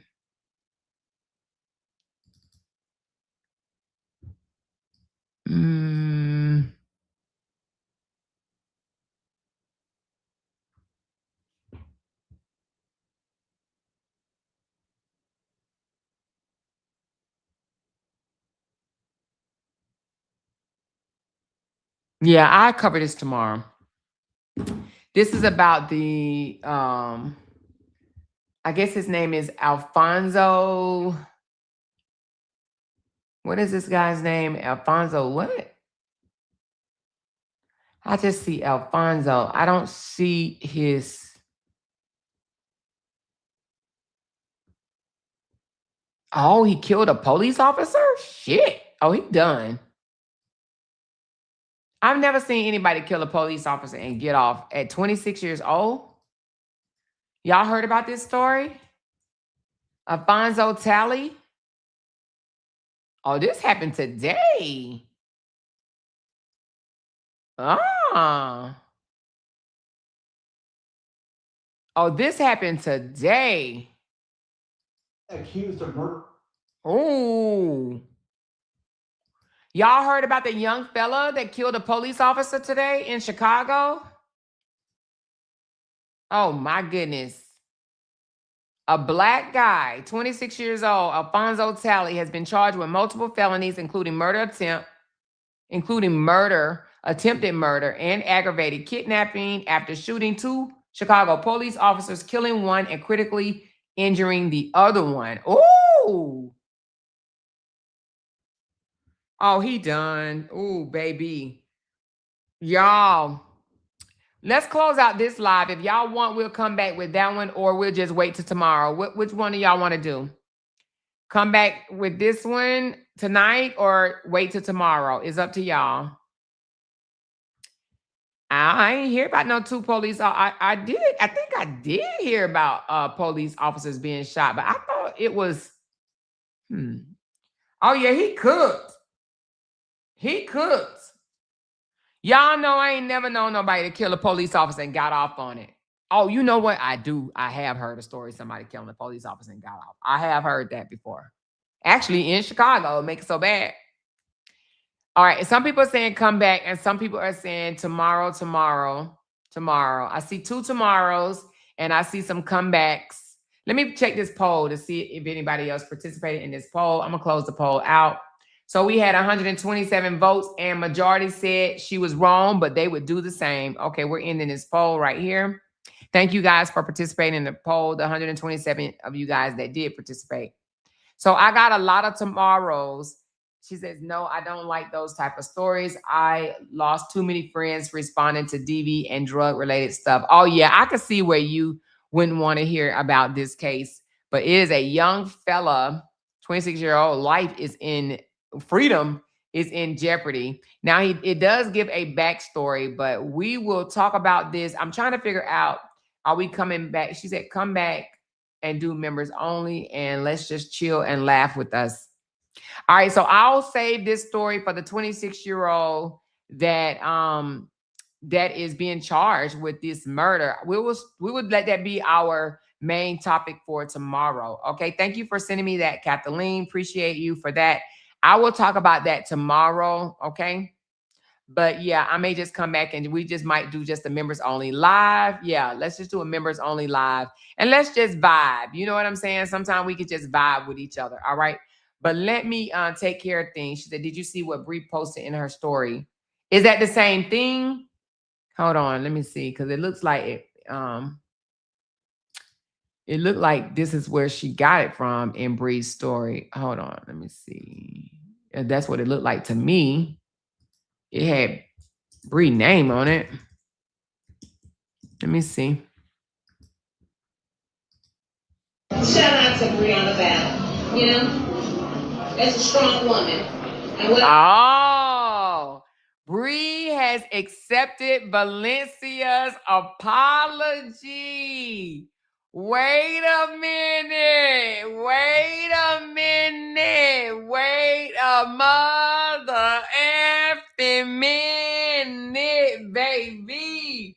Yeah, I cover this tomorrow. This is about the, I guess his name is Alfonso. What is this guy's name? Alfonso what? I just see Alfonso. I don't see his. Oh, he killed a police officer? Shit. Oh, he done. I've never seen anybody kill a police officer and get off at 26 years old. Y'all heard about this story? Alfonso Talley? Oh, this happened today. Ah. Oh, this happened today.
Accused of murder.
Ooh. Y'all heard about the young fella that killed a police officer today in Chicago? Oh, my goodness. A black guy, 26 years old, Alfonso Talley, has been charged with multiple felonies, including attempted murder, and aggravated kidnapping after shooting two Chicago police officers, killing one and critically injuring the other one. Ooh. Oh, he done. Ooh, baby. Y'all, let's close out this live. If y'all want, we'll come back with that one, or we'll just wait till tomorrow. Which one do y'all want to do? Come back with this one tonight or wait till tomorrow? It's up to y'all. I ain't hear about no 2 police. I think I did hear about police officers being shot, but I thought it was. Oh yeah, he cooked. He cooked. Y'all know I ain't never known nobody to kill a police officer and got off on it. Oh, you know what? I have heard a story of somebody killing a police officer and got off. I have heard that before. Actually, in Chicago, make it so bad. All right. Some people are saying come back, and some people are saying tomorrow. I see 2 tomorrows, and I see some comebacks. Let me check this poll to see if anybody else participated in this poll. I'm going to close the poll out. So we had 127 votes, and majority said she was wrong, but they would do the same. Okay, we're ending this poll right here. Thank you guys for participating in the poll, the 127 of you guys that did participate. So I got a lot of tomorrows. She says, no, I don't like those type of stories. I lost too many friends responding to DV and drug-related stuff. Oh, yeah, I could see where you wouldn't want to hear about this case. But it is a young fella, 26-year-old, life is in freedom is in jeopardy. Now, it does give a backstory, but we will talk about this. I'm trying to figure out, are we coming back? She said, come back and do members only, and let's just chill and laugh with us. All right, so I'll save this story for the 26-year-old that that is being charged with this murder. We would let that be our main topic for tomorrow. Okay, thank you for sending me that, Kathleen. Appreciate you for that. I will talk about that tomorrow. Okay. But yeah, I may just come back and we just might do just a members only live. Yeah, let's just do a members only live and let's just vibe. You know what I'm saying? Sometimes we could just vibe with each other. All right. But let me take care of things. She said, did you see what Bree posted in her story? Is that the same thing? Hold on. Let me see. Because it looks like it looked like this is where she got it from in Bree's story. Hold on. Let me see. That's what it looked like to me. It had Bree name on it. Let me see.
Shout out to Brianna Battle. You know, that's a strong woman. And
oh, Bree has accepted Valencia's apology. Wait a minute. Wait a minute. Wait a mother effing minute, baby.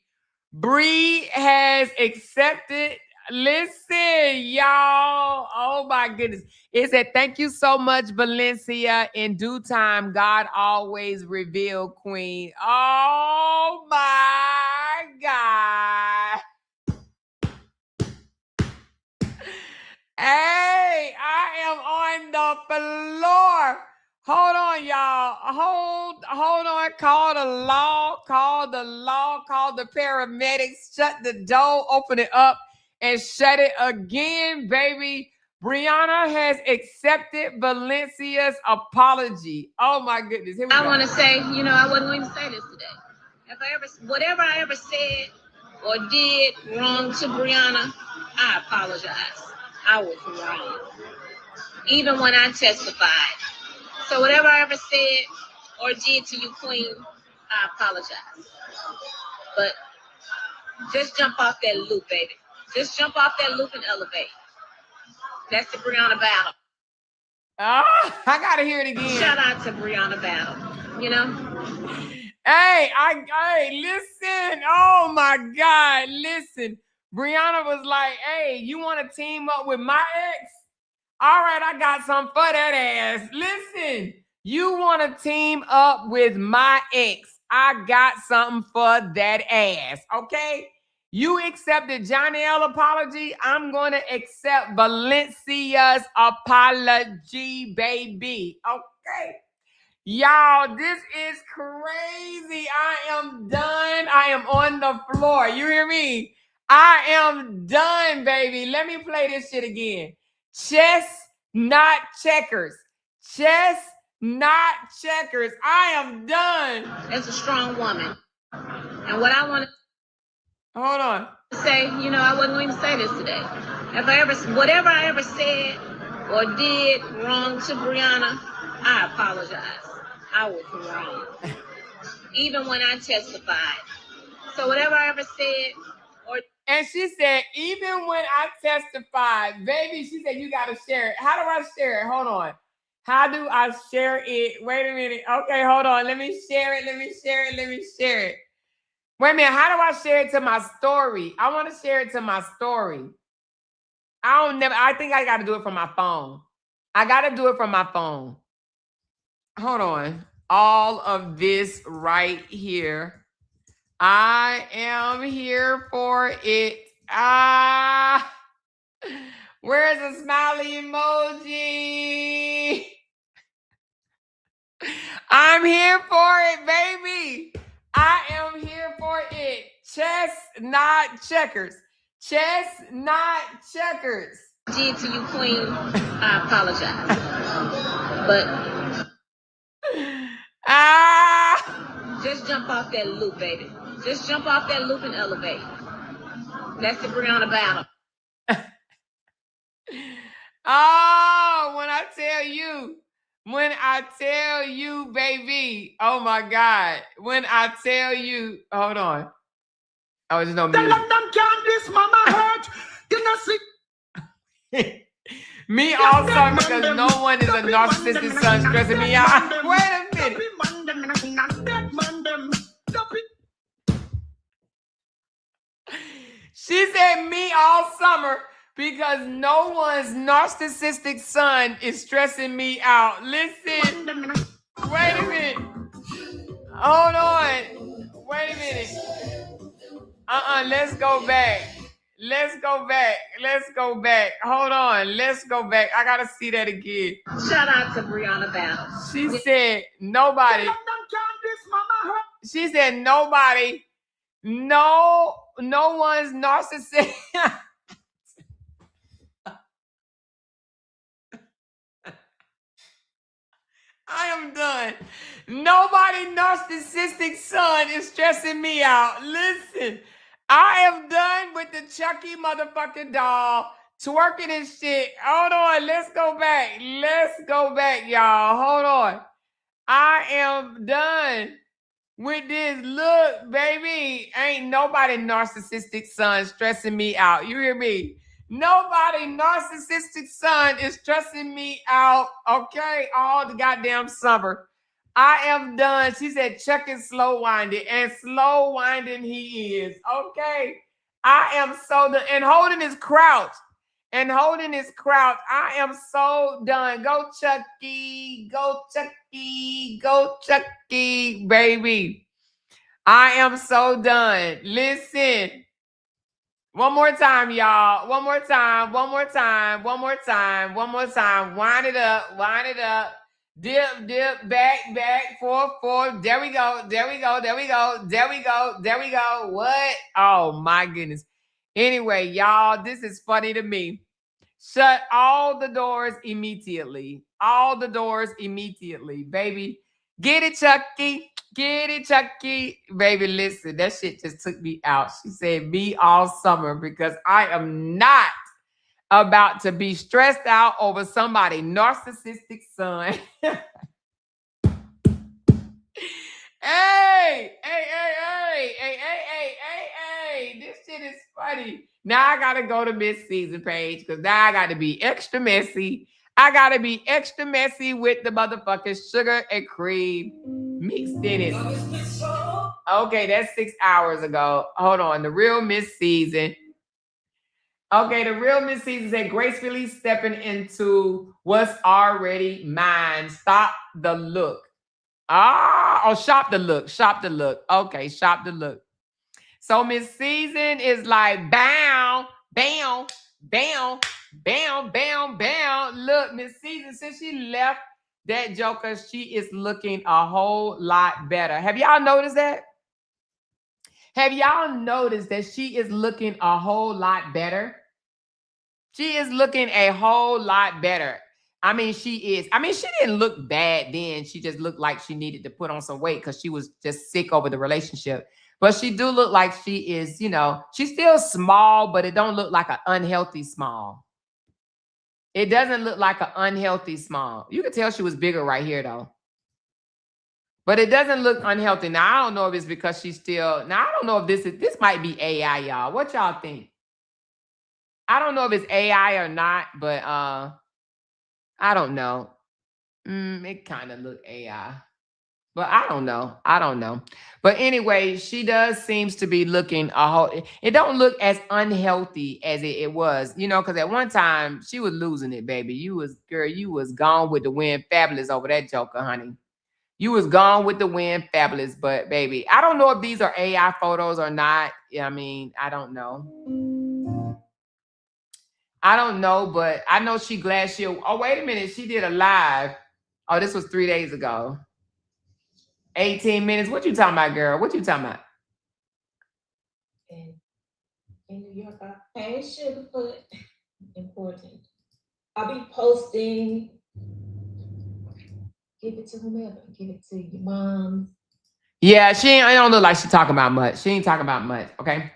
Bree has accepted. Listen, y'all. Oh my goodness. It said, thank you so much, Valencia. In due time, God always reveal, Queen. Oh my God. Hey, I am on the floor. Hold on, y'all. Hold on. Call the law. Call the paramedics. Shut the door. Open it up and shut it again, baby. Brianna has accepted Valencia's apology. Oh my goodness. Here we go.
I want to say, you know, I wasn't going to say this today. Whatever I ever said or did wrong to Brianna, I apologize. I was wrong. Even when I testified. So whatever I ever said or did to you, Queen, I apologize. But just jump off that loop, baby. Just jump off that loop and elevate. That's the Brianna Battle.
Oh, I gotta hear it again.
Shout out to Brianna Battle. You know?
Hey, listen. Oh my God, listen. Brianna was like, hey, you want to team up with my ex? All right, I got something for that ass. Listen, you want to team up with my ex? I got something for that ass, okay? You accepted Johnny L apology. I'm going to accept Valencia's apology, baby, okay? Y'all, this is crazy. I am done. I am on the floor. You hear me? I am done, baby. Let me play this shit again. Chess, not checkers. Chess, not checkers. I am done.
That's a strong woman. And what I want
Hold on.
to say, I wasn't going to say this today. Whatever I ever said or did wrong to Brianna, I apologize. I was wrong. Even when I testified. So whatever I ever said or...
And she said, even when I testified, baby, she said, you got to share it. How do I share it? Hold on. How do I share it? Wait a minute. Okay, hold on. Let me share it. Let me share it. Let me share it. Wait a minute. How do I share it to my story? I want to share it to my story. I think I got to do it from my phone. I got to do it from my phone. Hold on. All of this right here. I am here for it. Where's the smiley emoji? I'm here for it, baby. I am here for it. Chess, not checkers. Chess, not checkers.
Did to you, Queen, I apologize. But just jump off that loop, baby. Just jump off that loop and elevate. That's the Brianna battle.
Oh, when I tell you, baby, oh my God. When I tell you, hold on. Oh, there's no music.
This mama hurt. You know, see.
Me also, because no one is a narcissistic son stressing me out. Wait a minute. She said me all summer because no one's narcissistic son is stressing me out. Listen. Wait a minute. Hold on. Wait a minute. Let's go back. Let's go back. Let's go back. Hold on. Let's go back. I got to see that again.
Shout out to Brianna Battle.
She said nobody. She said nobody. No one's narcissistic. I am done. Nobody narcissistic son is stressing me out. Listen, I am done with the Chucky motherfucking doll twerking and shit. Hold on. Let's go back. Let's go back, y'all. Hold on. I am done with this. Look, baby, ain't nobody narcissistic son stressing me out. You hear me? Nobody narcissistic son is stressing me out, okay? All the goddamn summer. I am done. She said, Chuck is slow winding, and slow winding he is, okay? I am so done. And holding his crouch. I am so done. Go, Chucky. Go, Chucky. Go, Chucky, baby. I am so done. Listen. One more time, y'all. One more time. Wind it up. Dip, back, forth. There we go. What? Oh, my goodness. Anyway, y'all, this is funny to me. Shut all the doors immediately. Baby. Get it, Chucky. Baby, listen, that shit just took me out. She said me all summer because I am not about to be stressed out over somebody narcissistic son. Hey. This shit is funny. Now I got to go to Miss Season page because now I got to be extra messy. With the motherfucking sugar and cream mixed in it. Okay, that's 6 hours ago. Hold on. The real Miss Season. Okay, the real Miss Season said gracefully stepping into what's already mine. Stop the look. Shop the look. Okay, shop the look. So Miss Season is like, bow. Look, Miss Season, since she left that Joker, she is looking a whole lot better. Have y'all noticed that? Have y'all noticed that she is looking a whole lot better? She is looking a whole lot better. I mean, she is. I mean, she didn't look bad then. She just looked like she needed to put on some weight because she was just sick over the relationship. But she do look like she is, you know, she's still small, but it don't look like an unhealthy small. It doesn't look like an unhealthy small. You can tell she was bigger right here, though. But it doesn't look unhealthy. Now, I don't know if it's because she's still... Now, I don't know if this might be AI, y'all. What y'all think? I don't know if it's AI or not, but I don't know. It kind of look AI. But I don't know. I don't know. But anyway, she does seems to be looking a whole... It don't look as unhealthy as it was, you know, because at one time she was losing it, baby. You was gone with the wind, fabulous over that joker, honey. You was gone with the wind, fabulous. But baby, I don't know if these are AI photos or not. I mean, I don't know. I don't know, but I know she glad she... Oh, wait a minute. She did a live. Oh, this was 3 days ago. 18 minutes. What you talking about, girl? What you talking about?
In New York, hey, Sugarfoot. Important. I'll be posting. Give it to whomever. Give it to your mom.
Yeah, I don't look like she talking about much. She ain't talking about much, okay?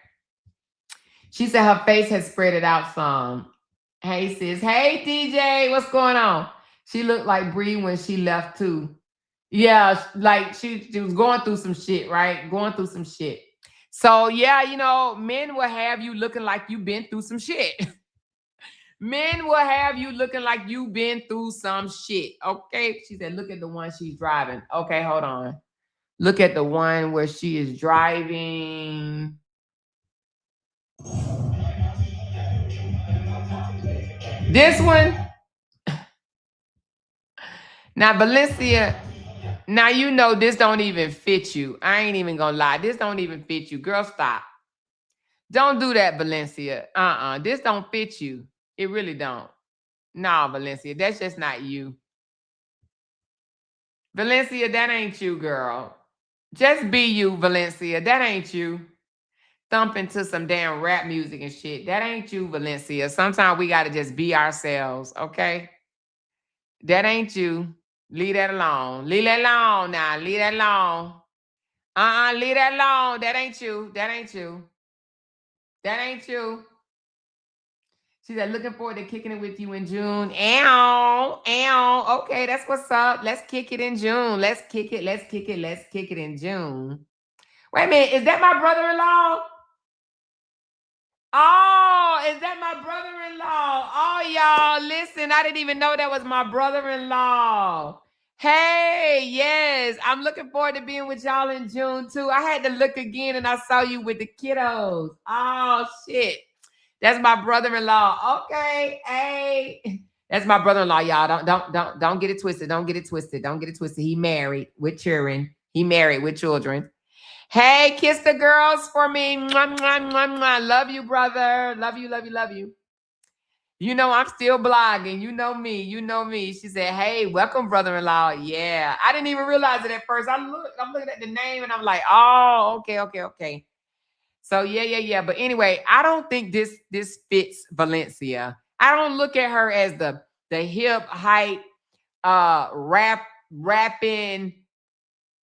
She said her face has spread it out some. Hey, sis. Hey, DJ. What's going on? She looked like Bree when she left, too. Yeah, like she was going through some shit, right? Going through some shit. So, yeah, you know, men will have you looking like you've been through some shit. Men will have you looking like you've been through some shit, okay? She said, look at the one she's driving. Okay, hold on. Look at the one where she is driving. This one. Now, Valencia, now you know this don't even fit you. I ain't even gonna lie. This don't even fit you. Girl, stop. Don't do that, Valencia. This don't fit you. It really don't. Nah, Valencia, that's just not you. Valencia, that ain't you, girl. Just be you, Valencia. That ain't you. Thumping to some damn rap music and shit. That ain't you, Valencia. Sometimes we gotta just be ourselves, okay? That ain't you. Leave that alone. Leave that alone now. Leave that alone. Leave that alone. That ain't you. That ain't you. That ain't you. She said, looking forward to kicking it with you in June. Ow. Ow. Okay, that's what's up. Let's kick it in June. Let's kick it. Let's kick it. Let's kick it in June. Wait a minute. Is that my brother-in-law? Oh, is that my brother-in-law? Oh, y'all, listen, I didn't even know that was my brother-in-law. Hey, yes, I'm looking forward to being with y'all in June, too. I had to look again, and I saw you with the kiddos. Oh, shit. That's my brother-in-law. Okay, hey. That's my brother-in-law, y'all. Don't get it twisted. Don't get it twisted. Don't get it twisted. He married with children. He married with children. Hey, kiss the girls for me. Mwah, mwah, mwah, mwah. Love you, brother. Love you, love you, love you. You know, I'm still blogging. You know me. You know me. She said, hey, welcome, brother-in-law. Yeah. I didn't even realize it at first. I'm looking at the name and I'm like, oh, okay. So, yeah. But anyway, I don't think this fits Valencia. I don't look at her as the hip, hype, rapping,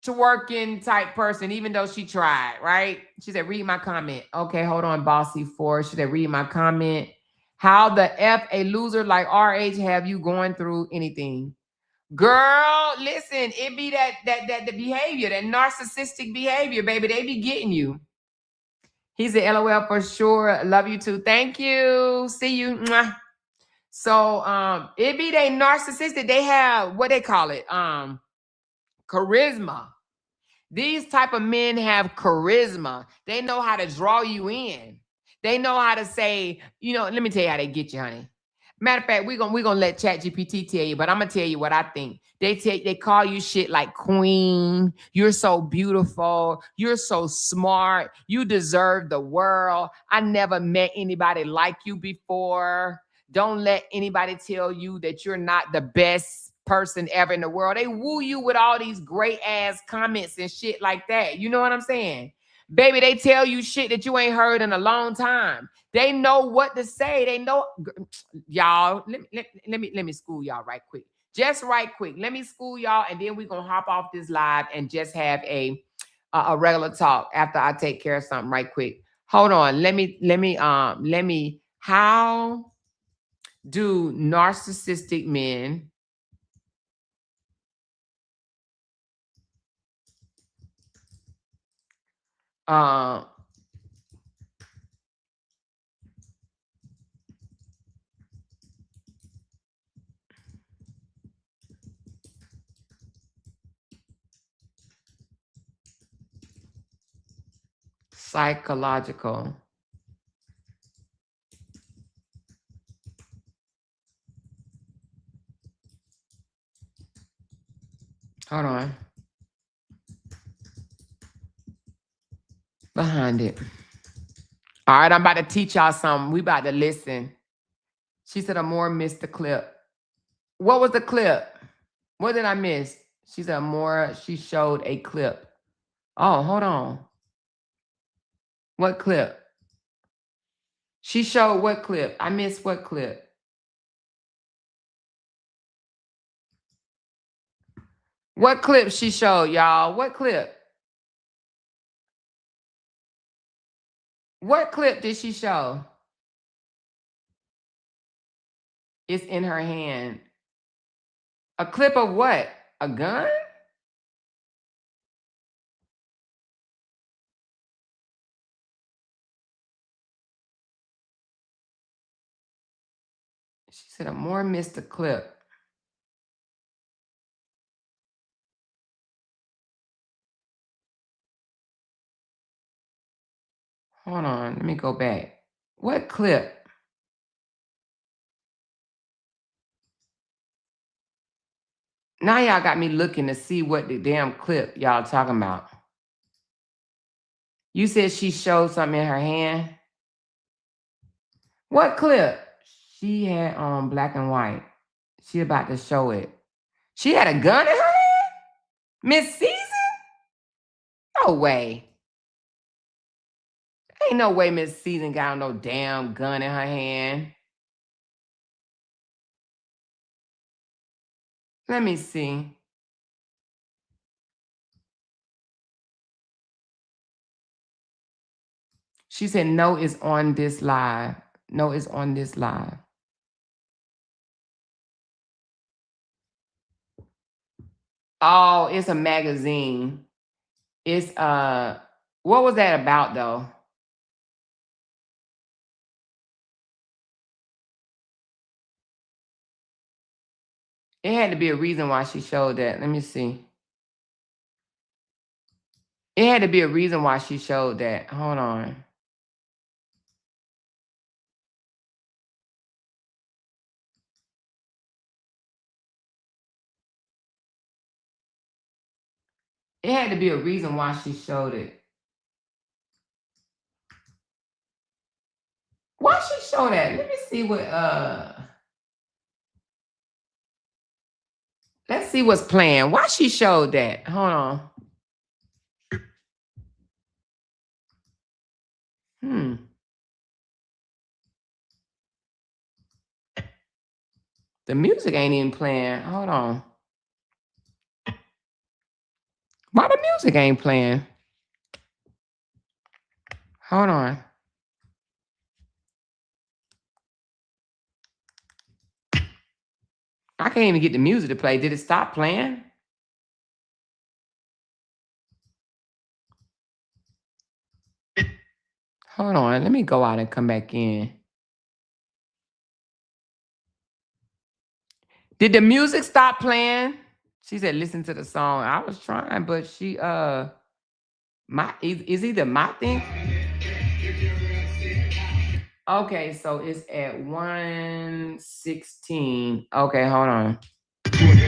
twerking type person, even though she tried, right? She said, read my comment. Okay, hold on, Bossy 4. She said, read my comment. How the F a loser like RH have you going through anything? Girl, listen, it be that the behavior, that narcissistic behavior, baby. They be getting you. He said, LOL for sure. Love you too. Thank you. See you. Mwah. So it be they narcissistic. They have what they call it, charisma. These type of men have charisma. They know how to draw you in. They know how to say, you know, let me tell you how they get you, honey. Matter of fact, we're gonna let ChatGPT tell you, but I'm gonna tell you what I think. They call you shit like queen. You're so beautiful. You're so smart. You deserve the world. I never met anybody like you before. Don't let anybody tell you that you're not the best person ever in the world. They woo you with all these great ass comments and shit like that. You know what I'm saying? Baby, they tell you shit that you ain't heard in a long time. They know what to say. They know, y'all. Let me school y'all right quick. Just right quick. Let me school y'all, and then we're gonna hop off this live and just have a regular talk after I take care of something right quick. Hold on. Let me. How do narcissistic men psychological hold on behind it. All right, I'm about to teach y'all something. We about to listen. She said Amore missed the clip. What was the clip? What did I miss? She said Amore, she showed a clip. Oh, hold on. What clip? She showed what clip? I missed what clip? What clip she showed, y'all? What clip? What clip did she show? It's in her hand. A clip of what? A gun? She said Amore missed the clip. Hold on, let me go back. What clip? Now y'all got me looking to see what the damn clip y'all talking about. You said she showed something in her hand? What clip? She had on black and white. She about to show it. She had a gun in her hand? Miss Season? No way. Ain't no way Miss Season got no damn gun in her hand. Let me see. She said, no, it's on this live. No, it's on this live. Oh, it's a magazine. It's, what was that about, though? It had to be a reason why she showed that. Let me see. It had to be a reason why she showed that. Hold on. It had to be a reason why she showed it. Why she show that? Let me see what, let's see what's playing. Why she showed that? Hold on. The music ain't even playing. Hold on. Why the music ain't playing? Hold on. I can't even get the music to play. Did it stop playing? Hold on. Let me go out and come back in. Did the music stop playing? She said, listen to the song. I was trying, but she, is either my thing? Okay, so it's at 1:16. Okay, hold on.
Thank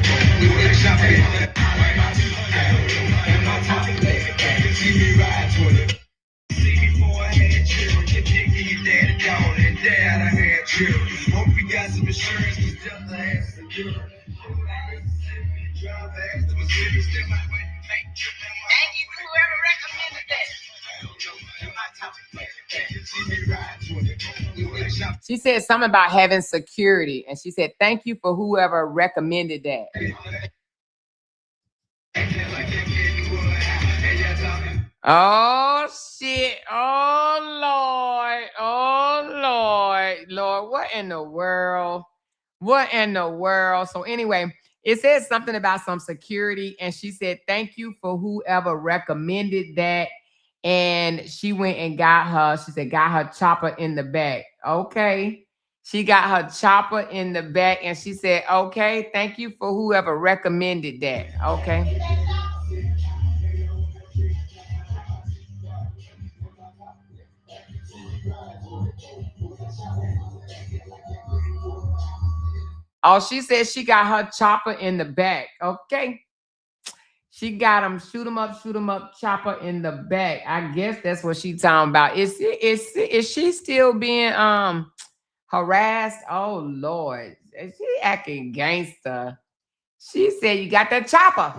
you to whoever recommended that.
She said something about having security. And she said, thank you for whoever recommended that. Oh, shit. Oh, Lord. Oh, Lord. Lord, what in the world? What in the world? So anyway, it says something about some security. And she said, thank you for whoever recommended that. And she went and got her, she said, got her chopper in the back. Okay. She got her chopper in the back. And she said, okay, thank you for whoever recommended that. Okay. Oh, she said she got her chopper in the back. Okay. She got him, shoot him up, chopper in the back. I guess that's what she talking about. Is she still being harassed? Oh Lord. Is she acting gangster? She said you got that chopper.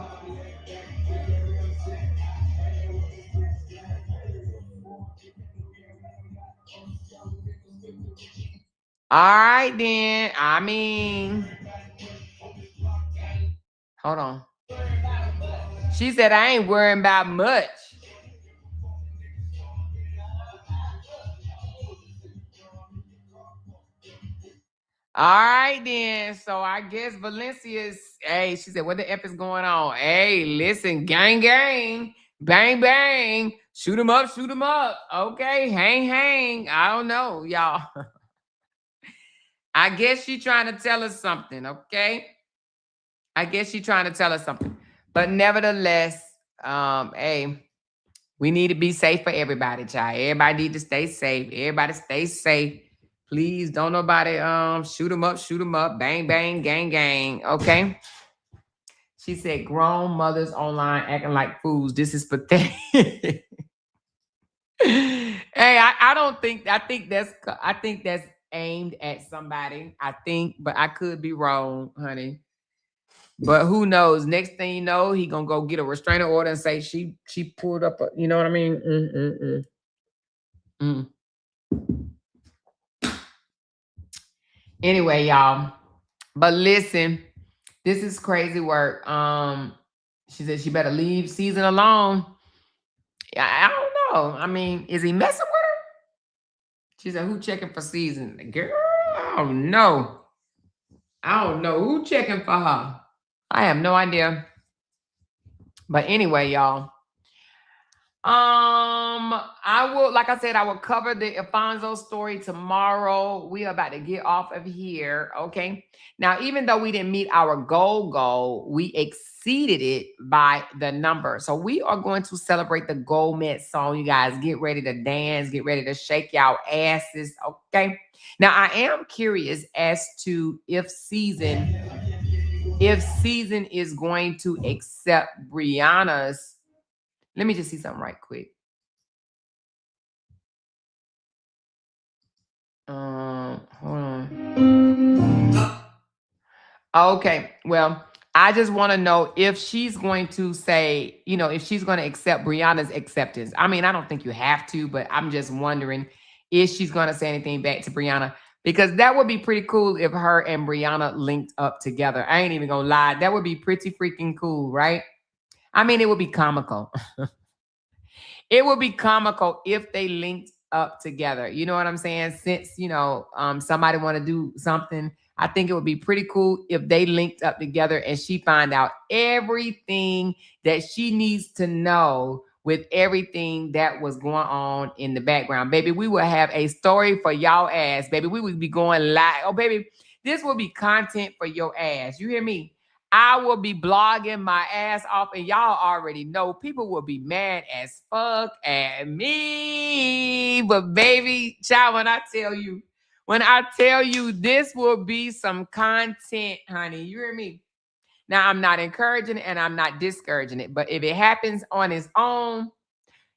All right, then. I mean, hold on. She said, I ain't worrying about much. All right, then. So I guess Valencia's, hey, she said, what the F is going on? Hey, listen, gang, gang, bang, bang, shoot him up, shoot him up. Okay, hang, hang. I don't know, y'all. I guess she trying to tell us something, okay? I guess she trying to tell us something. But nevertheless, hey, we need to be safe for everybody, child. Everybody need to stay safe. Everybody stay safe. Please don't nobody shoot them up, bang, bang, gang, gang. Okay. She said, grown mothers online acting like fools. This is pathetic. Hey, I think that's aimed at somebody. I think, but I could be wrong, honey. But who knows? Next thing you know, he gonna go get a restraining order and say she pulled up a, you know what I mean? Anyway, y'all. But listen, this is crazy work. She said she better leave Season alone. I don't know. I mean, is he messing with her? She said, who checking for Season? Girl, I don't know. I don't know who checking for her. I have no idea. But anyway, y'all. I will, like I said, I will cover the Alfonso story tomorrow. We are about to get off of here. Okay. Now, even though we didn't meet our goal, we exceeded it by the number. So we are going to celebrate the goal met song. You guys get ready to dance, get ready to shake y'all asses. Okay. Now, I am curious as to if Season is going to accept Brianna's. Let me just see something right quick. Hold on. Okay, well, I just want to know if she's going to say, if she's going to accept Brianna's acceptance. I mean, I don't think you have to, but I'm just wondering if she's going to say anything back to Brianna, because that would be pretty cool if her and Brianna linked up together. I ain't even gonna lie. That would be pretty freaking cool, right? I mean, it would be comical. It would be comical if they linked up together. You know what I'm saying? Since, somebody want to do something, I think it would be pretty cool if they linked up together and she find out everything that she needs to know with everything that was going on in the background. Baby, we will have a story for y'all ass, baby. We would be going live. Oh, baby, this will be content for your ass. You hear me? I will be blogging my ass off, and y'all already know people will be mad as fuck at me. But baby, child, when I tell you this will be some content, honey, you hear me? Now, I'm not encouraging it and I'm not discouraging it, but if it happens on its own,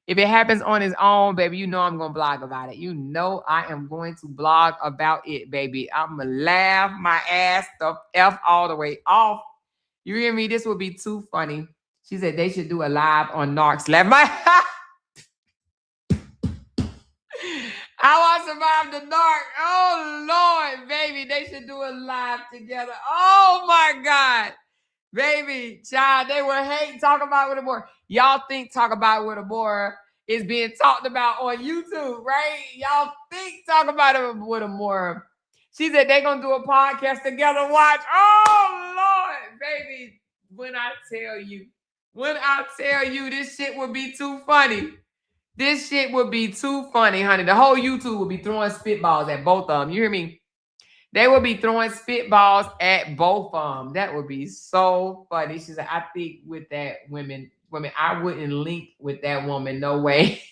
baby, you know I'm going to blog about it. You know I am going to blog about it, baby. I'm going to laugh my ass the F all the way off. You hear me? This would be too funny. She said they should do a live on Narcs. How I Survived the Dark. Oh, Lord, baby. They should do a live together. Oh, my God. Baby, child, they would hate Talk About It With More. Y'all think Talk About It With More is being talked about on YouTube, right? Y'all think Talk About It With More. She said they're going to do a podcast together. Watch. Oh, Lord, baby. When I tell you this shit would be too funny. This shit would be too funny, honey. The whole YouTube would be throwing spitballs at both of them. You hear me? They would be throwing spitballs at both of them. That would be so funny. She said, I think with that women, I wouldn't link with that woman. No way.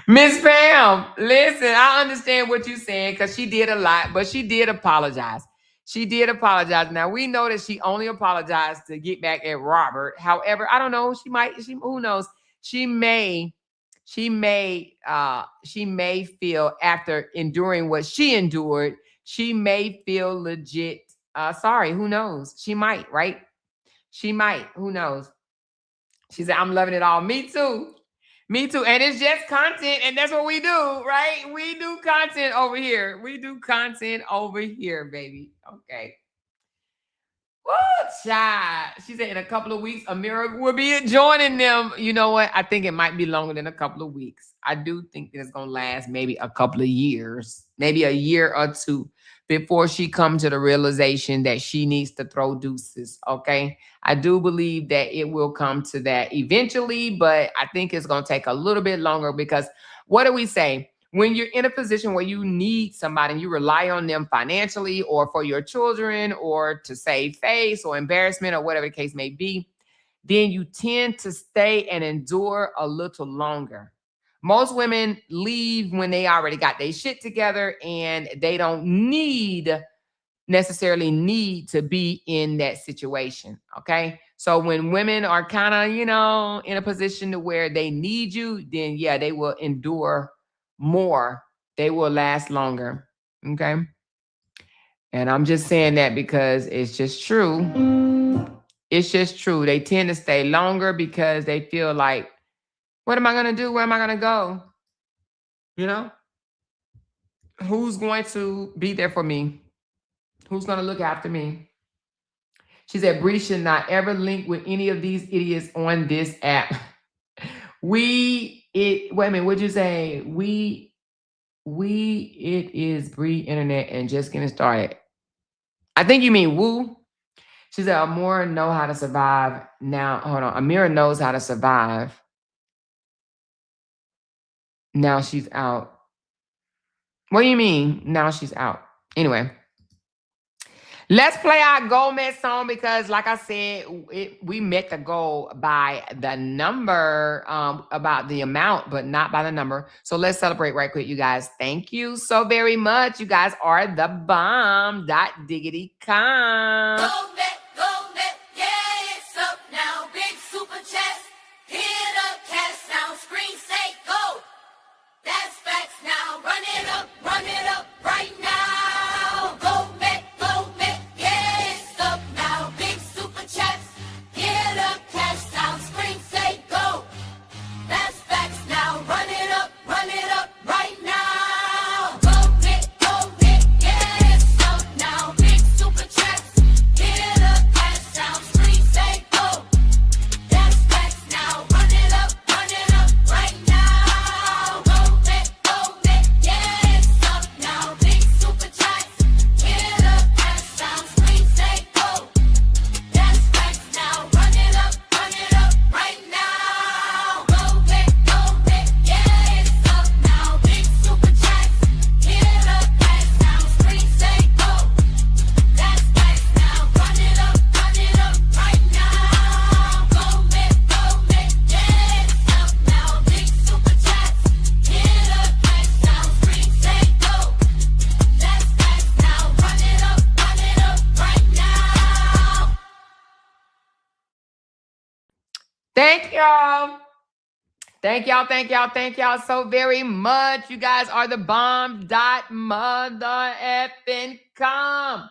Miss Pam, listen, I understand what you're saying because she did a lot, but she did apologize. She did apologize. Now, we know that she only apologized to get back at Robert. However, I don't know. Who knows? She may feel after enduring what she endured, she may feel legit sorry. Who knows? She might, right? She might. Who knows? She said, I'm loving it all. Me too. Me too. And it's just content, and that's what we do, right? We do content over here. We do content over here, baby. Okay. Woo, child. She said in a couple of weeks, Amira will be joining them. You know what? I think it might be longer than a couple of weeks. I do think that it's going to last maybe a couple of years, maybe a year or two before she comes to the realization that she needs to throw deuces, okay? I do believe that it will come to that eventually, but I think it's going to take a little bit longer because what do we say? When you're in a position where you need somebody and you rely on them financially or for your children or to save face or embarrassment or whatever the case may be, then you tend to stay and endure a little longer. Most women leave when they already got their shit together and they don't necessarily need to be in that situation, okay? So when women are kind of, in a position to where they need you, then yeah, they will endure more. They will last longer, okay? And I'm just saying that because it's just true. It's just true. They tend to stay longer because they feel like, what am I going to do? Where am I going to go? Who's going to be there for me? Who's going to look after me? She said, Bree should not ever link with any of these idiots on this app. Wait a minute, what'd you say? It is Bree Internet and just getting started. I think you mean Woo. She said, Amira know how to survive. Now, hold on. Amira knows how to survive. Now she's out. What do you mean? Now she's out. Anyway. Let's play our goal met song because, like I said, we met the goal by the number, about the amount, but not by the number. So let's celebrate right quick, you guys. Thank you so very much. You guys are the bomb. .diggity.com.
Go net, yeah, it's up now. Big super chest, hit up, cash now. Screen say go. That's facts now. Run it up right now. Go net, yeah, it's up now. Big super chest, hit up, cash now. Screen say go. That's facts now. Run it up right now. Go net, yeah, it's up now. Big super chest, hit up, cash now. Screen say go. That's facts now. Run it up right now. Go net, yeah, it's up now. Big super chest, hit up, cash now. Screen say go. That's facts now. Run it up right now. Go net, yeah, it's up now. Big super chest, hit up, cash now. Screen say go. That's facts now. Run it up right now. Go net, yeah, it's up now. Big super chest, hit up, cash now. Screen say go. That's facts now. Run it up right now.
Thank y'all. Thank y'all so very much. You guys are the bomb. Mother effing com.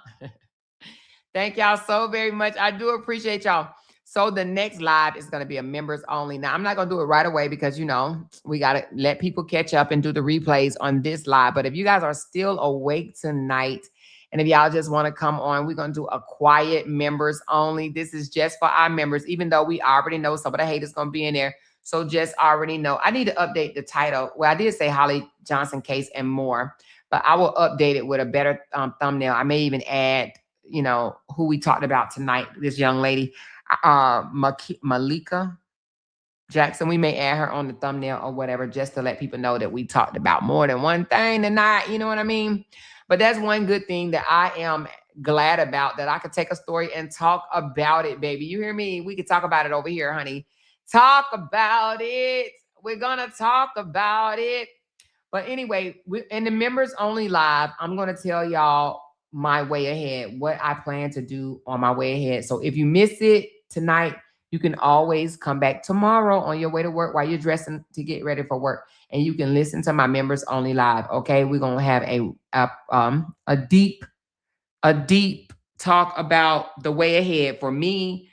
Thank y'all so very much. I do appreciate y'all. So the next live is going to be a members only. Now, I'm not going to do it right away because, you know, we got to let people catch up and do the replays on this live. But if you guys are still awake tonight, and if y'all just want to come on, we're going to do a quiet members only. This is just for our members, even though we already know some of the haters going to be in there. So just already know. I need to update the title. Well, I did say Holly Johnson case and more, but I will update it with a better thumbnail. I may even add, you know, who we talked about tonight, this young lady. Malika Jackson. We may add her on the thumbnail or whatever, just to let people know that we talked about more than one thing tonight. You know what I mean? But that's one good thing that I am glad about, that I could take a story and talk about it, baby. You hear me? We could talk about it over here, honey. Talk about it. We're gonna talk about it. But anyway, in the members only live, I'm gonna tell y'all my way ahead, what I plan to do on my way ahead. So if you miss it tonight, you can always come back tomorrow on your way to work while you're dressing to get ready for work, and you can listen to my members only live. Okay, we're gonna have a deep talk about the way ahead for me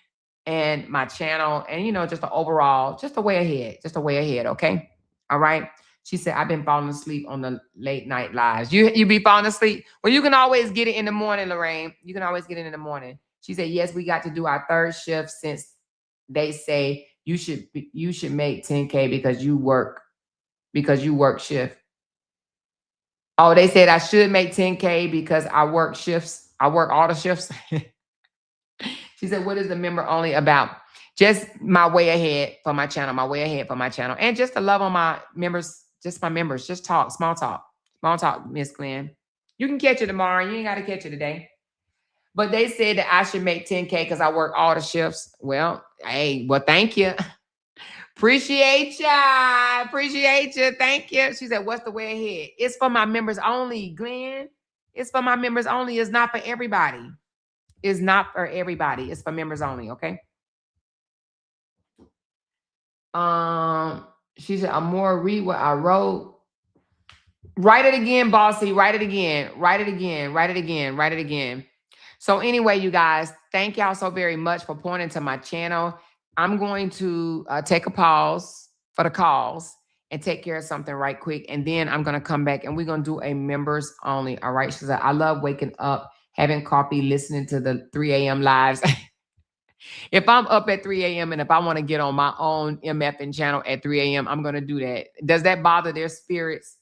and my channel, and you know, just the overall, just the way ahead. Okay, all right. She said, I've been falling asleep on the late night lives. You be falling asleep? Well, you can always get it in the morning, Lorraine. You can always get it in the morning. She said, yes, we got to do our third shift since they say you should make 10K because you work shift. Oh, they said I should make 10K because I work shifts. I work all the shifts. She said, what is the member only about? Just my way ahead for my channel, and just to love on my members. Just my members, just talk, small talk, Miss Glenn. You can catch it tomorrow. You ain't got to catch it today. But they said that I should make 10K because I work all the shifts. Well, hey, well, thank you. Appreciate ya. Thank you. She said, what's the way ahead? It's for my members only, Glenn. It's for my members only. It's not for everybody. It's not for everybody. It's for members only, okay? She said, I'm more read what I wrote. Write it again, bossy. Write it again. So anyway, you guys, thank y'all so very much for pointing to my channel. I'm going to take a pause for the calls and take care of something right quick. And then I'm going to come back and we're going to do a members only. All right. She said, I love waking up, having coffee, listening to the 3 a.m. lives. If I'm up at 3 a.m. and if I want to get on my own MFN channel at 3 a.m., I'm going to do that. Does that bother their spirits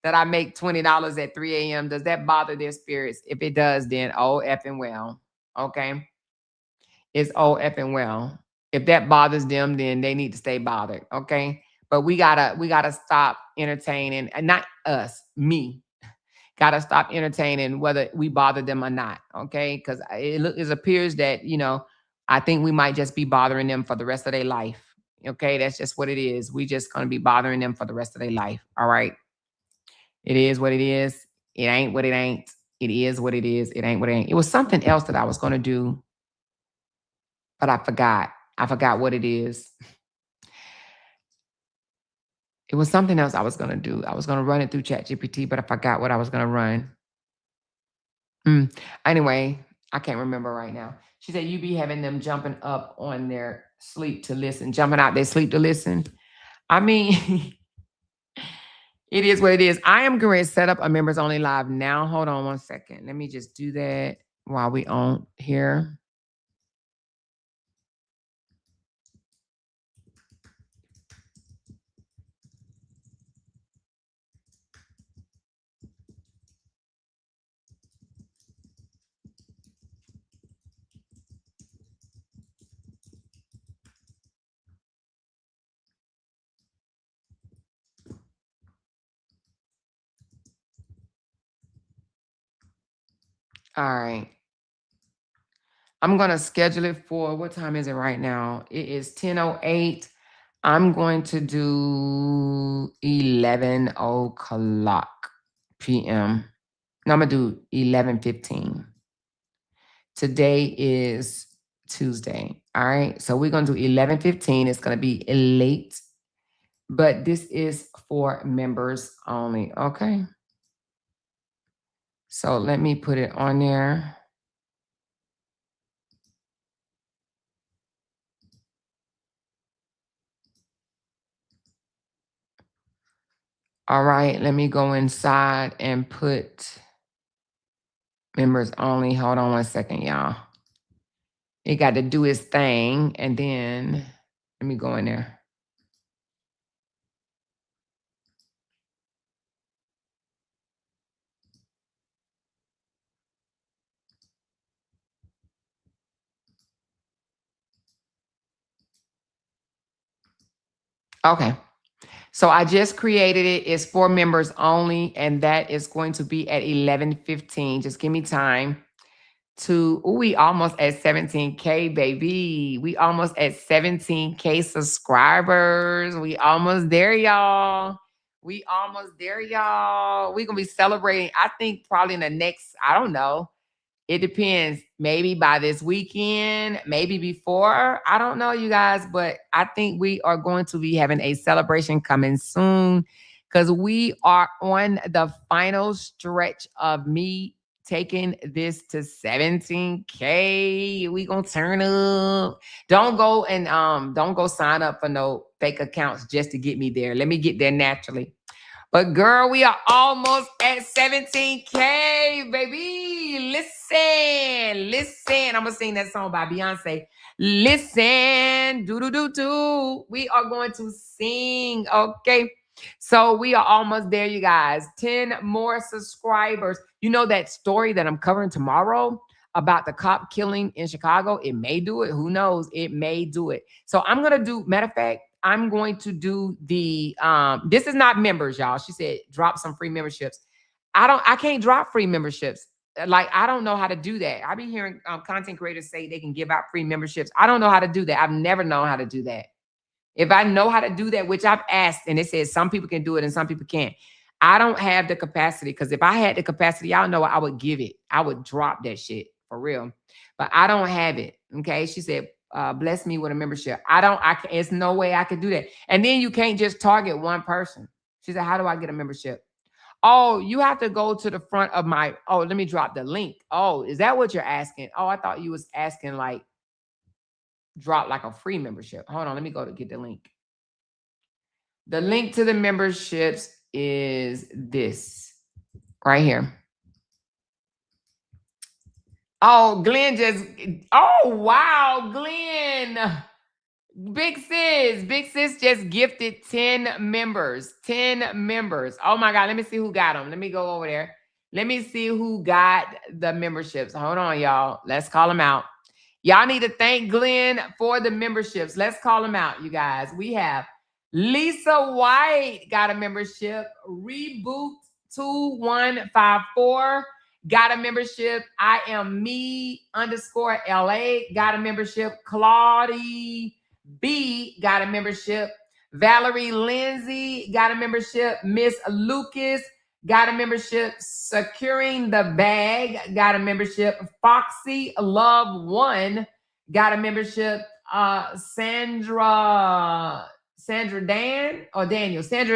that I make $20 at 3 a.m.? Does that bother their spirits? If it does, then oh effing well. Okay. It's oh effing well. If that bothers them, then they need to stay bothered. Okay. But we gotta stop entertaining, and not us, me. Gotta stop entertaining whether we bother them or not. Okay. Because it appears that, you know, I think we might just be bothering them for the rest of their life. Okay. That's just what it is. We just gonna be bothering them for the rest of their life. All right. It is what it is. It ain't what it ain't. It is what it is. It ain't what it ain't. It was something else that I was going to do, but I forgot. I forgot what it is. It was something else I was going to do. I was going to run it through ChatGPT, but I forgot what I was going to run. Anyway, I can't remember right now. She said, you be having them jumping up on their sleep to listen, jumping out their sleep to listen. I mean... It is what it is. I am going to set up a members only live now. Hold on one second. Let me just do that while we on here. All right. I'm going to schedule it for, what time is it right now? It is 10:08. I'm going to do 11 o'clock p.m. No, I'm going to do 11:15. Today is Tuesday. All right. So we're going to do 11:15. It's going to be late, but this is for members only. Okay. So let me put it on there. All right, let me go inside and put members only. Hold on 1 second, y'all. It got to do its thing, and then let me go in there. Okay. So I just created it. It's for members only, and that is going to be at 11:15. Just give me time to, we almost at 17K, baby. We almost at 17K subscribers. We almost there, y'all. We almost there, y'all. We're going to be celebrating, I think probably in the next, I don't know. It depends. Maybe by this weekend, maybe before. I don't know, you guys, but I think we are going to be having a celebration coming soon because we are on the final stretch of me taking this to 17K. We gonna turn up. Don't go sign up for no fake accounts just to get me there. Let me get there naturally. But girl, we are almost at 17K, baby. Listen. I'm gonna sing that song by Beyonce. Listen, do. We are going to sing, okay? So we are almost there, you guys. 10 more subscribers. You know that story that I'm covering tomorrow about the cop killing in Chicago? It may do it. Who knows? It may do it. So I'm gonna do, matter of fact, I'm going to do the this is not members, y'all. She said drop some free memberships. I can't drop free memberships. Like, I don't know how to do that. I be hearing content creators say they can give out free memberships. I don't know how to do that. I've never known how to do that. If I know how to do that, which I've asked, and it says some people can do it and some people can't. I don't have the capacity, because if I had the capacity, y'all know I would give it. I would drop that shit for real. But I don't have it. Okay. She said, bless me with a membership. It's no way I could do that. And then you can't just target one person. She said, how do I get a membership? Oh, you have to go to the front of let me drop the link. Oh, is that what you're asking? Oh, I thought you was asking like drop like a free membership. Hold on, let me go to get the link. The link to the memberships is this right here. Oh, Glenn wow, Glenn. Big sis just gifted 10 members. 10 members. Oh my God, let me see who got them. Let me go over there. Let me see who got the memberships. Hold on, y'all. Let's call them out. Y'all need to thank Glenn for the memberships. Let's call them out, you guys. We have Lisa White got a membership. Reboot 2154 got a membership. I am me _LA got a membership. Claudie B got a membership. Valerie Lindsay got a membership. Miss Lucas got a membership. Securing the Bag got a membership. Foxy Love One got a membership. Sandra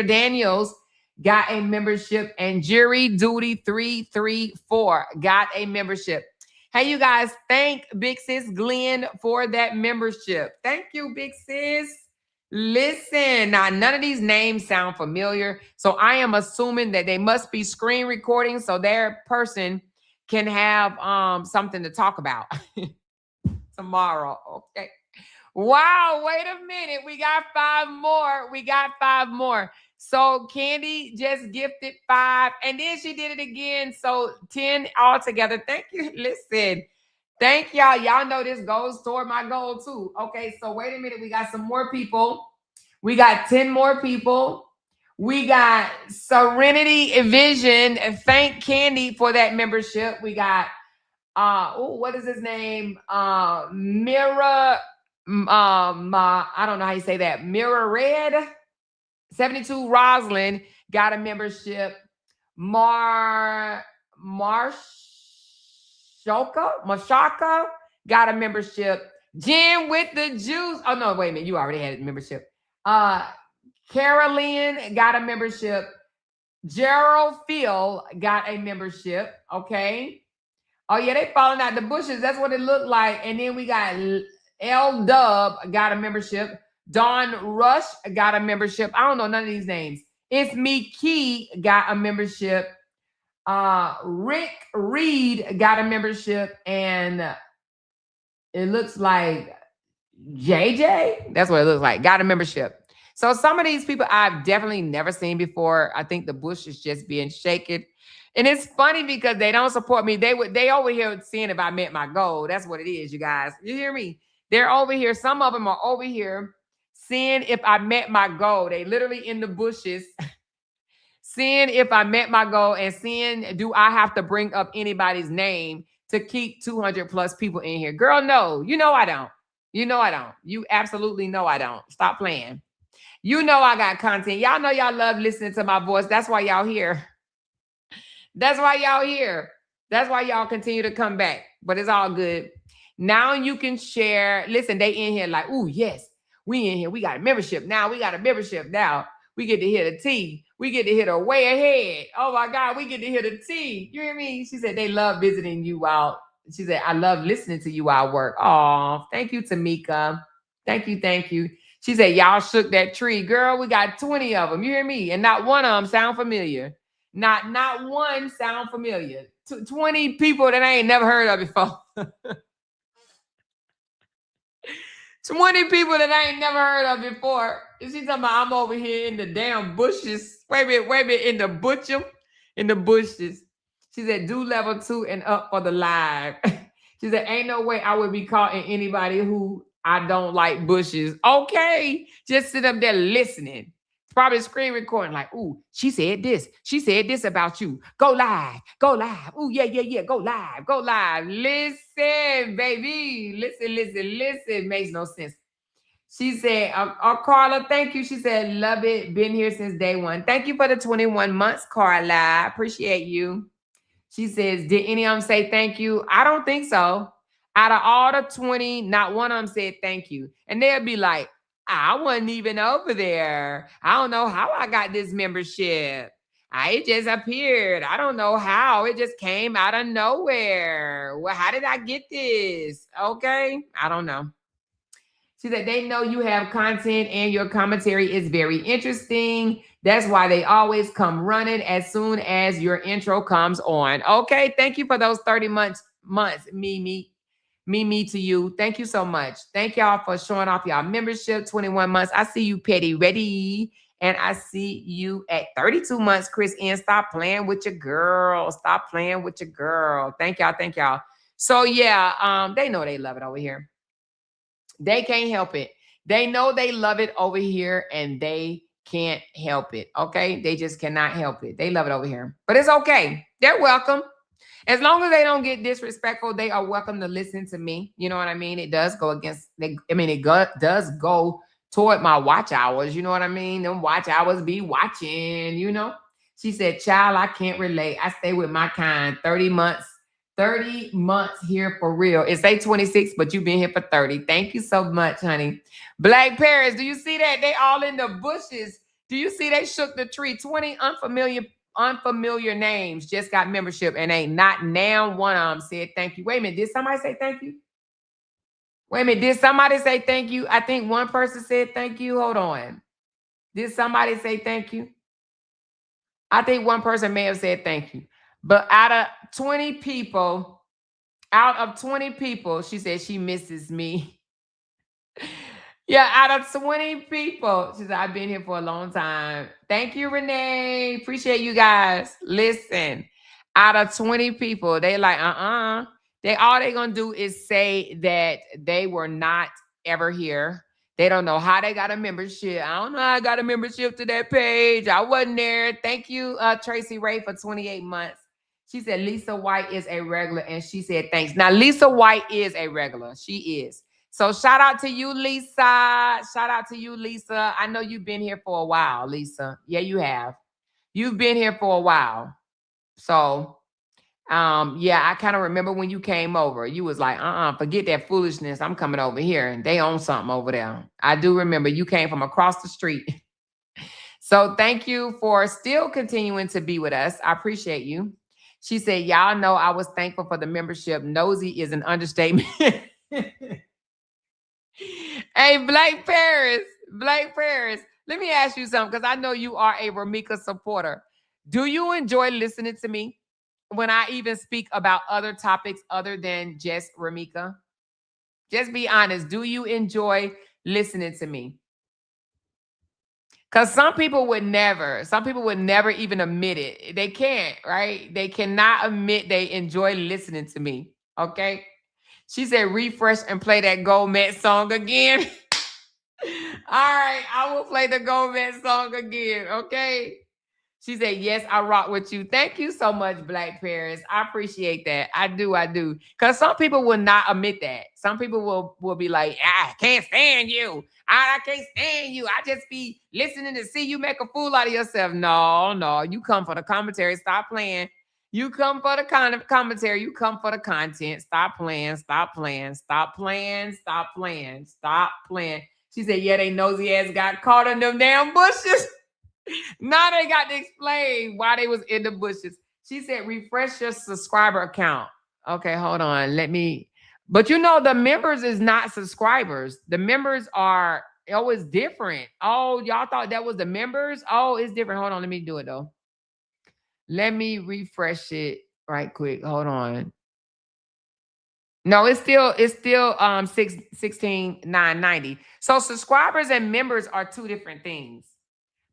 Daniels got a membership. And Jury Duty 334 got a membership. Hey, you guys, thank Big Sis Glenn for that membership. Thank you, Big Sis. Listen, now none of these names sound familiar, so I am assuming that they must be screen recording so their person can have something to talk about tomorrow. Okay. Wow, wait a minute. We got 5 more. So Candy just gifted 5, and then she did it again. So 10 altogether. Thank you. Listen, thank y'all. Y'all know this goes toward my goal too. Okay, so wait a minute. We got some more people. We got 10 more people. We got Serenity Vision. Thank Candy for that membership. We got what is his name? Mira. I don't know how you say that. Mirror Red 72 Roslyn got a membership. Mashaka got a membership. Jen with the juice. Oh no, wait a minute. You already had a membership. Carolyn got a membership. Gerald Phil got a membership. Okay. Oh yeah, they falling out the bushes. That's what it looked like. And then we got L Dub got a membership. Dawn Rush got a membership. I don't know none of these names. It's Me Key got a membership. Rick Reed got a membership, and it looks like JJ, that's what it looks like, got a membership. So some of these people I've definitely never seen before. I think the bush is just being shaken. And it's funny because they don't support me. They over here seeing if I met my goal. That's what it is, you guys. You hear me? They're over here. Some of them are over here seeing if I met my goal. They literally in the bushes seeing if I met my goal and seeing do I have to bring up anybody's name to keep 200 plus people in here. Girl, no. You know I don't. You know I don't. You absolutely know I don't. Stop playing. You know I got content. Y'all know y'all love listening to my voice. That's why y'all here. That's why y'all here. That's why y'all continue to come back. But it's all good. Now you can share. Listen, they in here like, ooh, yes, we in here. We got a membership now. We got a membership now. We get to hear the tea. We get to hear the way ahead. Oh my God, we get to hear the tea. You hear me? She said they love visiting you out. She said, I love listening to you while I work. Oh, thank you, Tamika. Thank you, thank you. She said, y'all shook that tree. Girl, we got 20 of them. You hear me? And not one of them sound familiar. Not one sound familiar. 20 people that I ain't never heard of before. 20 people that I ain't never heard of before. Is she talking about I'm over here in the damn bushes? Wait a minute, in the bushes. She said, do level 2 and up for the live. She said, ain't no way I would be caught in anybody who I don't like bushes. Okay, just sit up there listening. Probably screen recording like, ooh, she said this. She said this about you. Go live. Go live. Ooh, yeah. Go live. Go live. Listen, baby. Listen. Makes no sense. She said, Carla, thank you. She said, love it. Been here since day one. Thank you for the 21 months, Carla. Appreciate you. She says, did any of them say thank you? I don't think so. Out of all the 20, not one of them said thank you. And they'll be like, I wasn't even over there. I don't know how I got this membership. It just appeared. I don't know how. It just came out of nowhere. Well, how did I get this? Okay. I don't know. She said they know you have content and your commentary is very interesting. That's why they always come running as soon as your intro comes on. Okay. Thank you for those 30 months, Mimi to you. Thank you so much. Thank y'all for showing off y'all membership. 21 months. I see you, Petty Ready. And I see you at 32 months, Chris N. Stop playing with your girl. Stop playing with your girl. Thank y'all. So yeah, they know they love it over here. They can't help it. They know they love it over here and they can't help it. Okay. They just cannot help it. They love it over here, but it's okay. They're welcome. As long as they don't get disrespectful, they are welcome to listen to me. You know what I mean? It does go against, does go toward my watch hours. You know what I mean? Them watch hours be watching, you know? She said, child, I can't relate. I stay with my kind 30 months here for real. It say 26, but you've been here for 30. Thank you so much, honey. Black Paris, do you see that? They all in the bushes. Do you see they shook the tree? 20 unfamiliar names just got membership and ain't not now one of them said thank you. Wait a minute, did somebody say thank you? Wait a minute, did somebody say thank you? I think one person said thank you. Hold on. Did somebody say thank you? I think one person may have said thank you. But out of 20 people, she said she misses me. Yeah, out of 20 people, she said, I've been here for a long time. Thank you, Renee. Appreciate you guys. Listen, out of 20 people, they like, all they gonna do is say that they were not ever here. They don't know how they got a membership. I don't know how I got a membership to that page. I wasn't there. Thank you, Tracy Ray, for 28 months. She said Lisa White is a regular, and she said thanks. Now, Lisa White is a regular. She is. So shout out to you, Lisa. Shout out to you, Lisa. I know you've been here for a while, Lisa. Yeah, you have. You've been here for a while. So, yeah, I kind of remember when you came over. You was like, forget that foolishness. I'm coming over here. And they own something over there. I do remember you came from across the street. So thank you for still continuing to be with us. I appreciate you. She said, y'all know I was thankful for the membership. Nosy is an understatement. Hey, Blake Paris, Let me ask you something, because I know you are a Ramika supporter. Do you enjoy listening to me when I even speak about other topics other than just Ramika? Just be honest. Do you enjoy listening to me? Because some people would never even admit it. They can't, right? They cannot admit they enjoy listening to me. Okay. She said, refresh and play that Gomez song again. All right, I will play the Gomez song again. Okay. She said, yes, I rock with you. Thank you so much, Black Paris. I appreciate that. I do. Because some people will not admit that. Some people will be like, I can't stand you. I can't stand you. I just be listening to see you make a fool out of yourself. No. You come for the commentary. Stop playing. You come for the kind of commentary. You come for the content. Stop playing. Stop playing. Stop playing. Stop playing. Stop playing. She said, yeah, they nosy ass got caught in them damn bushes. Now they got to explain why they was in the bushes. She said, refresh your subscriber account. Okay, hold on. But you know, the members is not subscribers. The members are, it's different. Oh, y'all thought that was the members? Oh, it's different. Hold on. Let me do it though. Let me refresh it right quick. Hold on. No, it's still 16,990. So subscribers and members are two different things.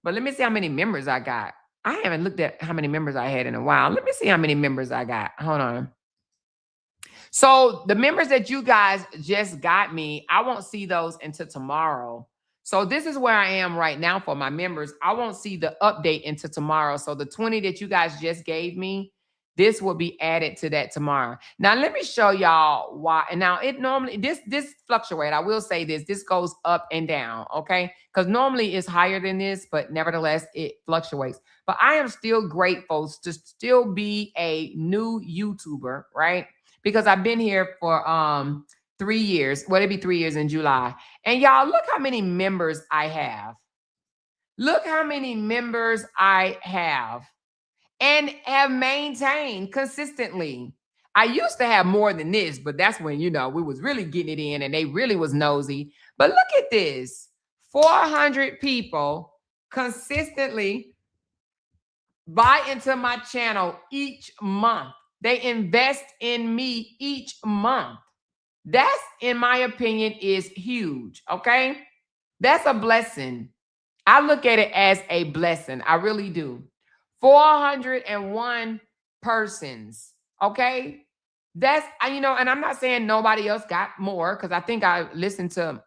But let me see how many members I got. I haven't looked at how many members I had in a while. Let me see how many members I got. Hold on. So the members that you guys just got me, I won't see those until tomorrow. So this is where I am right now for my members. I won't see the update until tomorrow. So the 20 that you guys just gave me, this will be added to that tomorrow. Now, let me show y'all why. And now it normally, this fluctuates. I will say this goes up and down, okay? Because normally it's higher than this, but nevertheless, it fluctuates. But I am still grateful to still be a new YouTuber, right? Because I've been here for 3 years. Well, it'll be 3 years in July. And y'all, look how many members I have. Look how many members I have. And have maintained consistently. I used to have more than this, but that's when, we was really getting it in and they really was nosy. But look at this. 400 people consistently buy into my channel each month. They invest in me each month. That's, in my opinion, is huge, okay? That's a blessing. I look at it as a blessing. I really do. 401 persons, okay? That's, and I'm not saying nobody else got more, because I think I listened to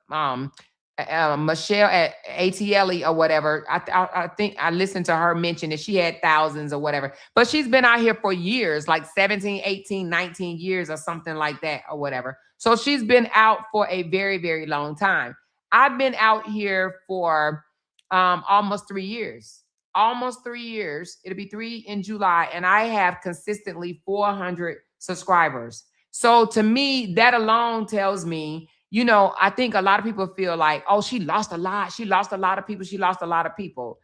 Michelle at ATLE or whatever. I think I listened to her mention that she had thousands or whatever, but she's been out here for years, like 17, 18, 19 years or something like that or whatever. So she's been out for a very, very long time. I've been out here for almost 3 years. Almost 3 years. It'll be 3 in July. And I have consistently 400 subscribers. So to me, that alone tells me, I think a lot of people feel like, oh, she lost a lot. She lost a lot of people. She lost a lot of people.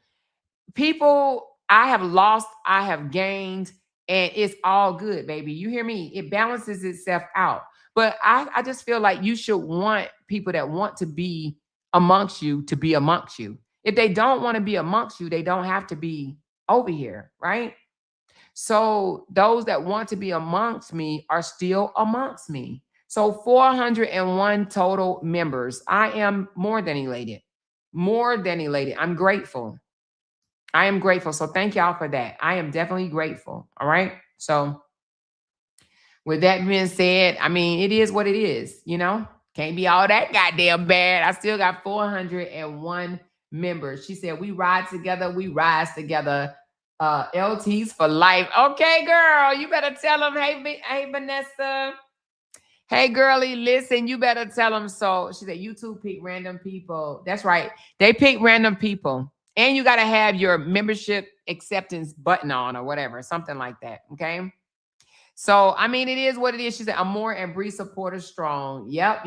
People I have lost, I have gained, and it's all good, baby. You hear me? It balances itself out. But I just feel like you should want people that want to be amongst you to be amongst you. If they don't want to be amongst you, they don't have to be over here, right? So those that want to be amongst me are still amongst me. So 401 total members. I am more than elated. More than elated. I'm grateful. I am grateful. So thank y'all for that. I am definitely grateful. All right. So with that being said, it is what it is, Can't be all that goddamn bad. I still got 401 members. She said, we ride together, we rise together. LTs for life. Okay, girl, you better tell them, hey, Vanessa. Hey, girlie, listen, you better tell them so. She said, YouTube pick random people. That's right. They pick random people. And you got to have your membership acceptance button on or whatever, something like that, okay? So, it is what it is. She said, Amore and Bree supporter strong. Yep.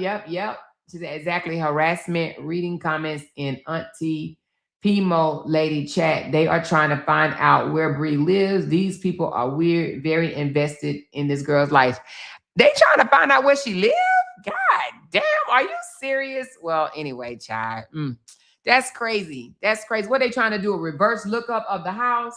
She said, exactly. Harassment, reading comments in Auntie Pimo lady chat. They are trying to find out where Bree lives. These people are weird, very invested in this girl's life. They trying to find out where she lives? God damn, are you serious? Well, anyway, child. That's crazy. That's crazy. What are they trying to do? A reverse lookup of the house?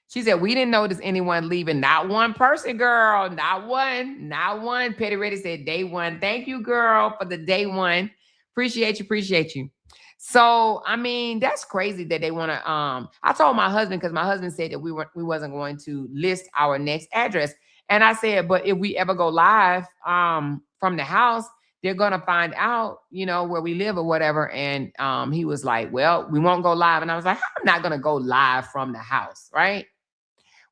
She said, we didn't notice anyone leaving. Not one person, girl. Not one. Not one. Petty Ready said day one. Thank you, girl, for the day one. Appreciate you. Appreciate you. So, I mean, that's crazy that they want to. I told my husband, because my husband said that we wasn't going to list our next address. And I said, but if we ever go live from the house, they're gonna find out, you know, where we live or whatever. And he was like, well, we won't go live. And I was like, I'm not gonna go live from the house, right?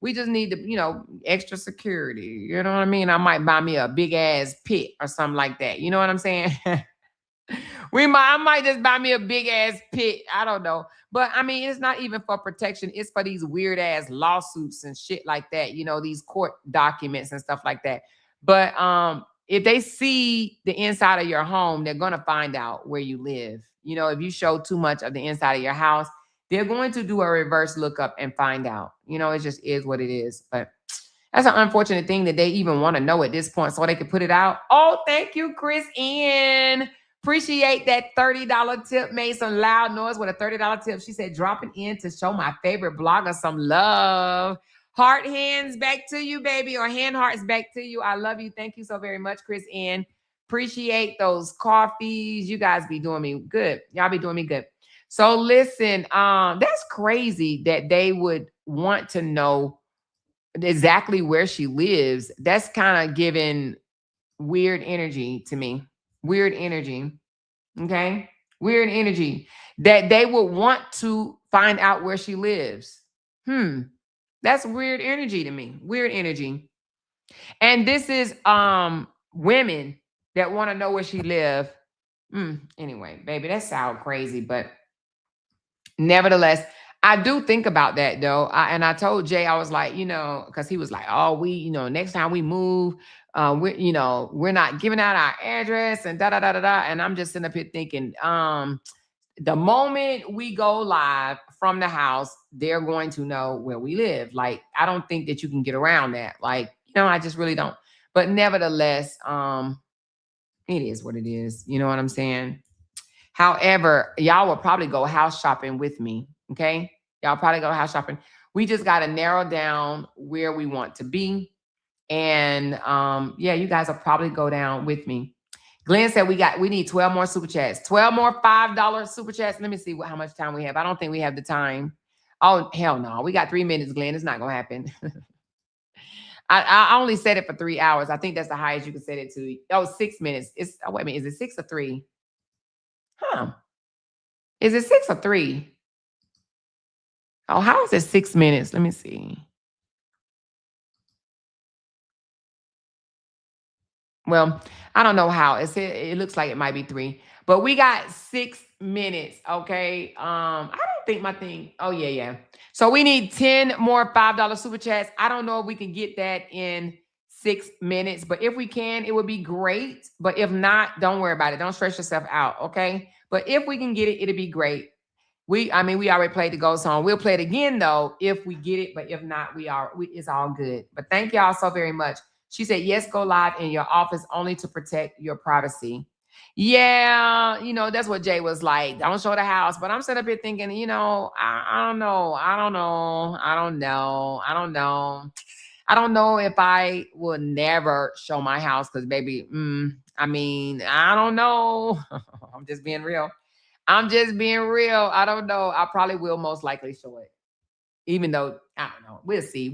We just need to, you know, extra security. You know what I mean? I might buy me a big ass pit or something like that. You know what I'm saying? I might just buy me a big ass pit. I don't know. But I mean, it's not even for protection. It's for these weird ass lawsuits and shit like that. You know, these court documents and stuff like that. But if they see the inside of your home, they're going to find out where you live. You know, if you show too much of the inside of your house, they're going to do a reverse lookup and find out. You know, it just is what it is. But that's an unfortunate thing that they even want to know at this point so they can put it out. Oh, thank you, Chris N. Appreciate that $30 tip. Made some loud noise with a $30 tip. She said, dropping in to show my favorite blogger some love. Heart hands back to you, baby, or hand hearts back to you. I love you. Thank you so very much, Chris N. Appreciate those coffees. You guys be doing me good. Y'all be doing me good. So listen, that's crazy that they would want to know exactly where she lives. That's kind of giving weird energy to me. Weird energy. Okay? Weird energy. That they would want to find out where she lives. That's weird energy to me. Weird energy. And this is women that want to know where she live. Anyway, baby, that sounds crazy, but nevertheless, I do think about that though. And I told Jay, I was like, you know, because he was like, oh, next time we move, we're not giving out our address and da da da da da. And I'm just sitting up here thinking, the moment we go live from the house, they're going to know where we live. Like, I don't think that you can get around that. Like, I just really don't. But nevertheless, it is what it is. You know what I'm saying? However, y'all will probably go house shopping with me. Okay. Y'all probably go house shopping. We just got to narrow down where we want to be. And yeah, you guys will probably go down with me. Glenn said we need 12 more super chats. 12 more $5 super chats. Let me see how much time we have. I don't think we have the time. Oh, hell no. We got 3 minutes, Glenn. It's not going to happen. I only said it for 3 hours. I think that's the highest you can set it to. Oh, 6 minutes. Wait a minute. Is it 6 or 3? Is it 6 or 3? Oh, how is it 6 minutes? Let me see. Well, I don't know how. It looks like it might be 3. But we got 6 minutes, okay? I don't think my thing. Oh, yeah. So we need 10 more $5 super chats. I don't know if we can get that in 6 minutes. But if we can, it would be great. But if not, don't worry about it. Don't stress yourself out, okay? But if we can get it, it'll be great. We already played the ghost song. We'll play it again, though, if we get it. But if not, it's all good. But thank y'all so very much. She said, yes, go live in your office only to protect your privacy. Yeah, that's what Jay was like. Don't show the house. But I'm sitting up here thinking, I don't know. I don't know if I will never show my house because, baby, I don't know. I'm just being real. I don't know. I probably will most likely show it. Even though, I don't know. We'll see.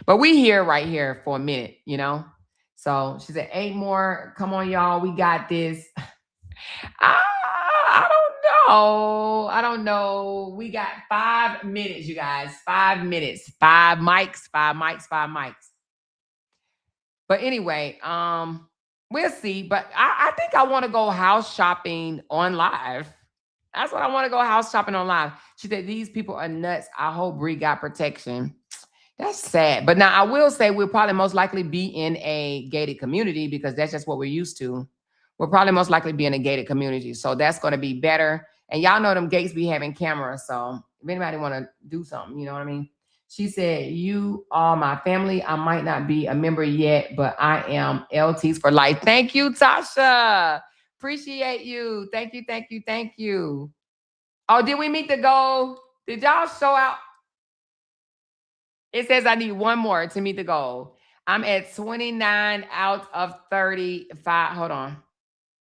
But we here right here for a minute, So she said, 8 more. Come on, y'all. We got this. I don't know. We got 5 minutes, you guys. 5 minutes. 5 mics. But anyway, we'll see. But I think I want to go house shopping on live. That's what I want to go house shopping on live. She said, these people are nuts. I hope Bree got protection. That's sad. But now I will say we'll probably most likely be in a gated community because that's just what we're used to. We'll probably most likely be in a gated community. So that's going to be better. And y'all know them gates be having cameras. So if anybody want to do something, you know what I mean? She said, you are my family. I might not be a member yet, but I am LT's for life. Thank you, Tasha. Appreciate you. Thank you, thank you, thank you. Oh, did we meet the goal? Did y'all show out? It says I need one more to meet the goal. I'm at 29 out of 35. Hold on.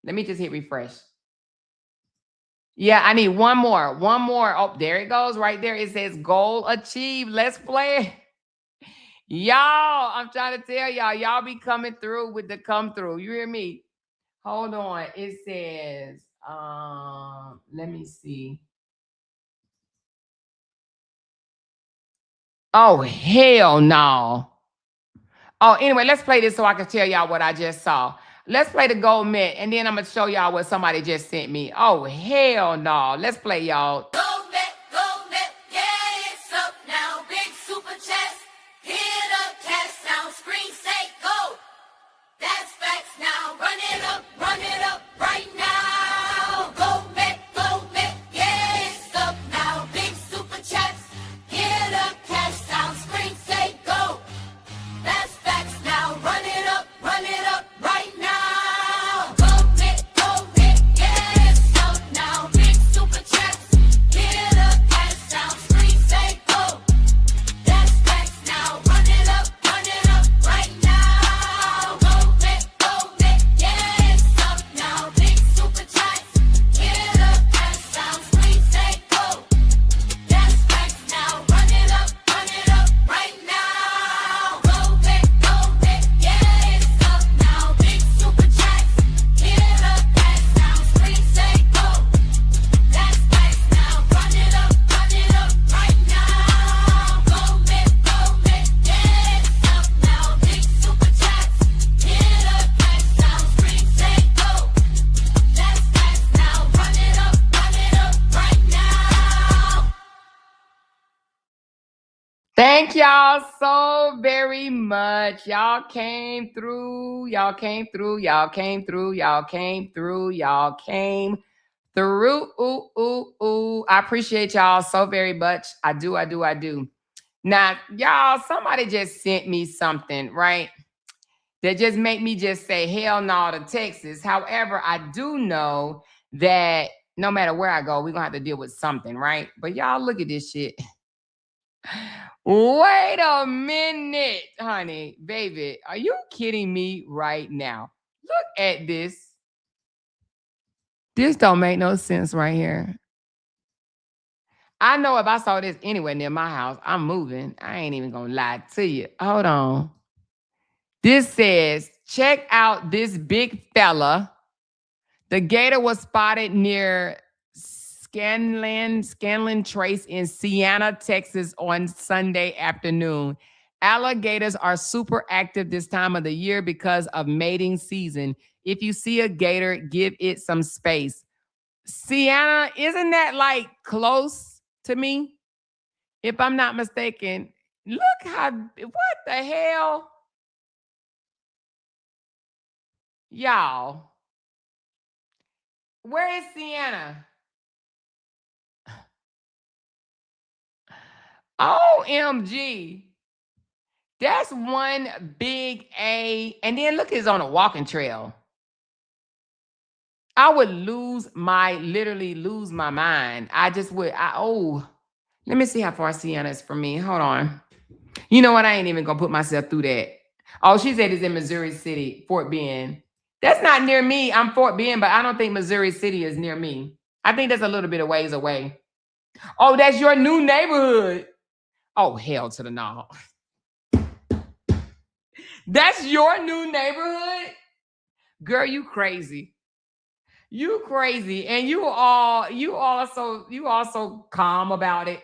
Let me just hit refresh. Yeah, I need one more. One more. Oh, there it goes right there. It says goal achieved. Let's play. Y'all, I'm trying to tell y'all be coming through with the come through. You hear me? Hold on. It says, let me see. Oh, hell no. Oh, anyway, let's play this so I can tell y'all what I just saw. Let's play the gold mint, and then I'm going to show y'all what somebody just sent me. Oh, hell no. Let's play, y'all.
Gold net, yeah, it's up now. Big super chest, hit up, cash sound, screen say go. That's facts now. Run it up right now. Gold net, yeah, it's up now. Big super chest, hit up, cash sound, screen say go. That's facts now. Run it up right now. Gold net, yeah, it's up now. Big super chest, hit up, cash sound, screen say go. That's facts now. Run it up right now. Gold net, yeah, it's up now. Big super chest, hit up, cash sound, screen say go. That's facts now. Run it up right now. Gold net, yeah, it's up now. Big super chest, hit up, cash sound, screen say go. That's facts now. Run it up right now. Gold net, yeah, it's up now. Big super chest, hit up, cash sound, screen say go. That's facts now. Run it up right now.
Thank y'all so very much. Y'all came through. Y'all came through. Y'all came through. Y'all came through. Y'all came through. Ooh, ooh, ooh. I appreciate y'all so very much. I do. Now, y'all, somebody just sent me something, right? That just make me just say, hell no to Texas. However, I do know that no matter where I go, we're going to have to deal with something, right? But y'all, look at this shit. Wait a minute, honey. Baby, are you kidding me right now? Look at this. This don't make no sense right here. I know if I saw this anywhere near my house, I'm moving. I ain't even going to lie to you. Hold on. This says, check out this big fella. The gator was spotted near Scanlon Trace in Siena, Texas on Sunday afternoon. Alligators are super active this time of the year because of mating season. If you see a gator, give it some space. Siena, isn't that like close to me? If I'm not mistaken. Look what the hell? Y'all. Where is Siena? OMG. That's one big A. And then look, it's on a walking trail. I would literally lose my mind. I just would. Let me see how far Siena is from me. Hold on. You know what? I ain't even going to put myself through that. Oh, she said it's in Missouri City, Fort Bend. That's not near me. I'm Fort Bend, but I don't think Missouri City is near me. I think that's a little bit of ways away. Oh, that's your new neighborhood. Oh, hell to the no. That's your new neighborhood? Girl, you crazy. You crazy. And you also calm about it.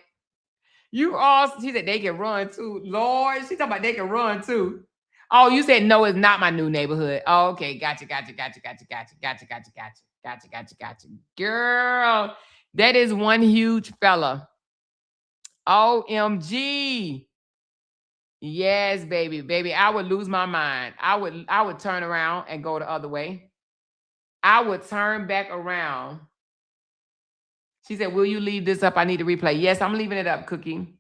She said they can run too. Lord, she talking about they can run too. Oh, you said no, it's not my new neighborhood. Oh, okay. Gotcha. Girl, that is one huge fella. OMG. Yes, baby. I would lose my mind. I would turn around and go the other way. I would turn back around. She said, will you leave this up? I need to replay. Yes, I'm leaving it up, Cookie.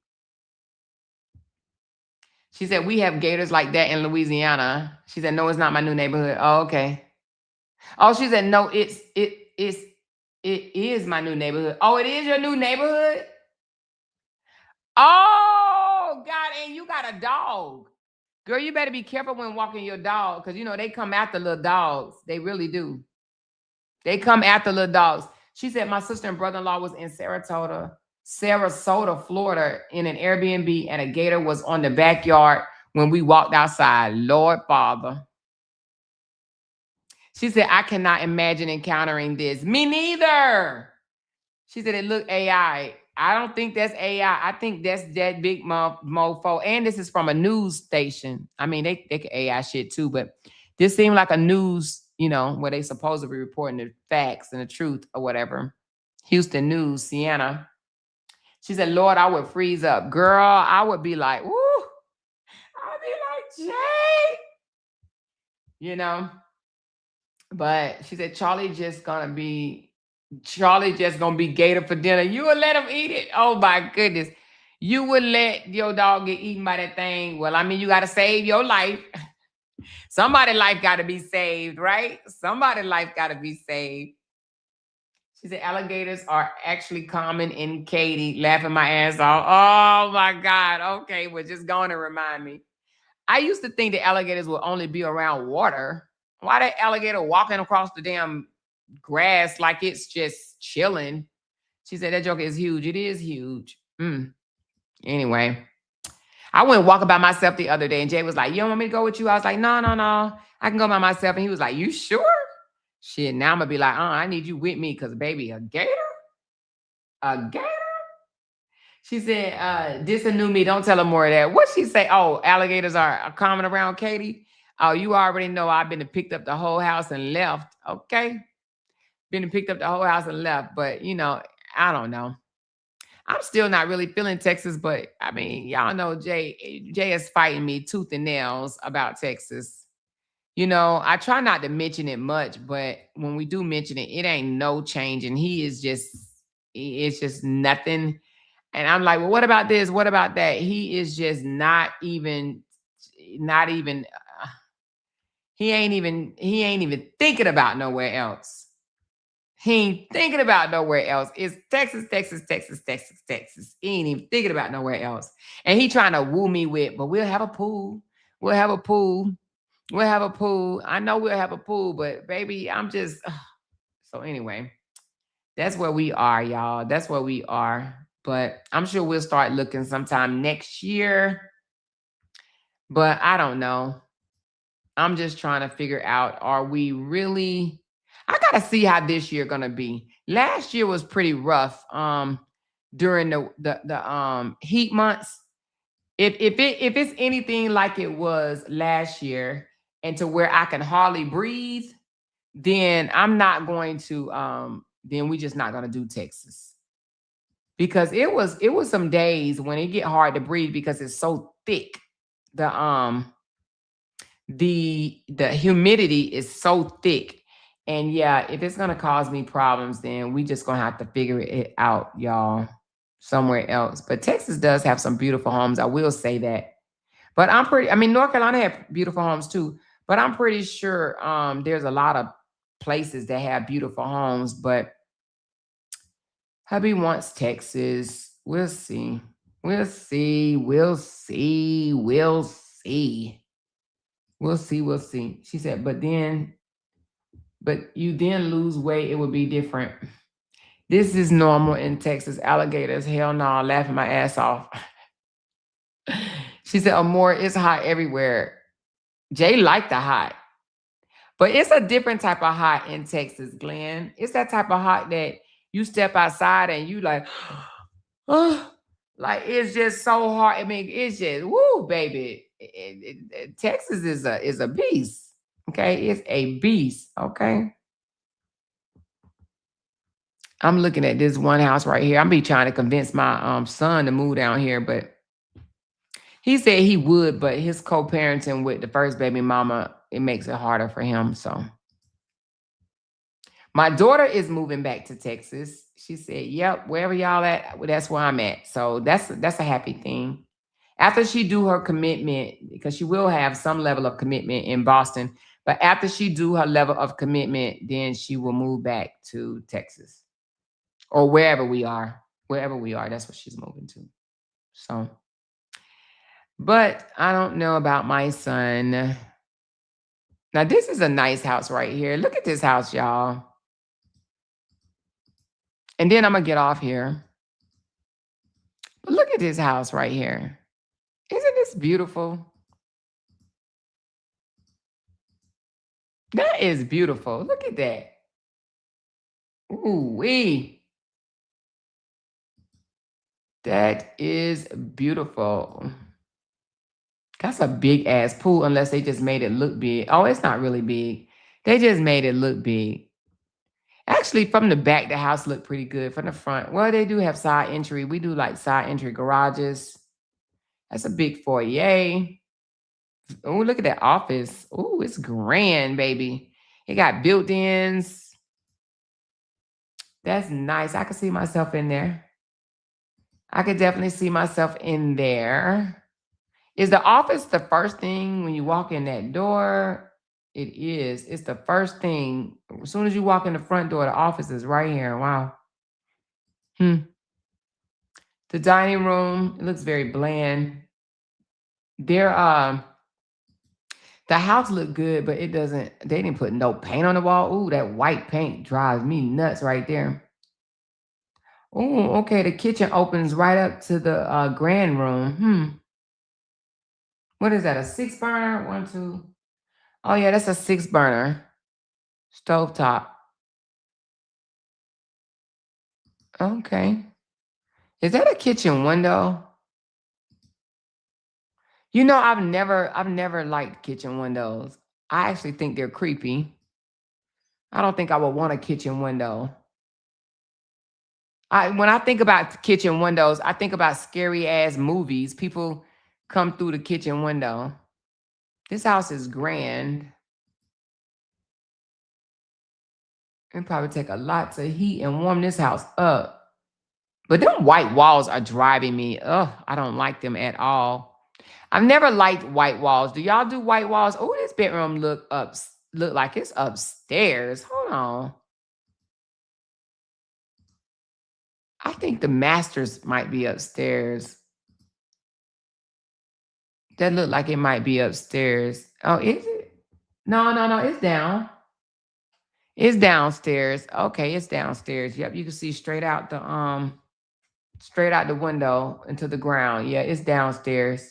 She said, we have gators like that in Louisiana. She said, no, it's not my new neighborhood. Oh, okay. Oh, she said, no, it is my new neighborhood. Oh, it is your new neighborhood? Oh, God, and you got a dog. Girl, you better be careful when walking your dog because, you know, they come after little dogs. They really do. They come after little dogs. She said, my sister and brother-in-law was in Sarasota, Florida in an Airbnb, and a gator was on the backyard when we walked outside. Lord Father. She said, I cannot imagine encountering this. Me neither. She said, it looked AI. I don't think that's AI. I think that's that big mofo. And this is from a news station. I mean, they can AI shit too, but this seemed like a news, you know, where they supposedly reporting the facts and the truth or whatever. Houston News, Sienna. She said, Lord, I would freeze up. Girl, I would be like, woo. I'd be like, Jay. You know? But she said, Charlie just gonna be gator for dinner. You would let him eat it? Oh my goodness. You would let your dog get eaten by that thing? Well, I mean, you got to save your life. Somebody's life got to be saved, right? Somebody's life got to be saved. She said, alligators are actually common in Katy. Laughing my ass off. Oh my God. Okay, well, just go on and remind me. I used to think that alligators would only be around water. Why that alligator walking across the damn grass like it's just chilling? She said, that joke is huge. It is huge. Anyway, I went walking by myself the other day, and Jay was like, you don't want me to go with you? I was like, no. I can go by myself. And he was like, you sure? Shit, now I'm going to be like, I need you with me because, baby, a gator? A gator? She said, this a new me. Don't tell her more of that. What she say? Oh, alligators are common around Katy. Oh, you already know I've been and picked up the whole house and left. Okay. Been and picked up the whole house and left. But, you know, I don't know. I'm still not really feeling Texas, but I mean, y'all know Jay is fighting me tooth and nails about Texas. You know, I try not to mention it much, but when we do mention it, it ain't no change. And it's just nothing. And I'm like, well, what about this? What about that? He is just he ain't even thinking about nowhere else. He ain't thinking about nowhere else. It's Texas. He ain't even thinking about nowhere else. And he trying to woo me with, but we'll have a pool. We'll have a pool. I know we'll have a pool, but baby, I'm just, so anyway, that's where we are, y'all. That's where we are. But I'm sure we'll start looking sometime next year. But I don't know. I'm just trying to figure out, are we really... I got to see how this year going to be. Last year was pretty rough during the heat months. If it's anything like it was last year and to where I can hardly breathe, then I'm not going to then we just not going to do Texas. Because it was some days when it get hard to breathe because it's so thick. The humidity is so thick. And yeah, if it's gonna cause me problems, then we just gonna have to figure it out, y'all, somewhere else. But Texas does have some beautiful homes. I will say that. But North Carolina have beautiful homes too. But I'm pretty sure there's a lot of places that have beautiful homes. But hubby wants Texas. We'll see. We'll see. She said, but you then lose weight, it would be different. This is normal in Texas. Alligators, hell no, laughing my ass off. She said, Amore, it's hot everywhere. Jay liked the hot. But it's a different type of hot in Texas, Glenn. It's that type of hot that you step outside and you like, like it's just so hard. I mean, it's just, woo, baby. Texas is a beast. Okay, it's a beast. Okay. I'm looking at this one house right here. I'm be trying to convince my son to move down here, but he said he would, but his co-parenting with the first baby mama, it makes it harder for him. So my daughter is moving back to Texas. She said, yep, wherever y'all at, that's where I'm at. So that's a happy thing. After she do her commitment, because she will have some level of commitment in Boston, But after she do her level of commitment, then she will move back to Texas or wherever we are. Wherever we are, that's what she's moving to. So, but I don't know about my son. Now, this is a nice house right here. Look at this house, y'all. And then I'm going to get off here. But look at this house right here. Isn't this beautiful? That is beautiful. Look at that. Ooh-wee. That is beautiful. That's a big ass pool, unless they just made it look big. Oh, it's not really big. They just made it look big. Actually, from the back, the house looked pretty good. From the front, well, they do have side entry. We do like side entry garages. That's a big foyer. Oh, look at that office. Oh, it's grand, baby. It got built-ins. That's nice. I could see myself in there. I could definitely see myself in there. Is the office the first thing when you walk in that door? It is. It's the first thing. As soon as you walk in the front door, the office is right here. Wow. The dining room, it looks very bland. The house looked good, but it doesn't, they didn't put no paint on the wall. Ooh, that white paint drives me nuts right there. Ooh, okay, the kitchen opens right up to the grand room. What is that, a 6 burner? 1, 2. Oh yeah, that's a 6 burner. Stovetop. Okay. Is that a kitchen window? You know, I've never liked kitchen windows. I actually think they're creepy. I don't think I would want a kitchen window. When I think about kitchen windows, I think about scary ass movies. People come through the kitchen window. This house is grand. It'd probably take a lot to heat and warm this house up. But them white walls are driving me. Ugh, I don't like them at all. I've never liked white walls. Do y'all do white walls? Oh, this bedroom look like it's upstairs. Hold on. I think the masters might be upstairs. That look like it might be upstairs. Oh, is it? No, it's down. It's downstairs. Okay, it's downstairs. Yep, you can see straight out the window into the ground. Yeah, it's downstairs.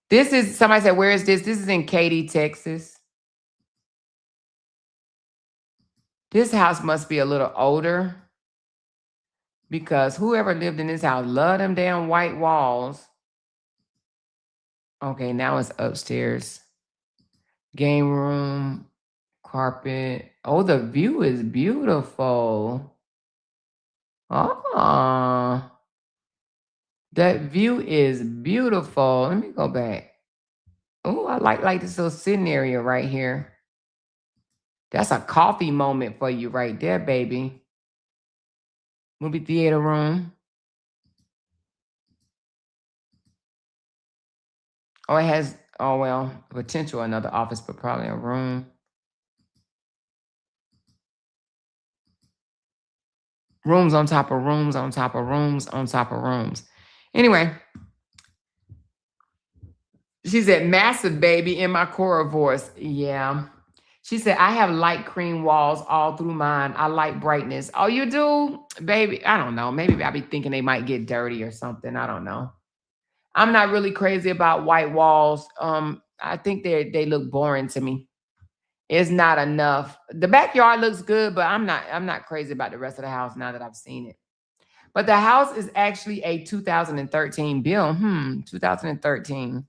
This is, somebody said, where is this? This is in Katy, Texas. This house must be a little older because whoever lived in this house loved them damn white walls. Okay, now it's upstairs. Game room, carpet. Oh, the view is beautiful. Oh, that view is beautiful. Let me go back. Oh, I like this little sitting area right here. That's a coffee moment for you right there, baby. Movie theater room. Oh, it has, oh, well, potential another office, but probably a room. Rooms on top of rooms on top of rooms on top of rooms. Anyway, she said, massive baby in my Cora voice. Yeah. She said, I have light cream walls all through mine. I like brightness. Oh, you do? Baby, I don't know. Maybe I'll be thinking they might get dirty or something. I don't know. I'm not really crazy about white walls. I think they look boring to me. It's not enough. The backyard looks good, but I'm not crazy about the rest of the house now that I've seen it. But the house is actually a 2013 build. 2013.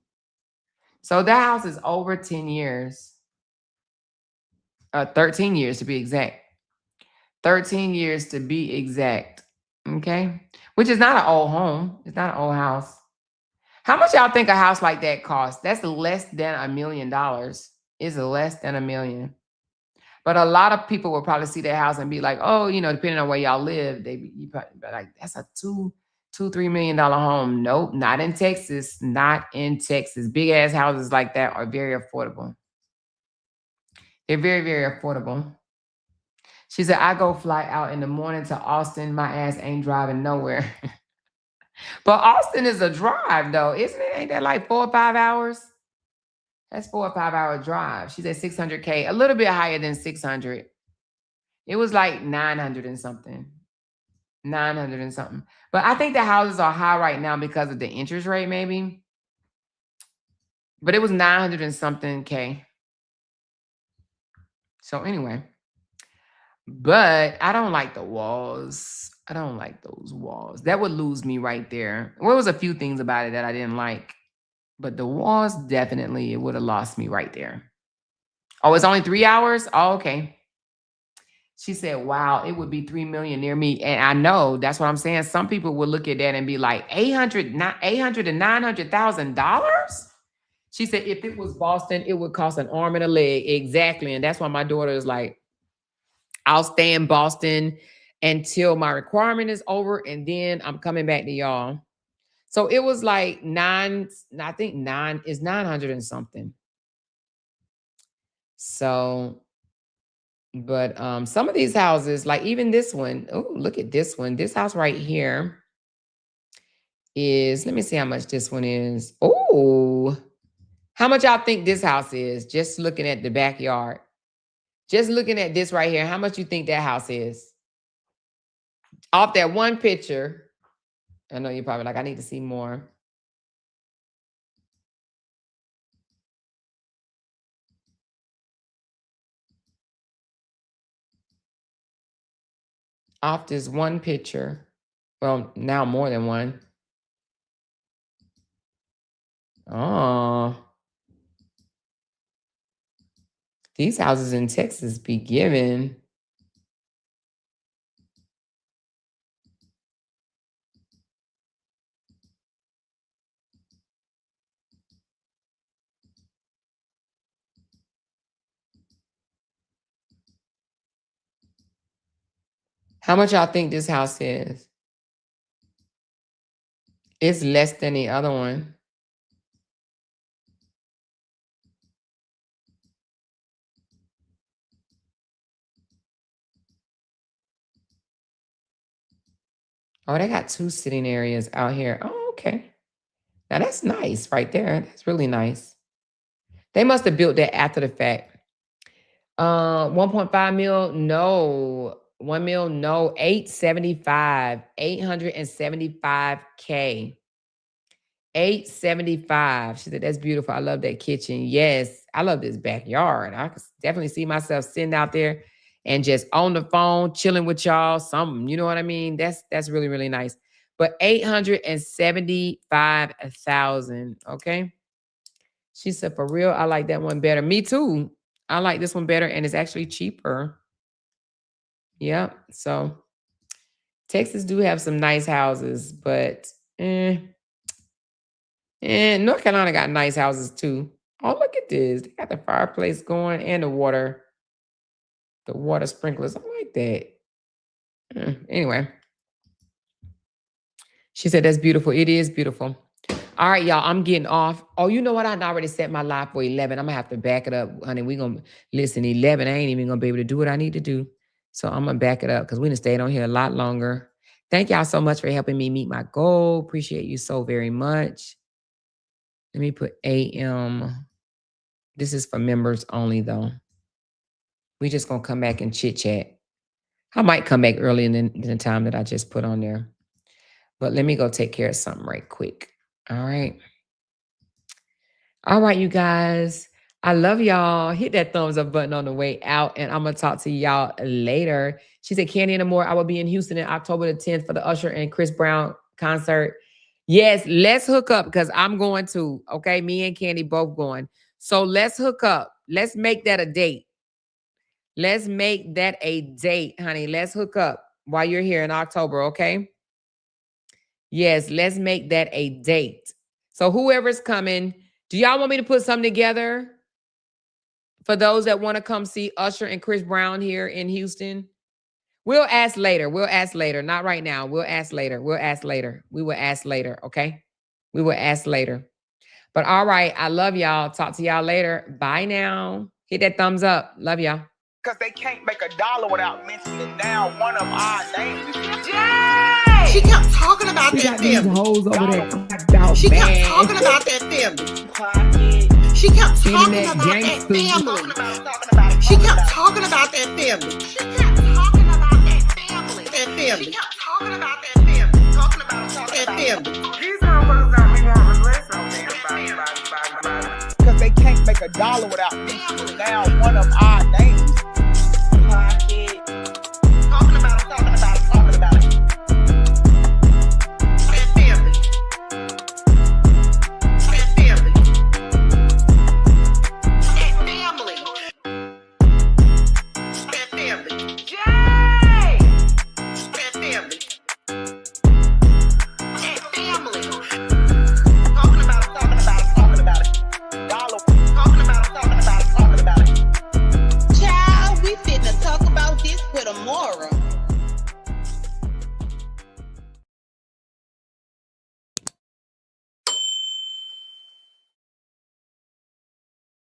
So that house is over 10 years. 13 years to be exact. 13 years to be exact. Okay. Which is not an old home. It's not an old house. How much y'all think a house like that costs? That's less than $1 million. It's less than $1 million. But a lot of people will probably see that house and be like, oh, you know, depending on where y'all live, you probably be like, that's a $2-3 million home. Nope, not in Texas. Not in Texas. Big ass houses like that are very affordable. They're very, very affordable. She said, I go fly out in the morning to Austin. My ass ain't driving nowhere. But Austin is a drive, though, isn't it? Ain't that like 4 or 5 hours? That's 4 or 5 hour drive. She said 600K, a little bit higher than 600. It was like 900 and something. 900 and something. But I think the houses are high right now because of the interest rate, maybe. But it was 900 and something K. So anyway. But I don't like the walls. I don't like those walls. That would lose me right there. Well, there was a few things about it that I didn't like. But the walls, definitely, it would have lost me right there. Oh, it's only 3 hours? Oh, okay. She said, wow, it would be 3 million near me. And I know, that's what I'm saying. Some people would look at that and be like, $800 to $900,000? She said, if it was Boston, it would cost an arm and a leg. Exactly. And that's why my daughter is like, I'll stay in Boston until my requirement is over. And then I'm coming back to y'all. So it was like 9 is 900 and something. So, but some of these houses, like even this one, oh, look at this one. This house right here is, let me see how much this one is. Oh, how much y'all think this house is? Just looking at the backyard. Just looking at this right here. How much you think that house is? Off that one picture. I know you're probably like, I need to see more. Off this one picture. Well, now more than one. Oh. These houses in Texas be giving. How much y'all think this house is? It's less than the other one. Oh, they got 2 sitting areas out here. Oh, okay. Now that's nice right there. That's really nice. They must have built that after the fact. 1.5 mil, no. 1 mil, no. 875. 875K. 875. She said, that's beautiful. I love that kitchen. Yes, I love this backyard. I could definitely see myself sitting out there and just on the phone, chilling with y'all, something. You know what I mean? That's really, really nice. But 875,000. Okay. She said, for real, I like that one better. Me too. I like this one better, and it's actually cheaper. Yeah. So Texas do have some nice houses, but and North Carolina got nice houses too. Oh, look at this. They got the fireplace going and the water sprinklers. I like that. Anyway. She said, that's beautiful. It is beautiful. All right, y'all, I'm getting off. Oh, you know what? I already set my live for 11. I'm going to have to back it up, honey. We're going to listen, 11. I ain't even going to be able to do what I need to do. So I'm going to back it up because we done stayed on here a lot longer. Thank y'all so much for helping me meet my goal. Appreciate you so very much. Let me put AM. This is for members only, though. We just going to come back and chit-chat. I might come back early in the time that I just put on there. But let me go take care of something right quick. All right. All right, you guys. I love y'all. Hit that thumbs up button on the way out, and I'm going to talk to y'all later. She said, Candy and Amore, I will be in Houston on October the 10th for the Usher and Chris Brown concert. Yes, let's hook up because I'm going to. Okay, me and Candy both going. So let's hook up. Let's make that a date. Let's make that a date, honey. Let's hook up while you're here in October, okay? Yes, let's make that a date. So whoever's coming, do y'all want me to put something together for those that want to come see Usher and Chris Brown here in Houston? We'll ask later. We'll ask later. Not right now. We'll ask later. We'll ask later. We will ask later. Okay. We will ask later. But all right. I love y'all. Talk to y'all later. Bye now. Hit that thumbs up. Love y'all.
Because they can't make a dollar without mentioning down one of our names.
Jay! She kept talking about that family.
Hoes over there.
She kept talking about that family. She kept talking about that family. She kept talking about that family. She kept talking about that family. That family. She kept talking about that family. Talking about that family.
These motherfuckers got me want to listen. Because they can't make a dollar without mentioning down one of our